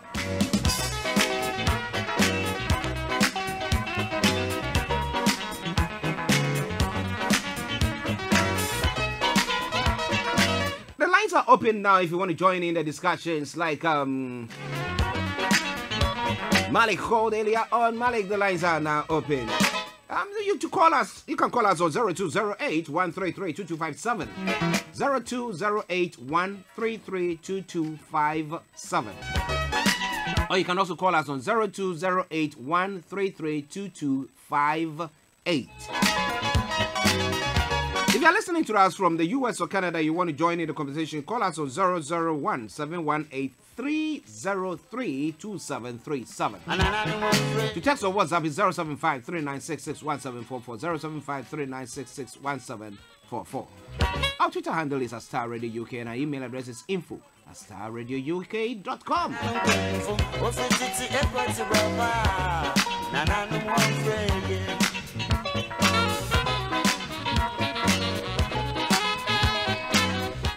The lines are open now if you want to join in the discussions. Like Malik called earlier on. Malik, the lines are now open. You to call us. You can call us on 0208-133-2257. 0208-133-2257. Or you can also call us on 0208-133-2258. If you're listening to us from the US or Canada, you want to join in the conversation, call us on 001-718-303-2737. To text or WhatsApp is 075-3966-1744, 075-3966-1744. Our Twitter handle is Starr Radio UK and our email address is info@starradiouk.com.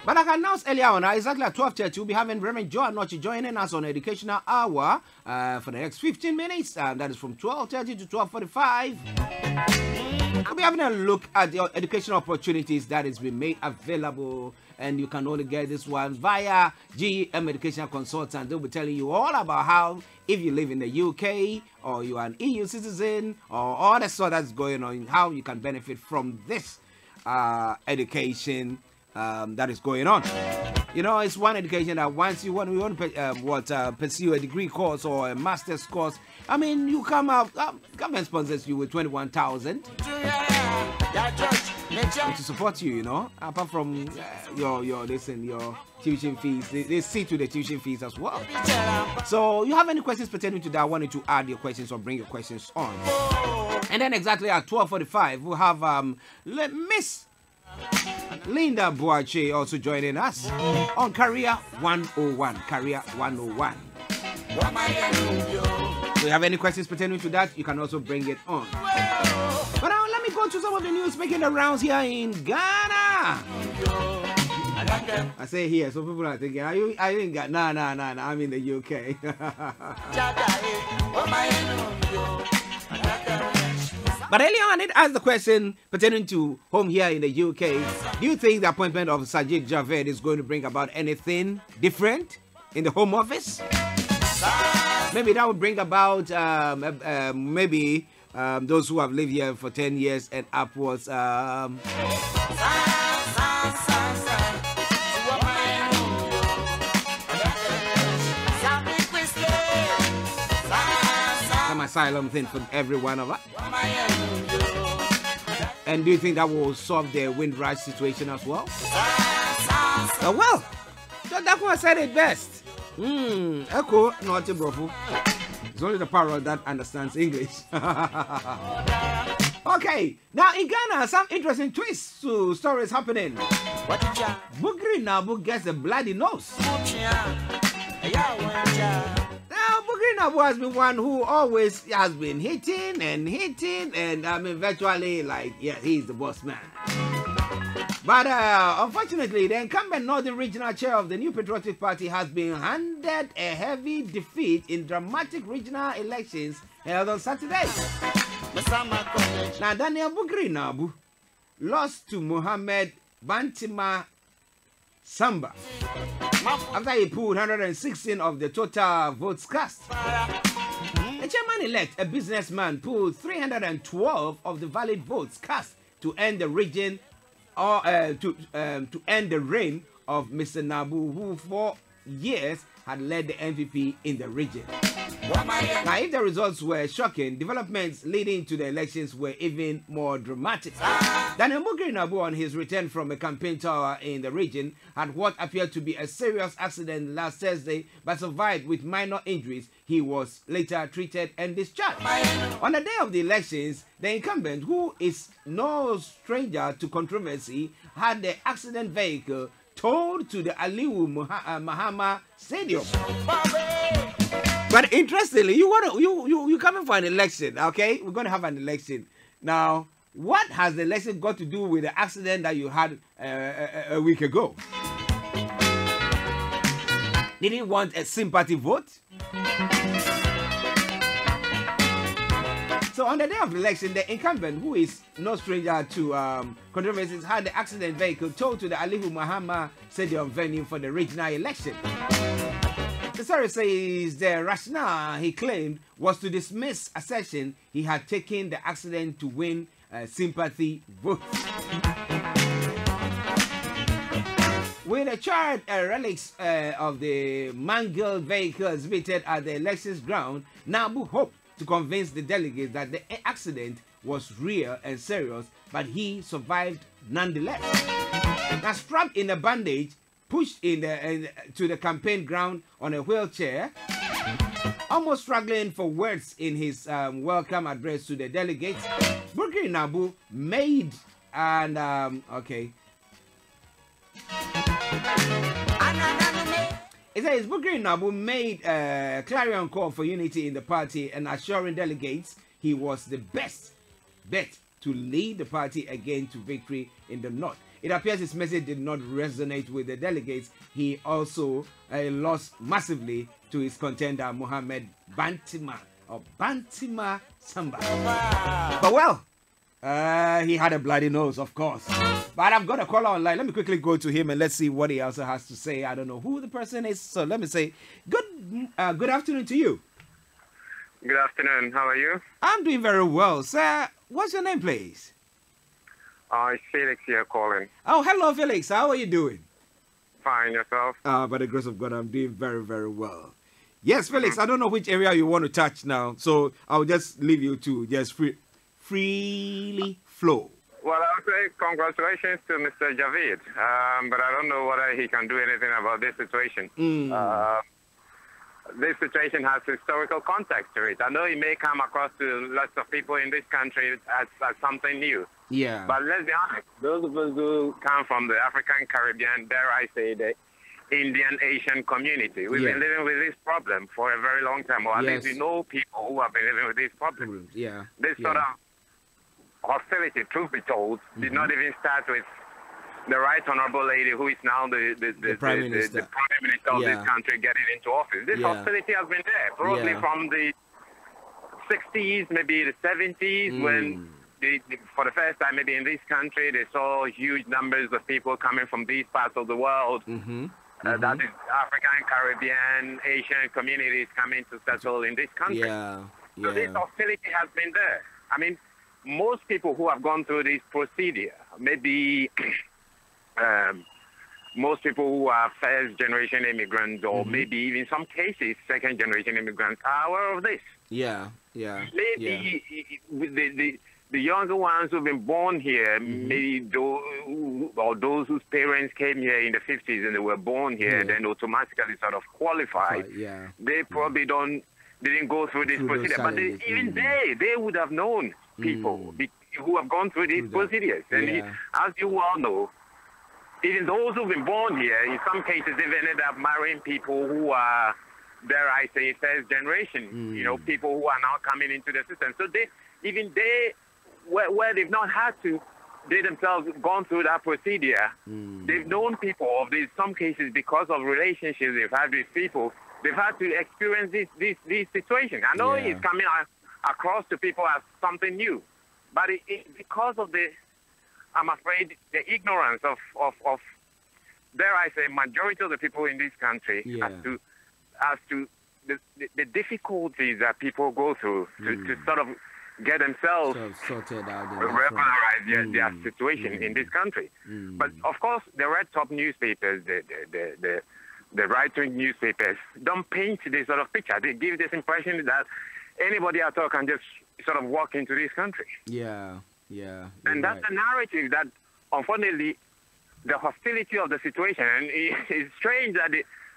But like I announced earlier on, exactly at 12:30, we'll be having Reverend Joe Anochi joining us on Educational Hour for the next 15 minutes. That is from 12:30 to 12:45. We'll be having a look at the educational opportunities that has been made available. And you can only get this one via GEM Educational Consultant. They'll be telling you all about how, if you live in the UK or you are an EU citizen or all the sort that's going on, how you can benefit from this education that is going on. You know, it's one education that once you want to pursue a degree course or a master's course, I mean, you come out, government sponsors you with 21,000 to support you, you know, apart from your tuition fees. They see to the tuition fees as well. So you have any questions pertaining to that? I wanted to add your questions or bring your questions on. And then exactly at 12:45, we'll have Miss Linda Boache also joining us on Career 101. Career 101. So you have any questions pertaining to that, you can also bring it on. But now let me go to some of the news making the rounds here in Ghana. I say here, so people are thinking, are you in Ghana? No, I'm in the UK. But earlier on, I did ask the question pertaining to home here in the UK. Do you think the appointment of Sajid Javed is going to bring about anything different in the Home Office? Maybe that would bring about those who have lived here for 10 years and upwards. Some asylum thing for every one of us. And do you think that will solve the Windrush situation as well? Well, so that one said it best. Echo, not a brofu. It's only the parrot that understands English. Okay, now in Ghana, some interesting twists to stories happening. Bugri Nabu gets a bloody nose. Now, Bugri Nabu has been one who always has been hitting, and I mean, virtually, like, yeah, he's the boss man. But unfortunately, the incumbent Northern Regional Chair of the New Patriotic Party has been handed a heavy defeat in dramatic regional elections held on Saturday. Now, Daniel Bugri Nabu lost to Mohammed Bantima Samba after he pulled 116 of the total votes cast. The chairman-elect, a businessman, pulled 312 of the valid votes cast to end the region or to end the reign of Mr. Nabu, who for years had led the NPP in the region. Now, if the results were shocking, developments leading to the elections were even more dramatic. Daniel Bugri Nabu, on his return from a campaign tour in the region, had what appeared to be a serious accident last Thursday, but survived with minor injuries. He was later treated and discharged. On the day of the elections, the incumbent, who is no stranger to controversy, had the accident vehicle towed to the Aliu Mahama Stadium. But interestingly, you coming for an election, okay? We're going to have an election. Now, what has the election got to do with the accident that you had a week ago? Did he want a sympathy vote? So on the day of the election, the incumbent, who is no stranger to controversies, had the accident vehicle towed to the Alihu Muhammad Stadium venue for the regional election. The story says the rationale he claimed was to dismiss assertion he had taken the accident to win sympathy votes. With the charred relics of the mangled vehicle exhibited at the elections ground, Nabu hoped to convince the delegates that the accident was real and serious, but he survived nonetheless. Now, strapped in a bandage, pushed to the campaign ground on a wheelchair, almost struggling for words in his welcome address to the delegates, Bukri Nabu made and It says Bukri Nabu made a clarion call for unity in the party and assuring delegates he was the best bet to lead the party again to victory in the north. It appears his message did not resonate with the delegates. He also lost massively to his contender Mohammed Bantima Samba. But well, he had a bloody nose, of course. But I've got a caller online. Let me quickly go to him and let's see what he also has to say. I don't know who the person is, so let me say good afternoon to you. Good afternoon. How are you? I'm doing very well, sir. What's your name, please? It's Felix here calling. Oh, hello, Felix. How are you doing? Fine, yourself? By the grace of God, I'm doing very, very well. Yes, Felix, I don't know which area you want to touch now, so I'll just leave you to just freely flow. Well, I'll say congratulations to Mr. Javid, but I don't know whether he can do anything about this situation. This situation has historical context to it. I know it may come across to lots of people in this country as something new. Yeah. But let's be honest, those of us who come from the African, Caribbean, dare I say, the Indian, Asian community, we've been living with this problem for a very long time, or at least we know people who have been living with this problem. Yeah. This sort of hostility, truth be told, did not even start with the right honorable lady who is now the Prime Minister of this country getting into office. This hostility has been there, probably from the 60s, maybe the 70s, when for the first time maybe in this country they saw huge numbers of people coming from these parts of the world. That is African, Caribbean, Asian communities coming to settle in this country. So this hostility has been there. I mean, most people who have gone through this procedure, maybe most people who are first-generation immigrants or maybe even in some cases second-generation immigrants are aware of this. Maybe the younger ones who've been born here, maybe those whose parents came here in the 50s and they were born here and then automatically sort of qualified, they probably didn't go through this procedure. But even they would have known people who have gone through these procedures. And as you well know, even those who've been born here, in some cases, they've ended up marrying people who are, dare I say, first generation, people who are now coming into the system. So where they've not had to, they themselves gone through that procedure, they've known people of these, some cases, because of relationships they've had with people, they've had to experience this situation. I know it's coming across to people as something new, but because of I'm afraid, the ignorance of dare I say, majority of the people in this country as to the difficulties that people go through to sort of get themselves sorted out, regularize their situation in this country. But of course, the red top newspapers, the right-wing newspapers, don't paint this sort of picture. They give this impression that anybody at all can just sort of walk into this country. And that's a narrative that, unfortunately, the hostility of the situation, and it's strange that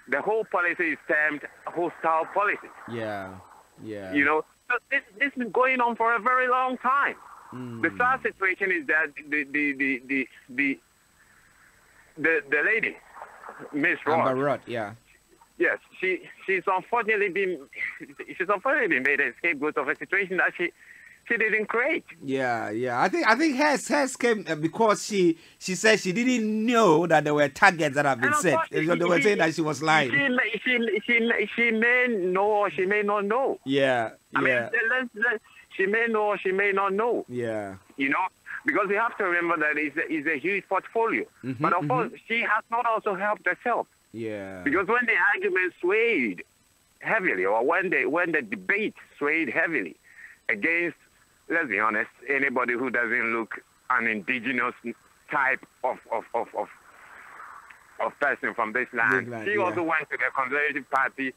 the whole policy is termed hostile policy. You know, so this has been going on for a very long time. The sad situation is that the lady, Miss Roth, yes, she's unfortunately been made a scapegoat of a situation that she didn't create. Yeah. I think hers came because she said she didn't know that there were targets that have been set. They were saying that she was lying. She may know or she may not know. Yeah. I mean, she may know or she may not know. Yeah. You know, because we have to remember that it's a huge portfolio. But of course, she has not also helped herself. Yeah. Because when the argument swayed heavily, or when the debate swayed heavily against, let's be honest, anybody who doesn't look an indigenous type of person from this land, she also went to the Conservative Party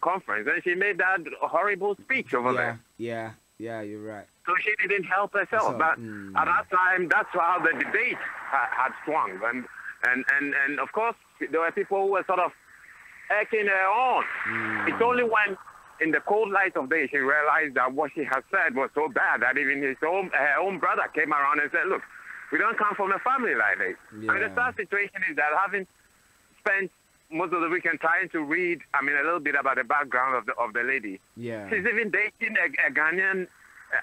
conference, and she made that horrible speech over there. Yeah, you're right. So she didn't help herself. But at that time, that's how the debate had swung. And of course, there were people who were sort of acting their own. It's only when, in the cold light of day, she realized that what she had said was so bad that even her own brother came around and said, look, we don't come from a family like this. Yeah. And the sad situation is that having spent most of the weekend trying to read, a little bit about the background of the lady. Yeah. She's even dating a Ghanaian,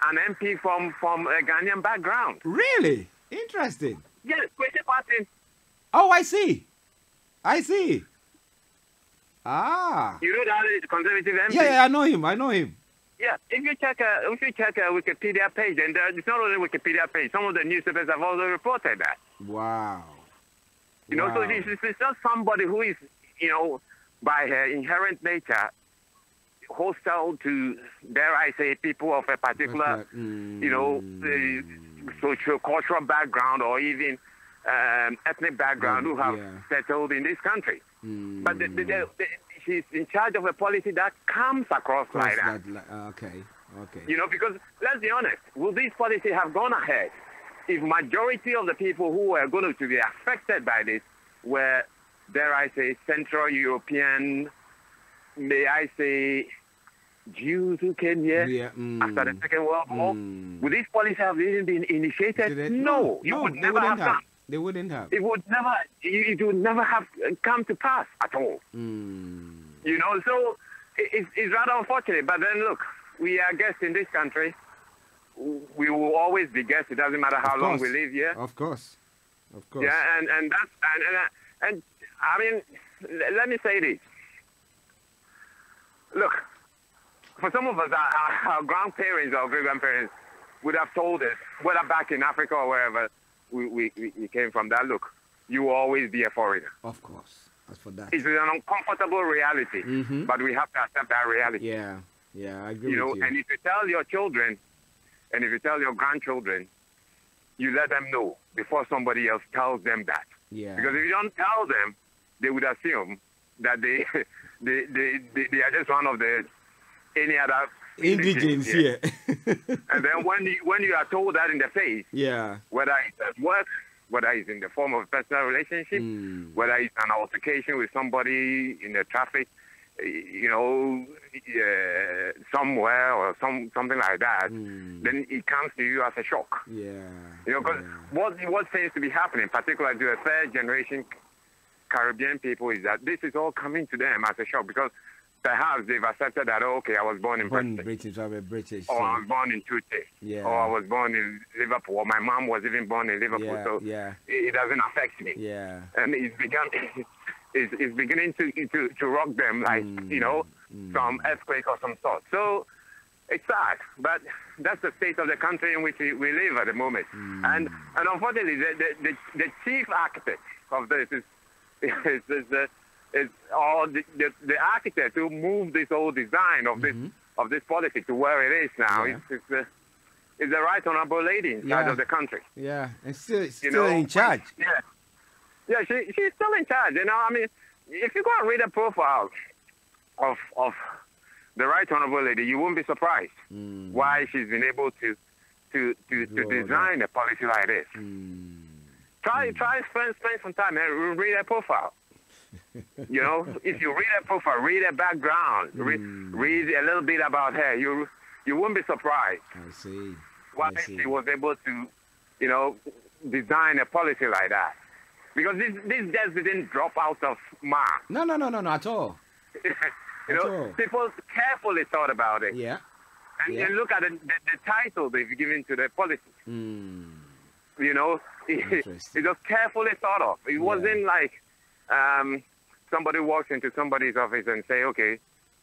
an MP from a Ghanaian background. Really? Interesting. Yes, Kwesi Kwarteng. Oh, I see. Ah. You know that conservative MP? Yeah, I know him. Yeah, if you check a Wikipedia page, and it's not only Wikipedia page, some of the newspapers have also reported that. Wow. You know, so it's not somebody who is, by her inherent nature, hostile to, dare I say, people of a particular, socio-cultural background or even ethnic background who have settled in this country. But she's in charge of a policy that comes across like that. Okay. Because let's be honest, will this policy have gone ahead if majority of the people who were going to be affected by this were, dare I say, Central European, may I say, Jews who came here after the Second World War? Would this policy have even been initiated? No, you would never have done. They wouldn't have. It would never have come to pass at all. So it's rather unfortunate. But then look, we are guests in this country. We will always be guests. It doesn't matter how long we live here. Of course. Yeah, and let me say this. Look, for some of us, our grandparents or great-grandparents would have told us, whether back in Africa or wherever we came from, that look, you will always be a foreigner. Of course. As for that. It's an uncomfortable reality, but we have to accept that reality. Yeah, I agree with you. And if you tell your children, and if you tell your grandchildren, you let them know before somebody else tells them that. Yeah. Because if you don't tell them, they would assume that they are just one of any other indigents here. And then when you are told that in the face, whether it's at work, whether it's in the form of a personal relationship, whether it's an altercation with somebody in the traffic, somewhere or something like that, then it comes to you as a shock. Because what seems to be happening, particularly to the third generation Caribbean people, is that this is all coming to them as a shock because perhaps they've accepted that, I was born in British. I'm a British. Or I was born in Tute. Or I was born in Liverpool. Or my mom was even born in Liverpool. So it doesn't affect me. And it's beginning to rock them like, some earthquake or some sort. So it's sad. But that's the state of the country in which we live at the moment. And unfortunately, the chief architect of this is the architect who moved this whole design of this policy to where it is now. It's the Right Honourable Lady in charge of the country. Yeah, and still in charge. Yeah, she's still in charge. If you go and read a profile of the Right Honourable Lady, you won't be surprised why she's been able to design a policy like this. Try spend some time and read her profile. If you read her profile, read her background, read a little bit about her, you won't be surprised. I see. Why she was able to, design a policy like that. Because this just didn't drop out of Mars. No, at all. People carefully thought about it. Yeah. And look at the title they've given to the policy. You know, it was carefully thought of. It wasn't like somebody walks into somebody's office and say, okay,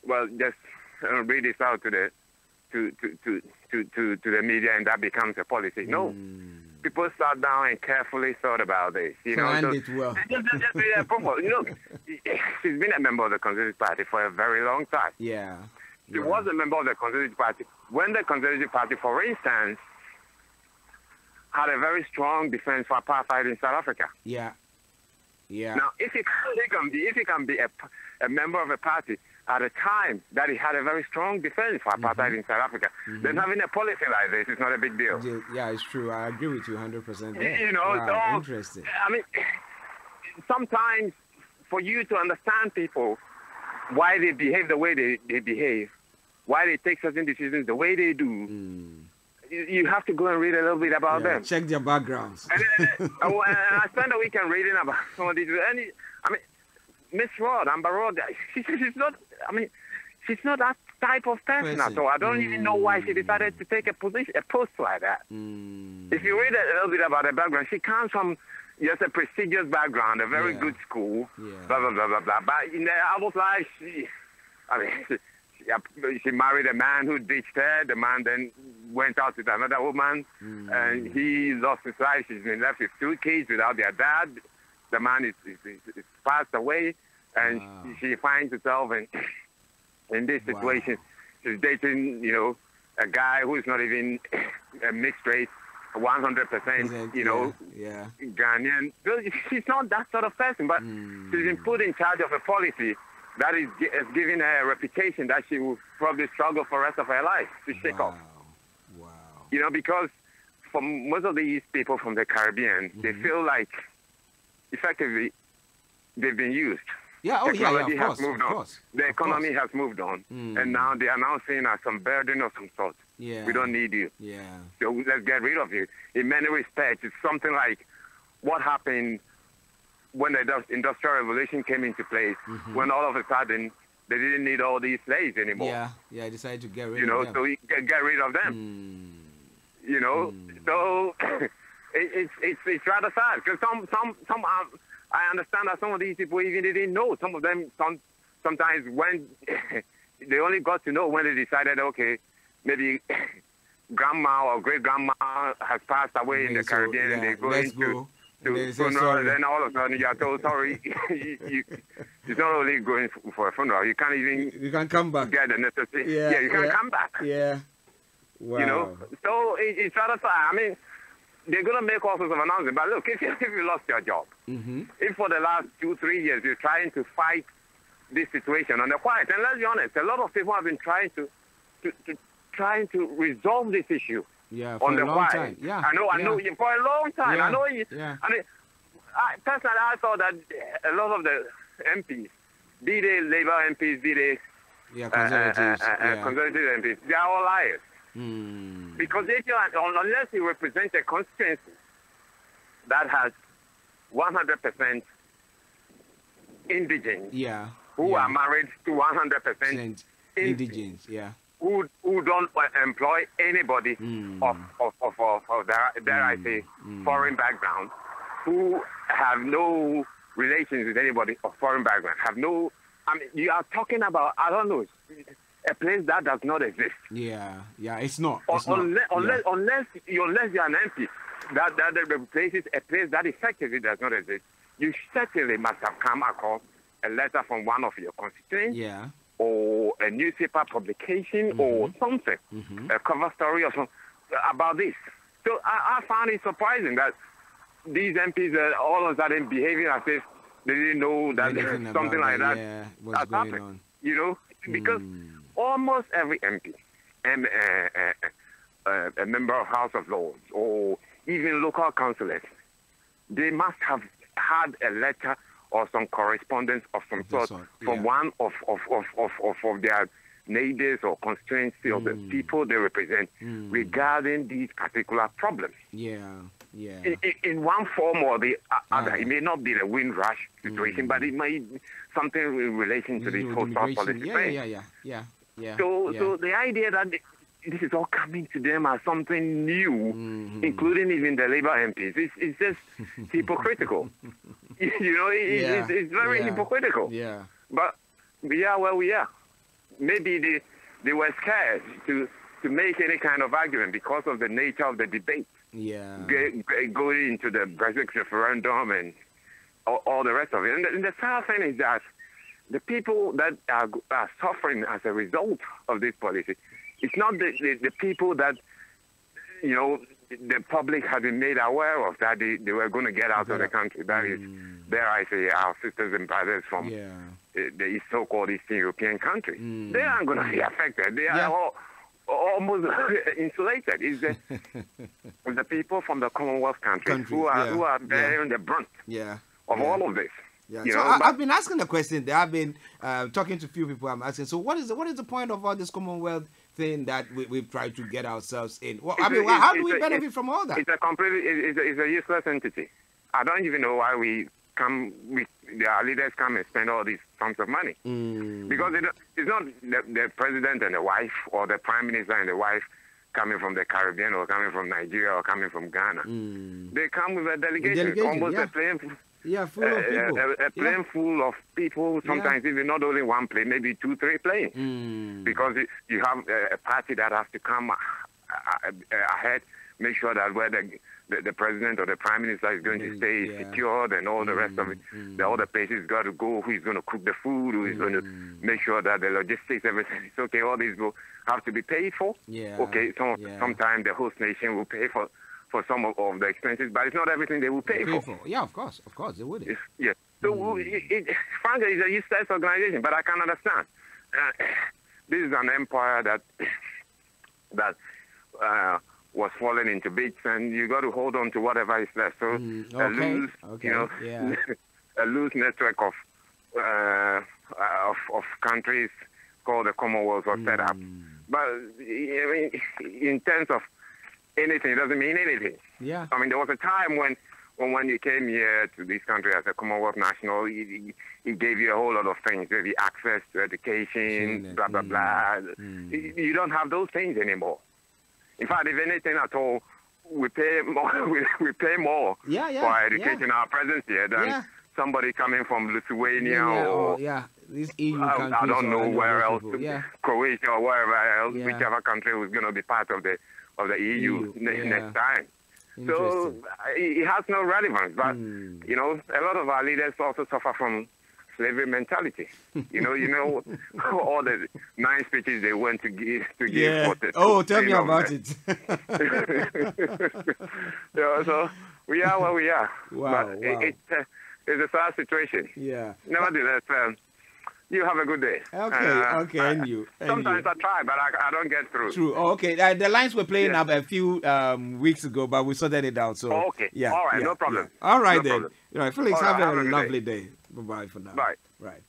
well, just read this out to the media, and that becomes a policy. No. People sat down and carefully thought about this. You know, planned it well. Just read a proposal. You know, she's been a member of the Conservative Party for a very long time. Yeah. She was a member of the Conservative Party. When the Conservative Party, for instance, had a very strong defense for apartheid in South Africa. Yeah. Yeah. Now, if he can be a member of a party at a time that he had a very strong defense for apartheid in South Africa, then having a policy like this is not a big deal. Yeah, it's true. I agree with you 100% there. You know, wow, so, interesting. I mean, sometimes for you to understand people, why they behave the way they behave, why they take certain decisions the way they do, you have to go and read a little bit about them. Check their backgrounds. And I spent the weekend reading about some of these. I mean, Miss Rod, Amber Rod, she's not. I mean, she's not that type of person at all. I don't even know why she decided to take a post like that. If you read a little bit about her background, she comes from just a prestigious background, a very good school, blah blah blah blah blah. But in the adult life, she married a man who ditched her. The man then went out with another woman, and he lost his life. She's been left with 2 kids without their dad. The man is passed away, and she finds herself in this situation. She's dating, you know, a guy who is not even a mixed race, 100%, you know, Ghanaian. She's not that sort of person, but she's been put in charge of a policy that is giving her a reputation that she will probably struggle for the rest of her life to shake off. You know, because for most of these people from the Caribbean, they feel like effectively they've been used. Technology has moved on. The economy has moved on. And now they are now seen as some burden of some sort. We don't need you. So let's get rid of you. In many respects, it's something like what happened when the Industrial Revolution came into place, when all of a sudden they didn't need all these slaves anymore. I decided to get rid of them. them. So we get rid of them. You know, so it's rather sad because some I understand that some of these people even didn't know. Some of them sometimes when they only got to know when they decided, okay, maybe grandma or great grandma has passed away in the Caribbean, and they go into funeral, then all of a sudden you are told, sorry, it's not only going for a funeral, you can't even come back. Get the necessary. You can't come back. Wow. You know, so it's rather sad. I mean, they're going to make all sorts of announcements. But look, if you lost your job, if for the last 2-3 years you're trying to fight this situation on the quiet, and let's be honest, a lot of people have been trying to resolve this issue on the quiet. I know for a long time. I know. I mean, personally, I thought that a lot of the MPs, be they Labour MPs, be they conservative MPs, they are all liars. Because unless you represent a constituency that has 100% indigents who are married to 100% indigents, who don't employ anybody of dare I say, foreign background, who have no relations with anybody of foreign background, have no, I mean, you are talking about, I don't know, a place that does not exist. It's not. Unless you're an MP, that replaces a place that effectively does not exist. You certainly must have come across a letter from one of your constituents, or a newspaper publication, or something, a cover story or something about this. So I found it surprising that these MPs are all of a sudden behaving as if they didn't know that something like that has happened. You know, because almost every MP and a member of House of Lords or even local councillors, they must have had a letter or some correspondence of some sort from one of their neighbors or constituency or the people they represent regarding these particular problems. In one form or the other. It may not be the Windrush situation, but it may be something in relation to this whole South policy thing. So the idea that this is all coming to them as something new, including even the Labour MPs. It's just hypocritical. It's very hypocritical. Yeah. But we are where we are. Maybe they were scared to make any kind of argument because of the nature of the debate. Yeah. Going into the Brexit referendum and all the rest of it. And the sad thing is that the people that are suffering as a result of this policy, it's not the people that, the public had been made aware of that they were going to get out of the country. That is, dare I say, our sisters and brothers from the so-called Eastern European countries. They aren't going to be affected. They are all almost insulated. It's the people from the Commonwealth countries who are bearing the brunt of all of this. Yeah. So I've been asking the question. I've been talking to a few people. I'm asking. So what is the point of all this Commonwealth thing that we've tried to get ourselves in? Well, how do we benefit from all that? It's a useless entity. I don't even know why our leaders come and spend all these sums of money. Because it's not the president and the wife or the prime minister and the wife coming from the Caribbean or coming from Nigeria or coming from Ghana. They come with a delegation almost a plane full of people. A plane full of people, sometimes even not only one plane, maybe 2-3 planes. Because you have a party that has to come ahead, make sure that where the president or the prime minister is going to stay is secured and all the rest of it. All the places got to go, who is going to cook the food, who is going to make sure that the logistics, everything is okay. All these will have to be paid for. Okay, sometimes the host nation will pay for some of the expenses, but it's not everything they will pay for. Yeah, of course, they would. So frankly, it's a useless organization, but I can understand. This is an empire that was falling into bits, and you got to hold on to whatever is left. So a loose network of countries called the Commonwealth was set up. But in terms of anything, it doesn't mean anything. Yeah. I mean, there was a time when you came here to this country as a Commonwealth national, it gave you a whole lot of things, maybe access to education, blah, blah, blah. You don't have those things anymore. In fact, if anything at all, we pay more, we pay more for our education, our presence here than somebody coming from Lithuania or these EU countries. I don't know where else, Croatia or wherever else, whichever country was going to be part of the EU next time. So it has no relevance. But a lot of our leaders also suffer from slavery mentality. All the 9 speeches they went to give. Tell me about it. So we are where we are. Wow. It's a sad situation. Yeah. Nevertheless, you have a good day. Okay, and you. Sometimes I try, but I don't get through. True. Okay. The lines were playing up a few weeks ago, but we sorted it out. So okay. Yeah. All right. No problem. All right then. All right, Felix. Have a lovely day. Bye for now. Bye. Right.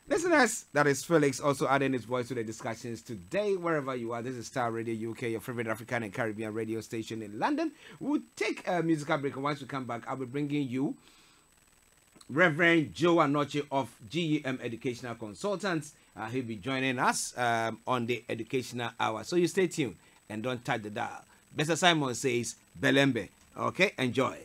Listeners, that is Felix also adding his voice to the discussions today, wherever you are. This is Star Radio UK, your favorite African and Caribbean radio station in London. We'll take a musical break, and once we come back, I'll be bringing you Reverend Joe Anoche of GEM Educational Consultants. He'll be joining us on the Educational Hour. So you stay tuned and don't touch the dial. Mr. Simon says, Belembe. Okay, enjoy.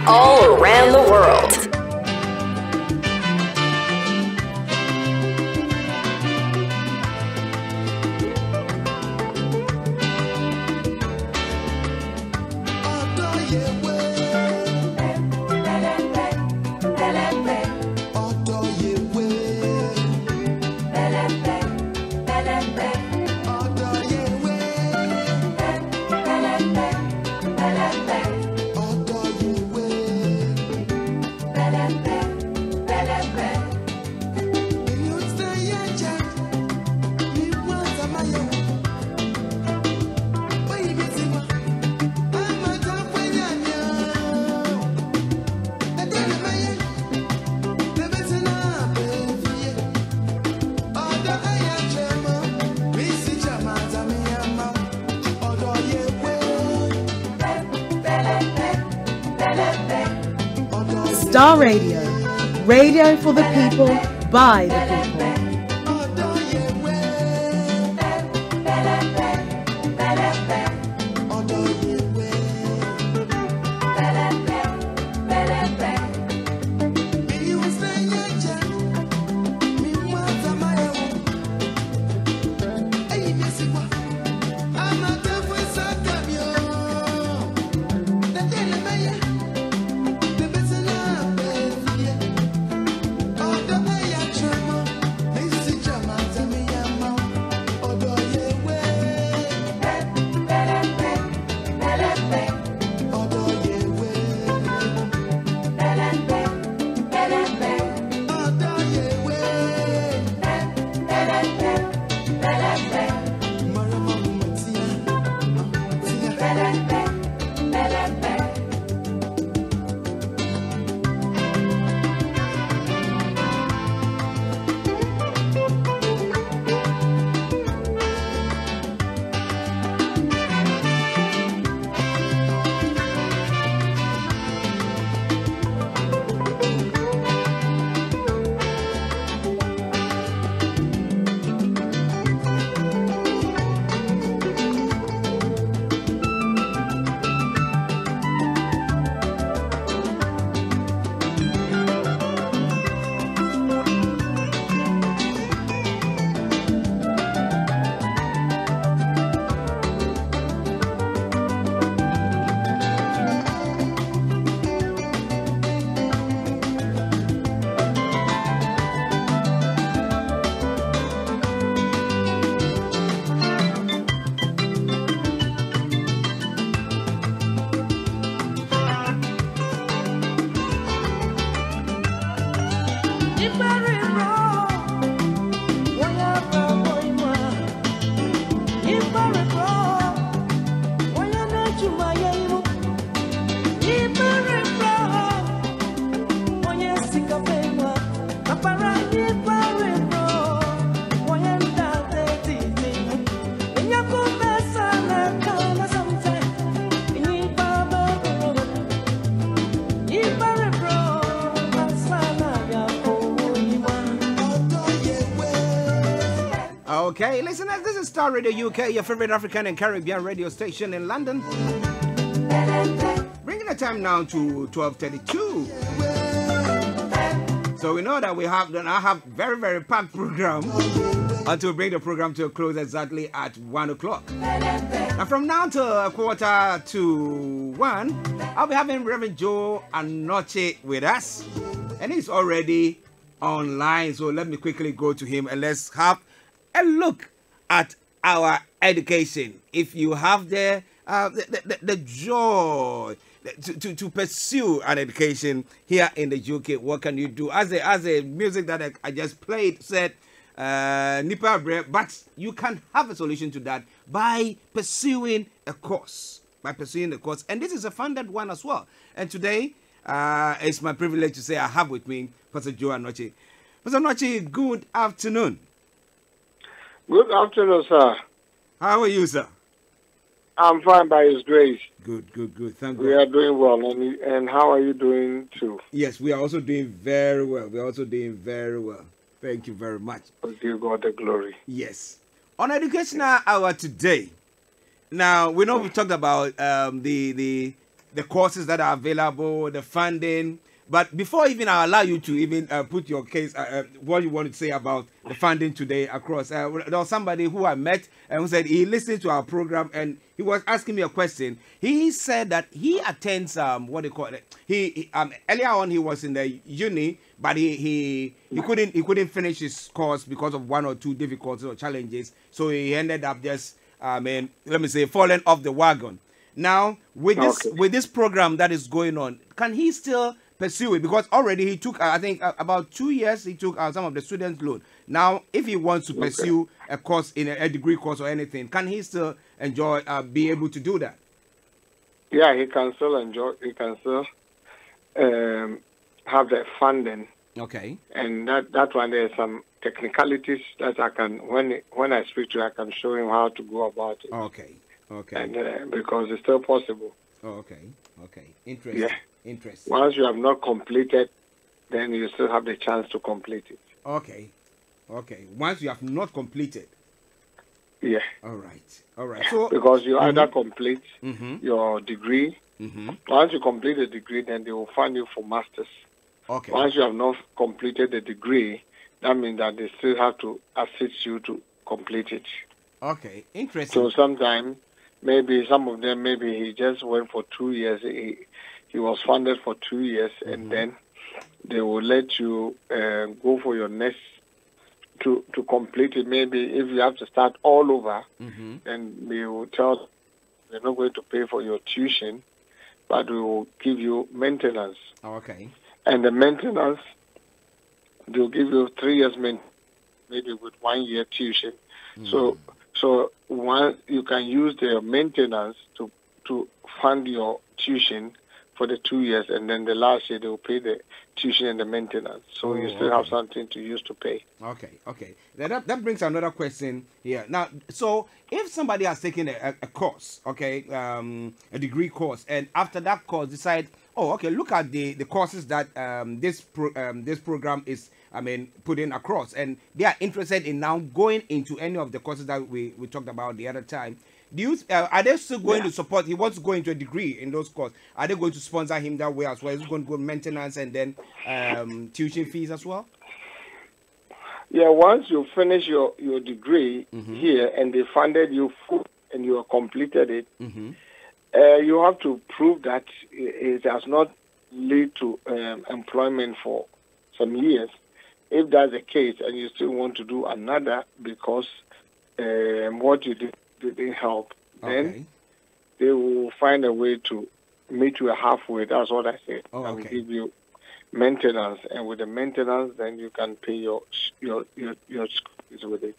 All around the world. Starr Radio. Radio for the people, by the people. Okay, listeners, this is Starr Radio UK, your favorite African and Caribbean radio station in London. Bringing the time now to 12:32. So we know that I have very, very packed program until we bring the program to a close exactly at 1 o'clock. And from now to a 1:45, I'll be having Reverend Joe Anoche with us. And he's already online, so let me quickly go to him and let's have a look at our education. If you have the joy to pursue an education here in the UK, what can you do? As a music that I just played said, Nipa Bre, but you can have a solution to that by pursuing a course. And this is a funded one as well. And today, it's my privilege to say I have with me Pastor Joe Anoche. Pastor Anoche, good afternoon. Good afternoon, sir. How are you, sir? I'm fine by His grace. Good. Thank We God. are doing well. And how are you doing too? Yes, we are also doing very well. Thank you very much. We give God the glory. Yes. On Educational Hour today, now we know we talked about the courses that are available, the funding. But before even I allow you to even put your case, what you want to say about the funding today across, there was somebody who I met and who said he listened to our program and he was asking me a question. He said that he attends what they call it. He earlier on he was in the uni, but he couldn't finish his course because of one or two difficulties or challenges. So he ended up just falling off the wagon. Now with this program that is going on, can he still pursue it? Because already he took I think about 2 years he took some of the students' loan. Now if he wants to pursue a course in a degree course or anything, can he still be able to do that? Yeah, he can still have the funding. Okay. And that one, there's some technicalities that I can, when I speak to him, I can show him how to go about it. Okay. And because it's still possible. Okay. Interesting. Interest. Once you have not completed, then you still have the chance to complete it. Okay. Once you have not completed. Yeah. All right. So because you either complete Mm-hmm. your degree. Once you complete the degree, then they will fund you for masters. Okay. Once you have not completed the degree, that means that they still have to assist you to complete it. Okay. Interesting. So sometimes, maybe some of them, maybe he just went for 2 years. He was funded for 2 years, and then they will let you go for your next to complete it. Maybe if you have to start all over, then we will tell they're not going to pay for your tuition, but we will give you maintenance. Okay. And the maintenance, they'll give you 3 years maintenance, maybe with 1 year tuition. So one, you can use the maintenance to fund your tuition for the 2 years, and then the last year they will pay the tuition and the maintenance. So you still have something to use to pay. Okay. That brings another question here. Now, so if somebody has taken a course, okay, a degree course, and after that course decide, look at the courses that this program is, putting across, and they are interested in now going into any of the courses that we talked about the other time. Are they still going to support? He wants to go into a degree in those courses. Are they going to sponsor him that way as well? Is he going to go maintenance and then tuition fees as well? Yeah, once you finish your degree here and they funded you full and you have completed it, you have to prove that it has not led to employment for some years. If that's the case and you still want to do another because what you did didn't help, then they will find a way to meet you halfway. That's what I said. And give you maintenance, and with the maintenance, then you can pay your school fees with it.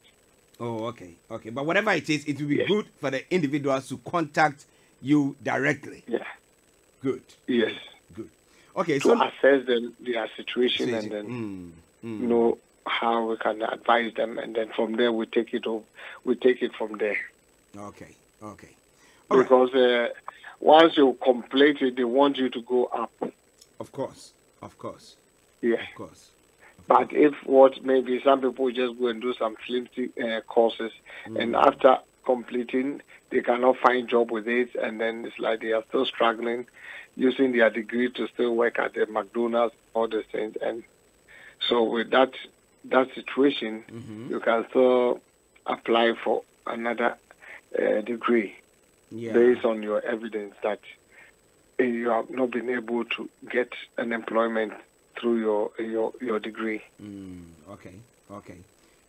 Okay. But whatever it is, it will be good for the individuals to contact you directly. Yeah. Good. Yes. Good. Okay. To assess their situation and then know how we can advise them, and then from there we take it from there. Okay. Because once you complete it, they want you to go up. Of course. Yeah. Of course. But if maybe some people just go and do some flimsy courses, and after completing, they cannot find job with it, and then it's like they are still struggling, using their degree to still work at the McDonald's, all these things. And so with that situation, you can still apply for another degree based on your evidence that you have not been able to get an employment through your degree. Okay.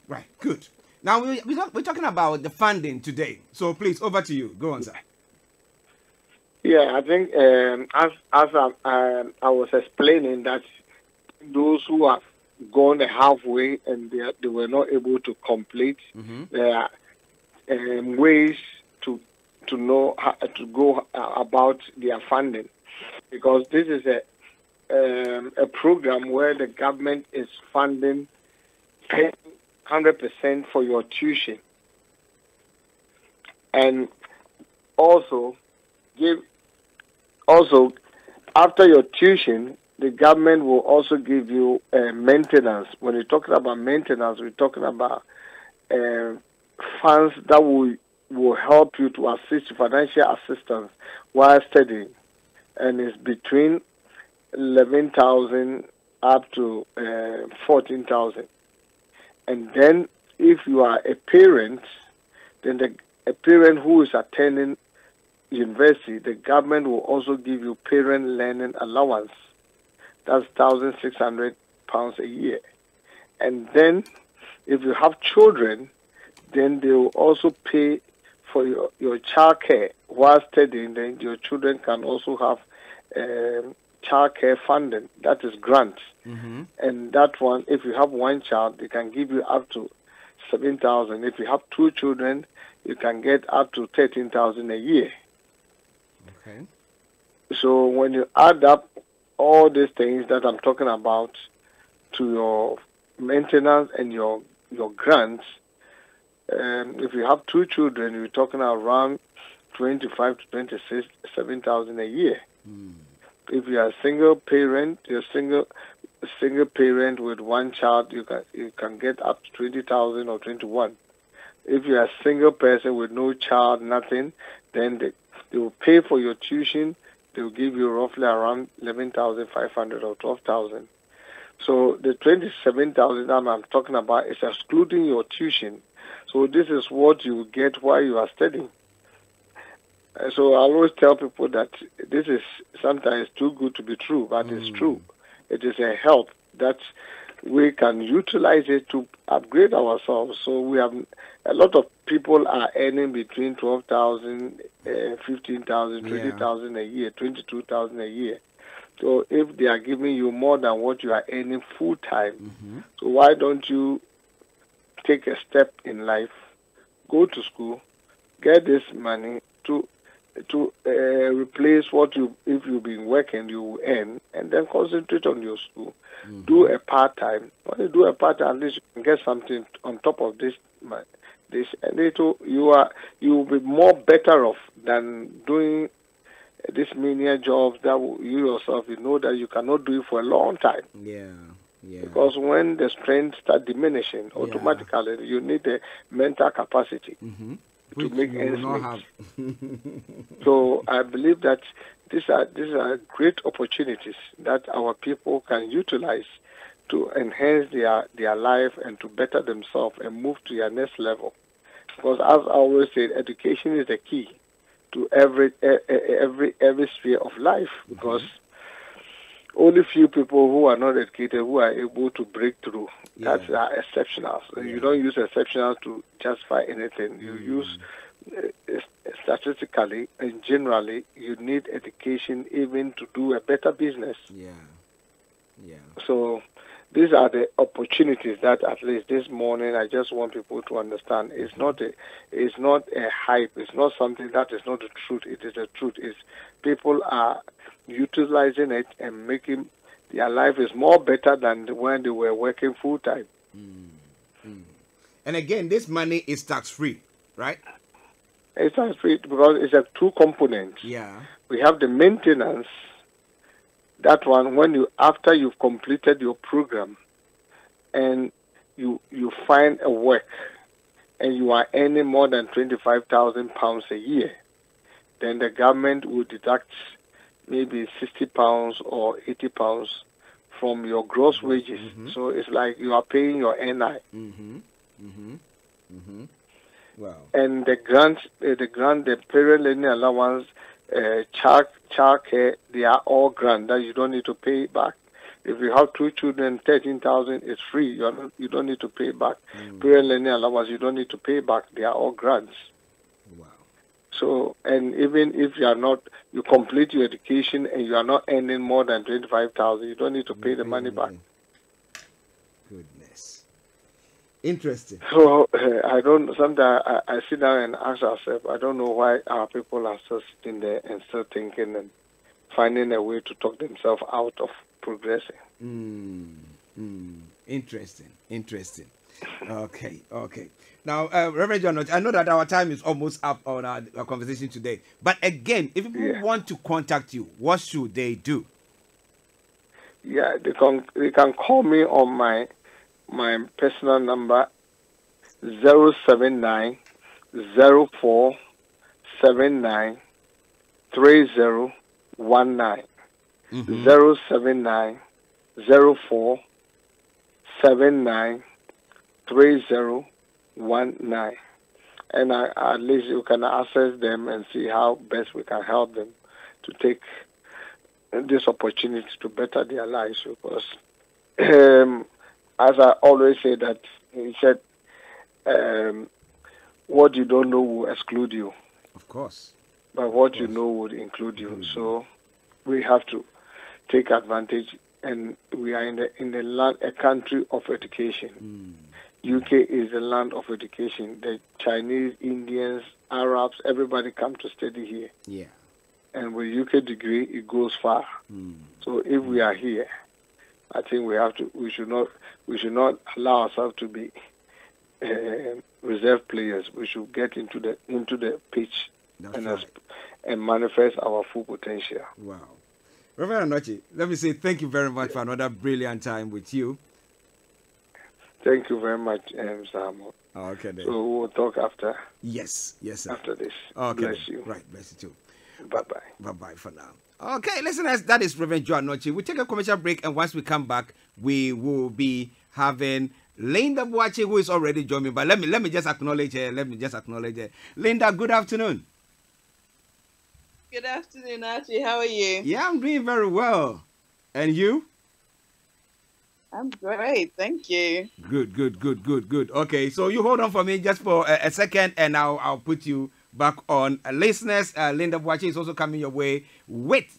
Right. Good. Now we're talking about the funding today. So please, over to you. Go on, sir. Yeah, I think as I was explaining that those who have gone halfway and they were not able to complete, there are ways to know how to go about their funding, because this is a program where the government is funding 100% for your tuition, and also after your tuition, the government will also give you maintenance. When we're talking about maintenance, we're talking about funds that will help you to assist financial assistance while studying, and it's between 11,000 up to 14,000. And then if you are a parent, then a parent who is attending university, the government will also give you parent learning allowance. That's £1,600 a year. And then if you have children, then they will also pay for your child care while studying. Then your children can also have child care funding. That is grant. And that one, if you have one child, they can give you up to 7,000. If you have two children, you can get up to 13,000 a year. Okay. So when you add up all these things that I'm talking about to your maintenance and your grants, if you have two children, you're talking around 25 to 27,000 a year. If you are a single parent, you're single parent with one child, you can get up to 20,000 or 21. If you are a single person with no child, nothing, then they will pay for your tuition. They will give you roughly around 11,500 or 12,000. So the 27,000 I'm talking about is excluding your tuition. So this is what you get while you are studying. So I always tell people that this is sometimes too good to be true, but it's true. It is a help that we can utilize it to upgrade ourselves. So we have a lot of people are earning between 12,000, 15,000, 20,000 a year, 22,000 a year. So if they are giving you more than what you are earning full time, so why don't you take a step in life, go to school, get this money to replace what if you've been working, you will earn, and then concentrate on your school. Do a part-time. When you do a part-time, at least you can get something on top of this, and you will be more better off than doing this menial jobs that you yourself, you know that you cannot do it for a long time. Yeah. Because when the strength start diminishing, automatically you need the mental capacity to make ends meet. So I believe that these are great opportunities that our people can utilize to enhance their life and to better themselves and move to their next level. Because as I always say, education is the key to every sphere of life. Because only few people who are not educated who are able to break through. That's exceptional. So you don't use exceptional to justify anything. You use statistically and generally, you need education even to do a better business. So these are the opportunities that at least this morning I just want people to understand. It's not a hype. It's not something that is not the truth. It is the truth. It's people are utilizing it and making their life is more better than when they were working full time. And again, this money is tax free, right? It's tax free because it's a two components. We have the maintenance. That one, after you've completed your program, and you find a work, and you are earning more than £25,000 a year, then the government will deduct maybe £60 or £80 from your gross wages. So it's like you are paying your NI. Wow. And the grant, the parent learning allowance, child care, they are all grant that you don't need to pay back. If you have 2 children, 13,000 is free. You don't need to pay back. Parent learning allowance, you don't need to pay back. They are all grants. Wow. So, and even if you complete your education and you are not earning more than 25,000, you don't need to pay the money back. Goodness. Interesting. So sometimes I sit down and ask ourselves, I don't know why our people are still sitting there and still thinking and finding a way to talk themselves out of progressing. Interesting. Okay. Now, Reverend John, I know that our time is almost up on our conversation today. But again, if people want to contact you, what should they do? Yeah, they can call me on my personal number 079 04 79 3019. 079 04 79 3019. And at least you can access them and see how best we can help them to take this opportunity to better their lives. Because as I always say that, he said, what you don't know will exclude you. Of course. But what you know would include you. So we have to take advantage, and we are in the land, a country of education. UK is the land of education. The Chinese, Indians, Arabs, everybody come to study here. Yeah. And with UK degree, it goes far. So if we are here, I think we should not allow ourselves to be reserve players. We should get into the pitch and manifest our full potential. Wow. Reverend Anochi, let me say thank you very much for another brilliant time with you. Thank you very much, Samuel. Okay, then. So we'll talk after. Yes, sir. After this. Okay. Bless you. Right, bless you too. Bye-bye. Bye-bye for now. Okay, listeners, that is Reverend Joe Anochi. We take a commercial break, and once we come back, we will be having Linda Boache, who is already joining. But let me just acknowledge her. Linda, good afternoon. Good afternoon, Archie. How are you? Yeah, I'm doing very well. And you? I'm great, thank you. Good. Okay, so you hold on for me just for a second, and I'll put you back on. Listeners, Linda Boache is also coming your way with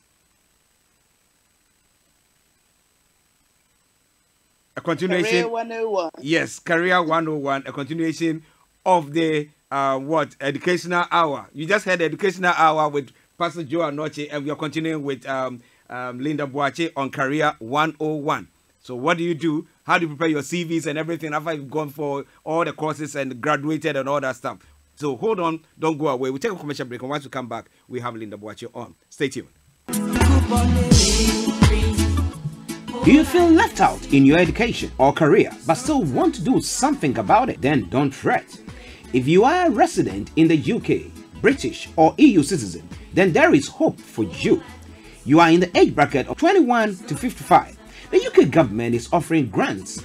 a continuation. Career 101. Yes, Career 101, a continuation of the educational hour. You just had the educational hour with Pastor Joe Anochi, and we are continuing with Linda Boache on Career 101. So what do you do? How do you prepare your CVs and everything after you've gone for all the courses and graduated and all that stuff? So hold on, don't go away. We'll take a commercial break, and once we come back, we have Linda Boache on. Stay tuned. Do you feel left out in your education or career but still want to do something about it? Then don't fret. If you are a resident in the UK, British or EU citizen, then there is hope for you. You are in the age bracket of 21 to 55. The UK government is offering grants,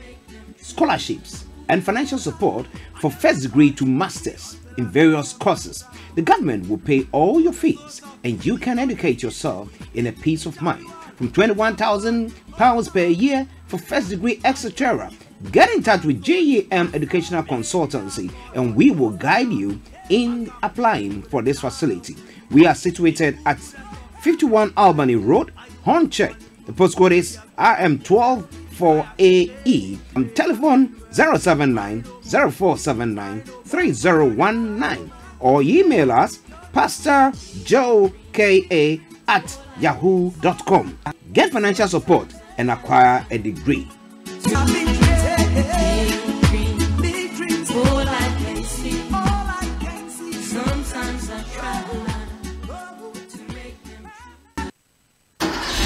scholarships, and financial support for first degree to masters in various courses. The government will pay all your fees, and you can educate yourself in a peace of mind. From £21,000 per year for first degree, etc. Get in touch with GEM Educational Consultancy, and we will guide you in applying for this facility. We are situated at 51 Albany Road, Hornchurch. The postcode is RM12 4AE. Telephone 079 0479 3019, or email us pastorjoeka@yahoo.com. Get financial support and acquire a degree.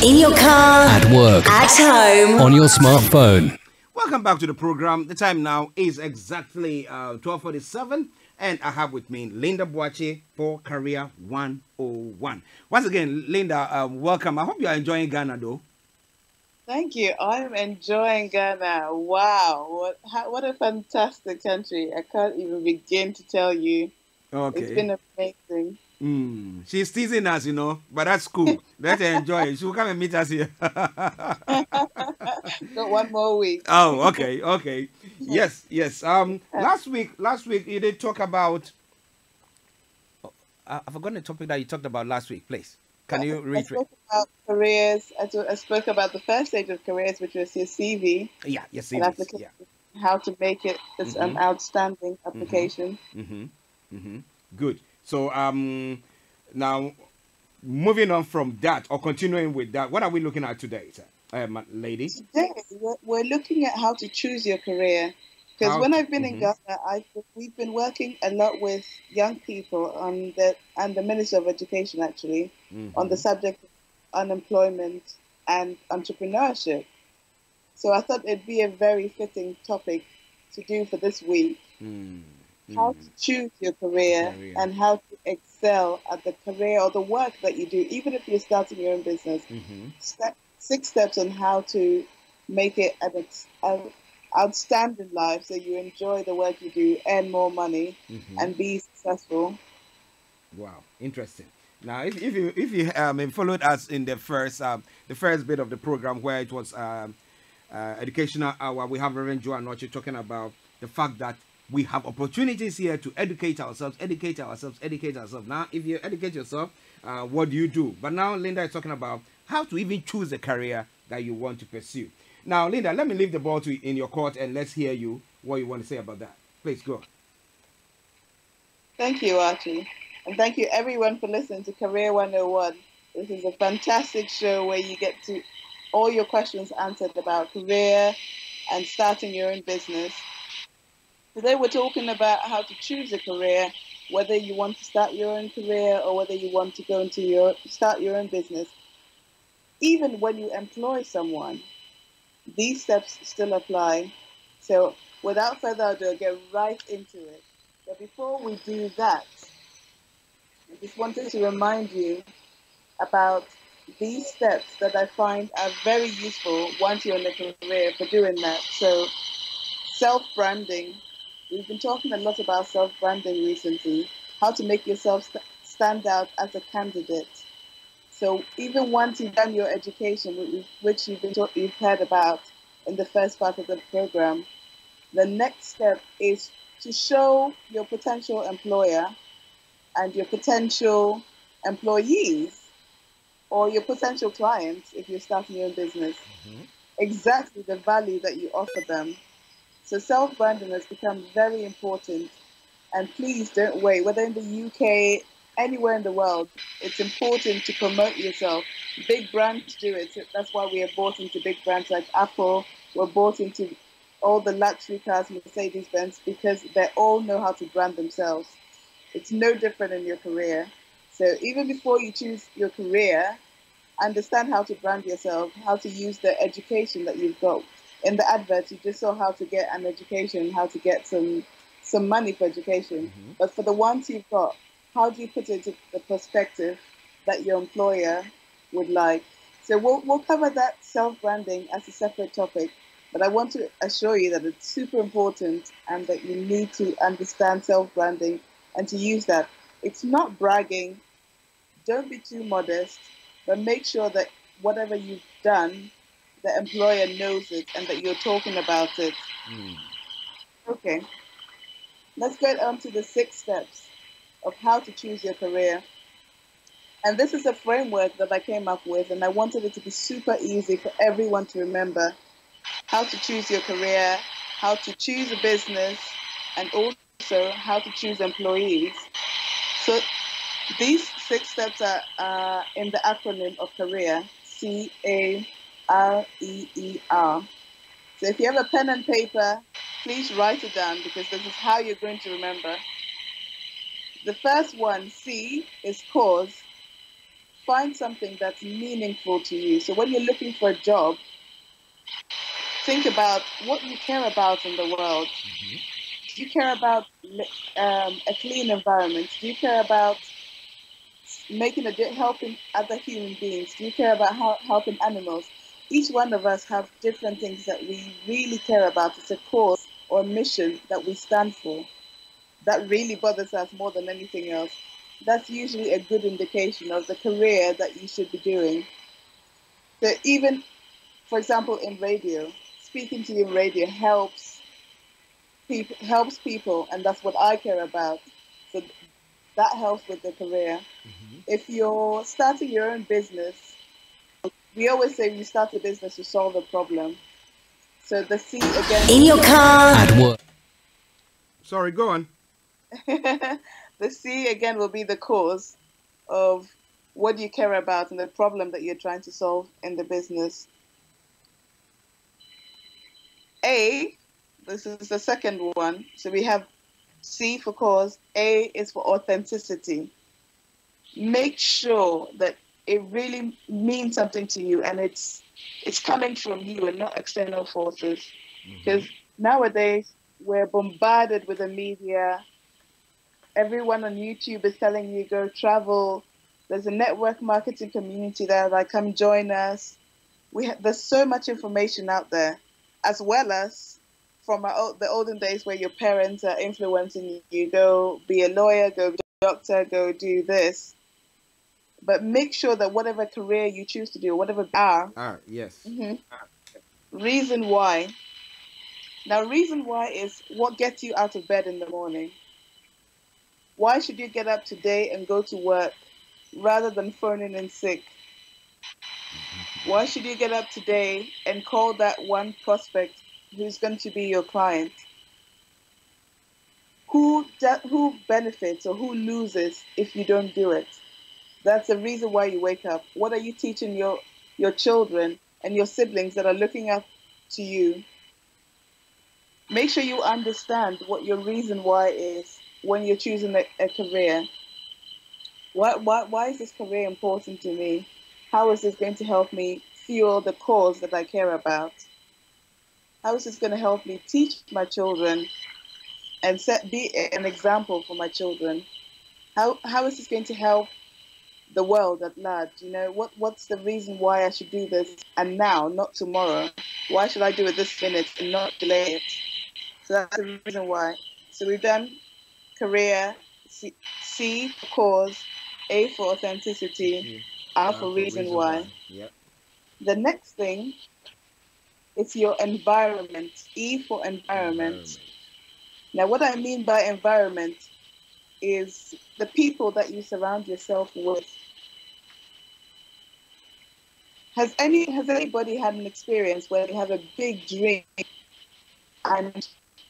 In your car, at work, at home, on your smartphone. Welcome back to the program. The time now is exactly 12:47, and I have with me Linda Boache for Career 101. Once again, Linda, welcome. I hope you are enjoying Ghana, though. Thank you. I'm enjoying Ghana. Wow, what a fantastic country. I can't even begin to tell you. Okay. It's been amazing. She's teasing us, but that's cool. Let her enjoy it. She'll come and meet us here. Got one more week. Oh, okay. Yes. Last week you did talk about. I forgot the topic that you talked about last week. Please, can you reiterate? I spoke about careers. I spoke about the first stage of careers, which was your CV. Yeah, your CV. Yeah. How to make it an outstanding application. Good. So now moving on from that, or continuing with that, what are we looking at today, lady? Today we're looking at how to choose your career. Because when I've been in Ghana, we've been working a lot with young people and the Minister of Education actually on the subject of unemployment and entrepreneurship. So I thought it'd be a very fitting topic to do for this week. How to choose your career and how to excel at the career or the work that you do, even if you're starting your own business. 6 steps on how to make it an outstanding life so you enjoy the work you do, earn more money, and be successful. Wow, interesting. Now, if you followed us in the first bit of the program where it was educational hour, we have Reverend Joe Anochi talking about the fact that we have opportunities here to educate ourselves. Now, if you educate yourself, what do you do? But now Linda is talking about how to even choose a career that you want to pursue. Now, Linda, let me leave the ball in your court, and let's hear what you want to say about that. Please go. Thank you, Archie. And thank you, everyone, for listening to Career 101. This is a fantastic show where you get to all your questions answered about career and starting your own business. Today we're talking about how to choose a career, whether you want to start your own career or whether you want to go into start your own business. even when you employ someone, these steps still apply. So without further ado, I'll get right into it. But before we do that, I just wanted to remind you about these steps that I find are very useful once you're in a career for doing that. So self-branding. We've been talking a lot about self-branding recently, how to make yourself stand out as a candidate. So even once you've done your education, which you've heard about in the first part of the program, the next step is to show your potential employer and your potential employees or your potential clients, if you're starting your own business, exactly the value that you offer them. So self-branding has become very important. And please don't wait, whether in the UK, anywhere in the world, it's important to promote yourself. Big brands do it. That's why we are bought into big brands like Apple. We're bought into all the luxury cars, Mercedes-Benz, because they all know how to brand themselves. It's no different in your career. So even before you choose your career, understand how to brand yourself, how to use the education that you've got. In the advert, you just saw how to get an education, how to get some money for education. But for the ones you've got, how do you put it into the perspective that your employer would like? So we'll cover that self-branding as a separate topic, but I want to assure you that it's super important and that you need to understand self-branding and to use that. It's not bragging. Don't be too modest, but make sure that whatever you've done, the employer knows it and that you're talking about it. Okay. Let's get on to the 6 steps of how to choose your career. And this is a framework that I came up with, and I wanted it to be super easy for everyone to remember how to choose your career, how to choose a business, and also how to choose employees. So these 6 steps are in the acronym of career, CAREER. So if you have a pen and paper, please write it down because this is how you're going to remember. The first one, C, is cause. Find something that's meaningful to you. So when you're looking for a job, think about what you care about in the world. Do you care about a clean environment? Do you care about helping other human beings? Do you care about helping animals? Each one of us have different things that we really care about. It's a cause or a mission that we stand for that really bothers us more than anything else. That's usually a good indication of the career that you should be doing. So even, for example, in radio, speaking to you in radio helps people, and that's what I care about. So that helps with the career. If you're starting your own business, we always say you start a business to solve a problem. So the C again. In your car. At work. Sorry, go on. The C again will be the cause of what you care about and the problem that you're trying to solve in the business. A, this is the second one. So we have C for cause. A is for authenticity. Make sure that it really means something to you and it's coming from you and not external forces. Because nowadays we're bombarded with the media. Everyone on YouTube is telling you go travel. There's a network marketing community there, like come join us. There's so much information out there, as well as from the olden days where your parents are influencing you. Go be a lawyer, go be a doctor, go do this. But make sure that whatever career you choose to do, whatever yes. Reason why. Now, reason why is what gets you out of bed in the morning. Why should you get up today and go to work rather than phoning in sick? Why should you get up today and call that one prospect who's going to be your client? Who benefits or who loses if you don't do it? That's the reason why you wake up. What are you teaching your children and your siblings that are looking up to you? Make sure you understand what your reason why is when you're choosing a career. Why is this career important to me? how is this going to help me fuel the cause that I care about? How is this going to help me teach my children and be an example for my children? How is this going to help the world at large? You know, what's the reason why I should do this and now, not tomorrow? Why should I do it this minute and not delay it? So that's the reason why. So we've done career, C for cause, A for authenticity, R for reason why. Yep. The next thing is your environment, E for environment. Now, what I mean by environment is the people that you surround yourself with. Has anybody had an experience where they have a big dream and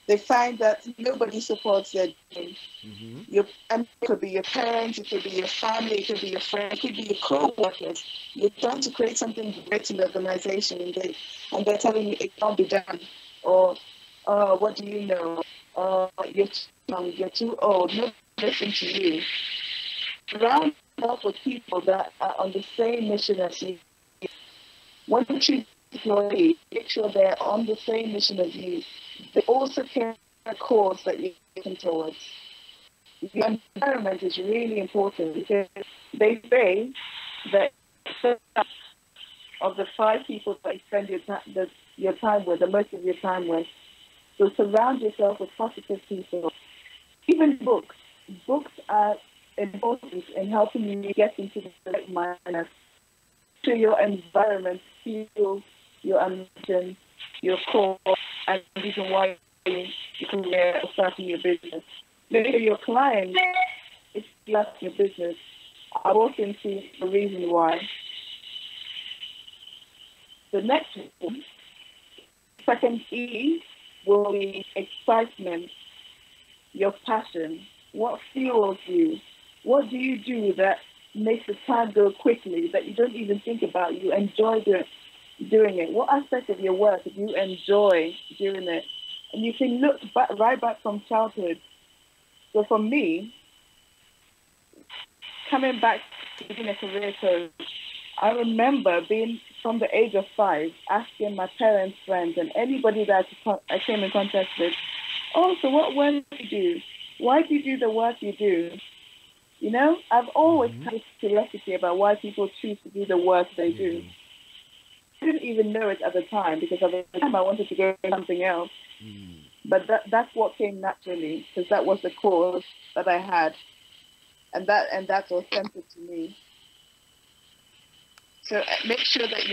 they find that nobody supports their dream? It could be your parents, it could be your family, it could be your friends, it could be your co-workers. You're trying to create something great in the organization and they're telling you it can't be done. Or, what do you know? You're too young, you're too old, nobody listens to you. Surround yourself with people that are on the same mission as you. When you choose employees, make sure they're on the same mission as you. They also carry a cause that you're working towards. The environment is really important because they say that of the 5 people that you spend your time with, the most of your time with, so surround yourself with positive people. Even books. Books are important in helping you get into the right mindset. To your environment, fuel your ambition, your core, and the reason why you can start your business. Maybe your client is starting your business. I walk into the reason why. The next one, second E, will be excitement, your passion. What fuels you? What do you do that makes the time go quickly, that you don't even think about? You enjoy doing it. What aspect of your work do you enjoy doing it? And you can look right back from childhood. So for me, coming back to being a career coach, I remember being from the age of 5, asking my parents, friends, and anybody that I came in contact with, oh, so what work do you do? Why do you do the work you do? You know, I've always had this curiosity about why people choose to do the work they do. I didn't even know it at the time because at the time I wanted to go do something else. But that's what came naturally because that was the cause that I had, and that's authentic to me. So make sure that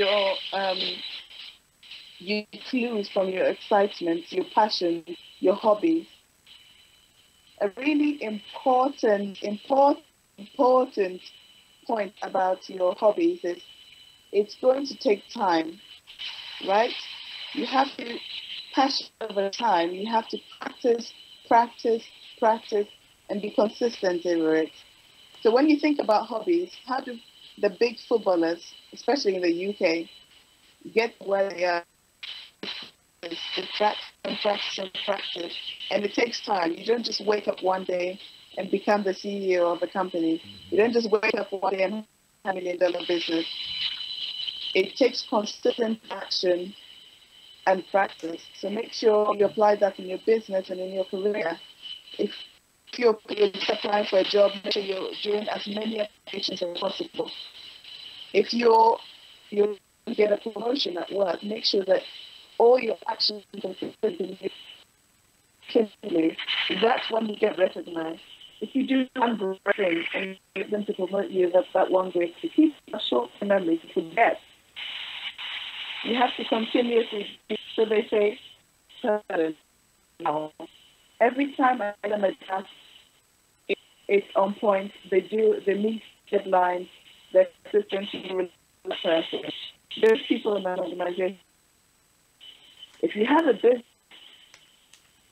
you clues from your excitement, your passion, your hobbies. A really important point about your hobbies is it's going to take time, right? You have to passion over time. You have to practice, and be consistent over it. So when you think about hobbies, how do the big footballers, especially in the UK, get where they are? They practice, and it takes time. You don't just wake up one day and become the CEO of a company. You don't just wake up one day and have $1 million business. It takes consistent action and practice. So make sure you apply that in your business and in your career. If you're applying for a job, make sure you're doing as many applications as possible. If you get a promotion at work, make sure that all your actions are consistent. That's when you get recognized. If you do one great thing and you get them to promote you, that's that one great thing. Keep a short-term memory to forget. You have to continuously, so they say, every time I tell them a task, it's on point. They meet deadlines. They're consistent to be with person. There's people in an organization. If you have a business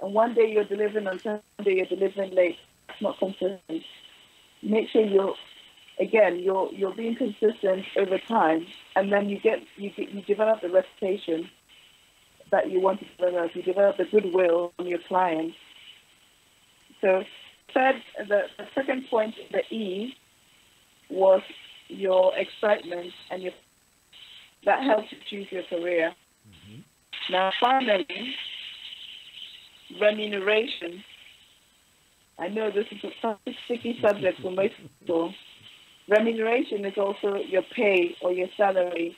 and one day you're delivering on time, one day you're delivering late, that's not consistent. Make sure you're being consistent over time, and then you develop the reputation that you want to develop. You develop the goodwill on your clients. So the second point, the E, was your excitement, and that helps you choose your career. Now, finally, remuneration. I know this is a sticky subject for most people. Remuneration is also your pay or your salary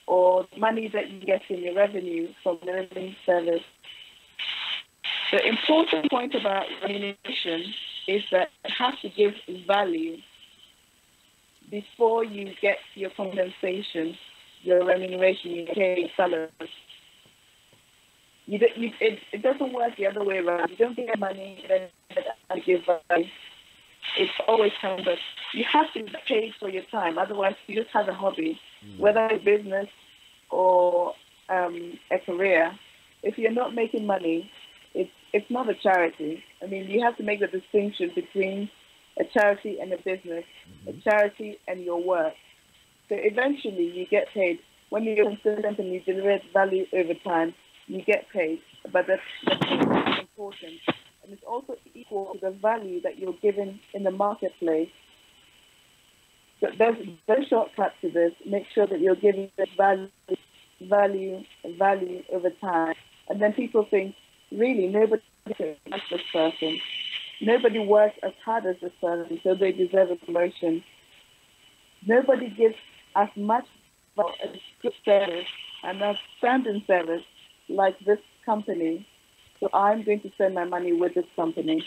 or money that you get in your revenue from delivering service. The important point about remuneration is that it has to give value before you get your compensation, your remuneration, your pay, your salary. It doesn't work the other way around. You don't get money and give value. It's always time, but you have to be paid for your time. Otherwise, you just have a hobby, whether a business or a career. If you're not making money, it's not a charity. I mean, you have to make the distinction between a charity and a business, a charity and your work. So eventually, you get paid. When you're consistent and you deliver value over time, you get paid. But that's important. And it's also equal to the value that you're given in the marketplace. So there's a shortcut to this. Make sure that you're giving the value over time. And then people think, really, nobody can match this person. Nobody works as hard as this person, so they deserve a promotion. Nobody gives as much as good service and outstanding service like this company. So I'm going to spend my money with this company.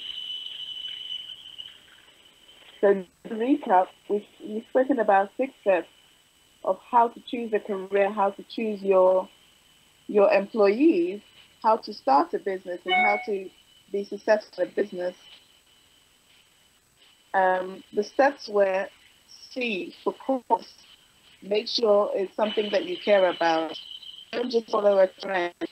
So to recap, we've spoken about 6 steps of how to choose a career, how to choose your employees, how to start a business, and how to be successful in business. The steps were C for course. Make sure it's something that you care about. Don't just follow a trend. It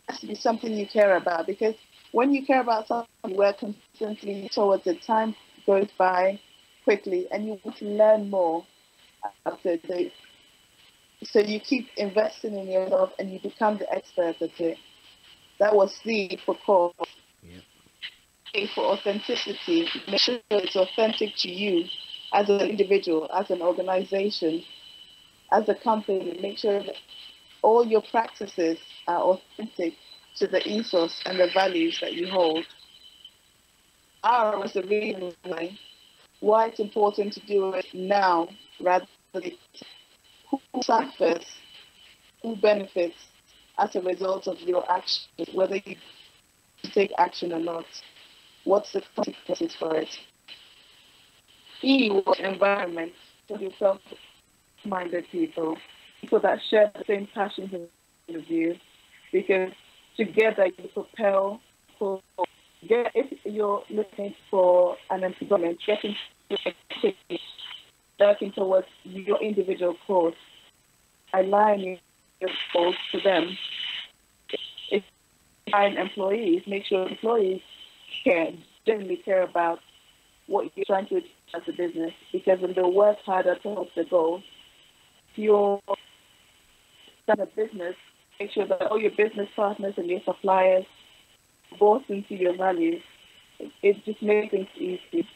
has to be something you care about, because when you care about something, you work consistently towards it. Time goes by quickly, and you want to learn more after it. So you keep investing in yourself, and you become the expert at it. That was C for core. A for authenticity. Make sure it's authentic to you as an individual, as an organization, as a company. Make sure that all your practices are authentic to the ethos and the values that you hold. R was the reason why it's important to do it now rather than later. Who suffers, who benefits as a result of your actions, whether you take action or not. What's the consequences for it? E was environment. So yourself minded people that share the same passions as you, because together you propel. If you're looking for an employment, working towards your individual cause, aligning your goals to them. If you find employees, make sure employees generally care about what you're trying to achieve as a business, because when they work harder towards the goal, if you're starting a business, make sure that all your business partners and your suppliers bought into your values. It just makes things easy.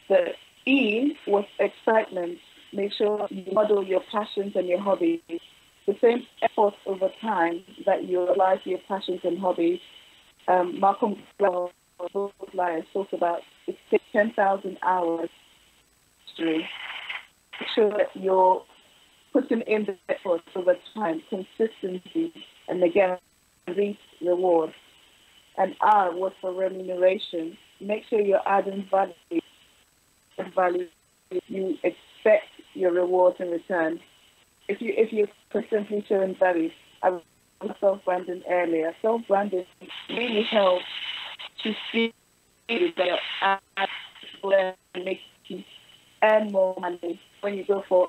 The E was excitement. Make sure you model your passions and your hobbies. The same effort over time that you apply to your passions and hobbies. Malcolm Gladwell talks about it takes 10,000 hours to make sure that you're putting in the effort over time, consistency, and again, reap rewards. And R was for remuneration. Make sure you're adding value. You expect your rewards in return. If you're constantly showing value, I was self-branding earlier. Self-branding really helps to see that and make you earn more money. When you go for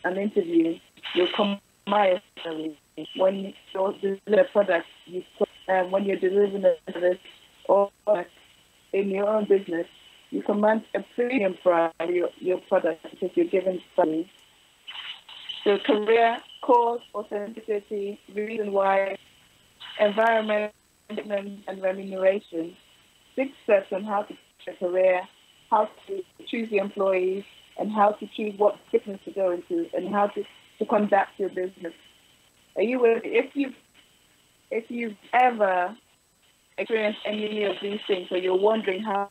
an interview, you'll command salary. When you deliver a product, when you're delivering a service or in your own business, you command a premium price for your product because you're given value. So career, cause, authenticity, reason why, environment, and remuneration. 6 steps on how to choose a career, how to choose the employees, and how to choose what business to go into and how to conduct your business. Are you with me? If you've ever experienced any of these things, or you're wondering how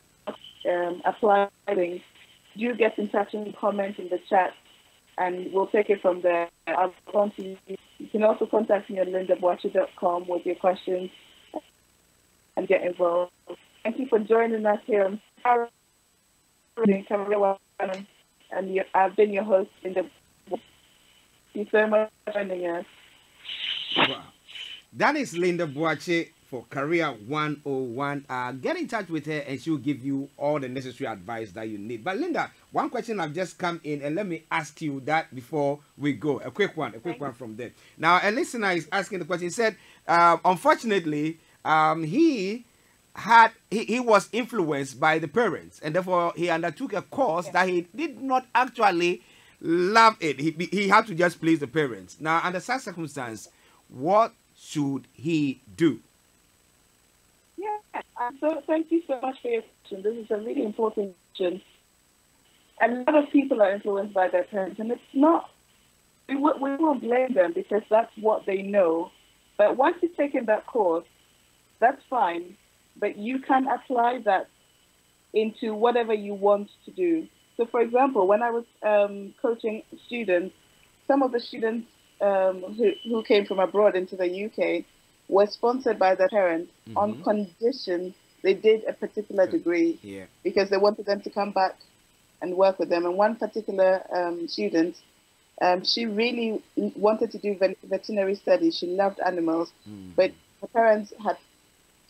to apply things, do get in touch and comment in the chat, and we'll take it from there. I'll contact you. You can also contact me at lindaboachi.com with your questions and get involved. Thank you for joining us here on Starr Radio, and I've been your host, Linda. Thank you so much for joining us. Wow. That is Linda Boachi for Career 101. Get in touch with her and she'll give you all the necessary advice that you need. But Linda, one question I've just come in, and let me ask you that before we go. A quick one from there. Now, a listener is asking the question. He said, unfortunately, he was influenced by the parents, and therefore he undertook a course that he did not actually love it. He had to just please the parents. Now, under such circumstance, what should he do? Yeah, so thank you so much for your question. This is a really important question. A lot of people are influenced by their parents, and it's not, we won't blame them because that's what they know. But once you've taken that course, that's fine, but you can apply that into whatever you want to do. So, for example, when I was coaching students, some of the students who came from abroad into the UK were sponsored by their parents on condition they did a particular degree because they wanted them to come back and work with them. And one particular student, she really wanted to do veterinary studies. She loved animals, but her parents had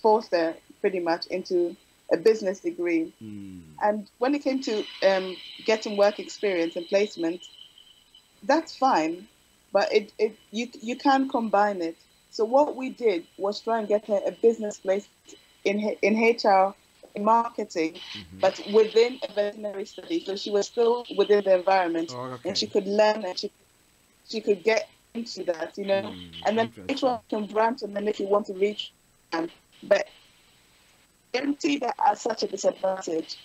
forced her pretty much into a business degree. And when it came to getting work experience and placement, that's fine, but you can combine it. So what we did was try and get her a business place in HR, in marketing, but within a veterinary study. So she was still within the environment, and she could learn, and she could get into that, you know. And then each one can branch, and then if you want to reach them. But I didn't see that as such a disadvantage.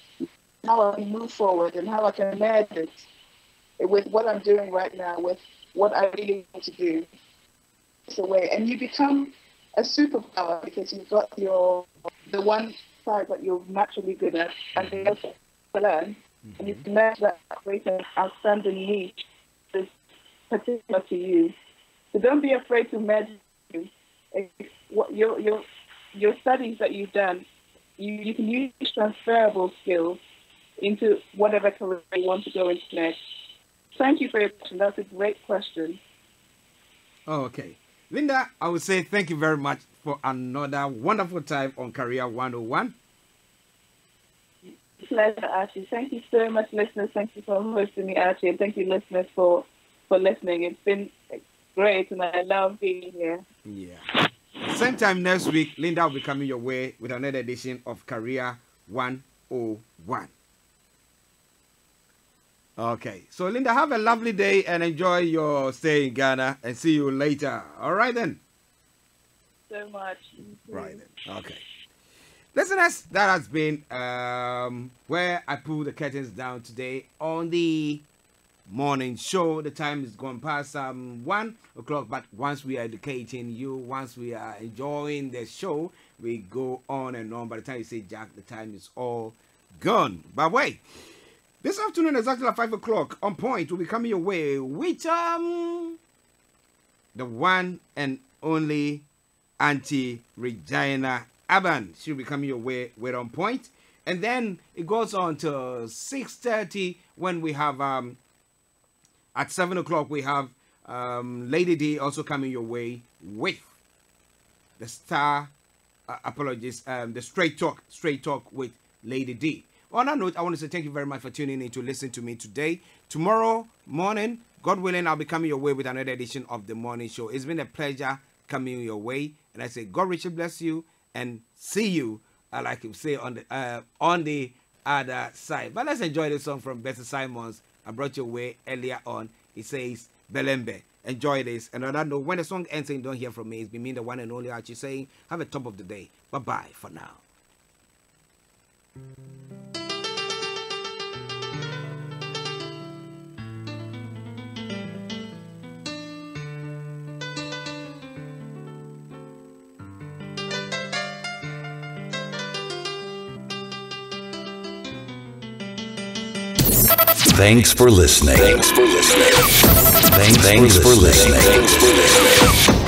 How I can move forward and how I can merge it with what I'm doing right now, with what I really want to do. Away, and you become a superpower because you've got the one side that you're naturally good at, and the other to learn, and you can merge that great and outstanding niche that's particular to you. So don't be afraid to merge what your studies that you've done. You can use transferable skills into whatever career you want to go into next. Thank you for your question. That's a great question. Oh, okay. Linda, I would say thank you very much for another wonderful time on Career 101. Pleasure, Archie. Thank you so much, listeners. Thank you for hosting me, Archie, and thank you, listeners, for listening. It's been great, and I love being here. Yeah. Same time next week, Linda will be coming your way with another edition of Career 101. Okay, so Linda, have a lovely day and enjoy your stay in Ghana, and see you later. All right then. So much. Right then. Okay. Listeners, that has been where I pull the curtains down today on the morning show. The time is gone past 1 o'clock, but once we are educating you, once we are enjoying the show, we go on and on. By the time you say Jack, the time is all gone. But wait. This afternoon, exactly at 5 o'clock, on point, will be coming your way with the one and only Auntie Regina Aban. She'll be coming your way with On Point. And then it goes on to 6:30 when we have, at 7 o'clock, we have Lady D also coming your way with the Starr, the Straight Talk with Lady D. On that note, I want to say thank you very much for tuning in to listen to me today. Tomorrow morning, God willing, I'll be coming your way with another edition of the morning show. It's been a pleasure coming your way. And I say, God richly bless you and see you, like you say, on the other side. But let's enjoy this song from Bessie Simons. I brought your way earlier on. It says, Belembe. Enjoy this. And on that note, when the song ends and you don't hear from me, it's been me, the one and only Archie, saying, have a top of the day. Bye-bye for now. Thanks for listening. Thanks for listening. Thanks for listening.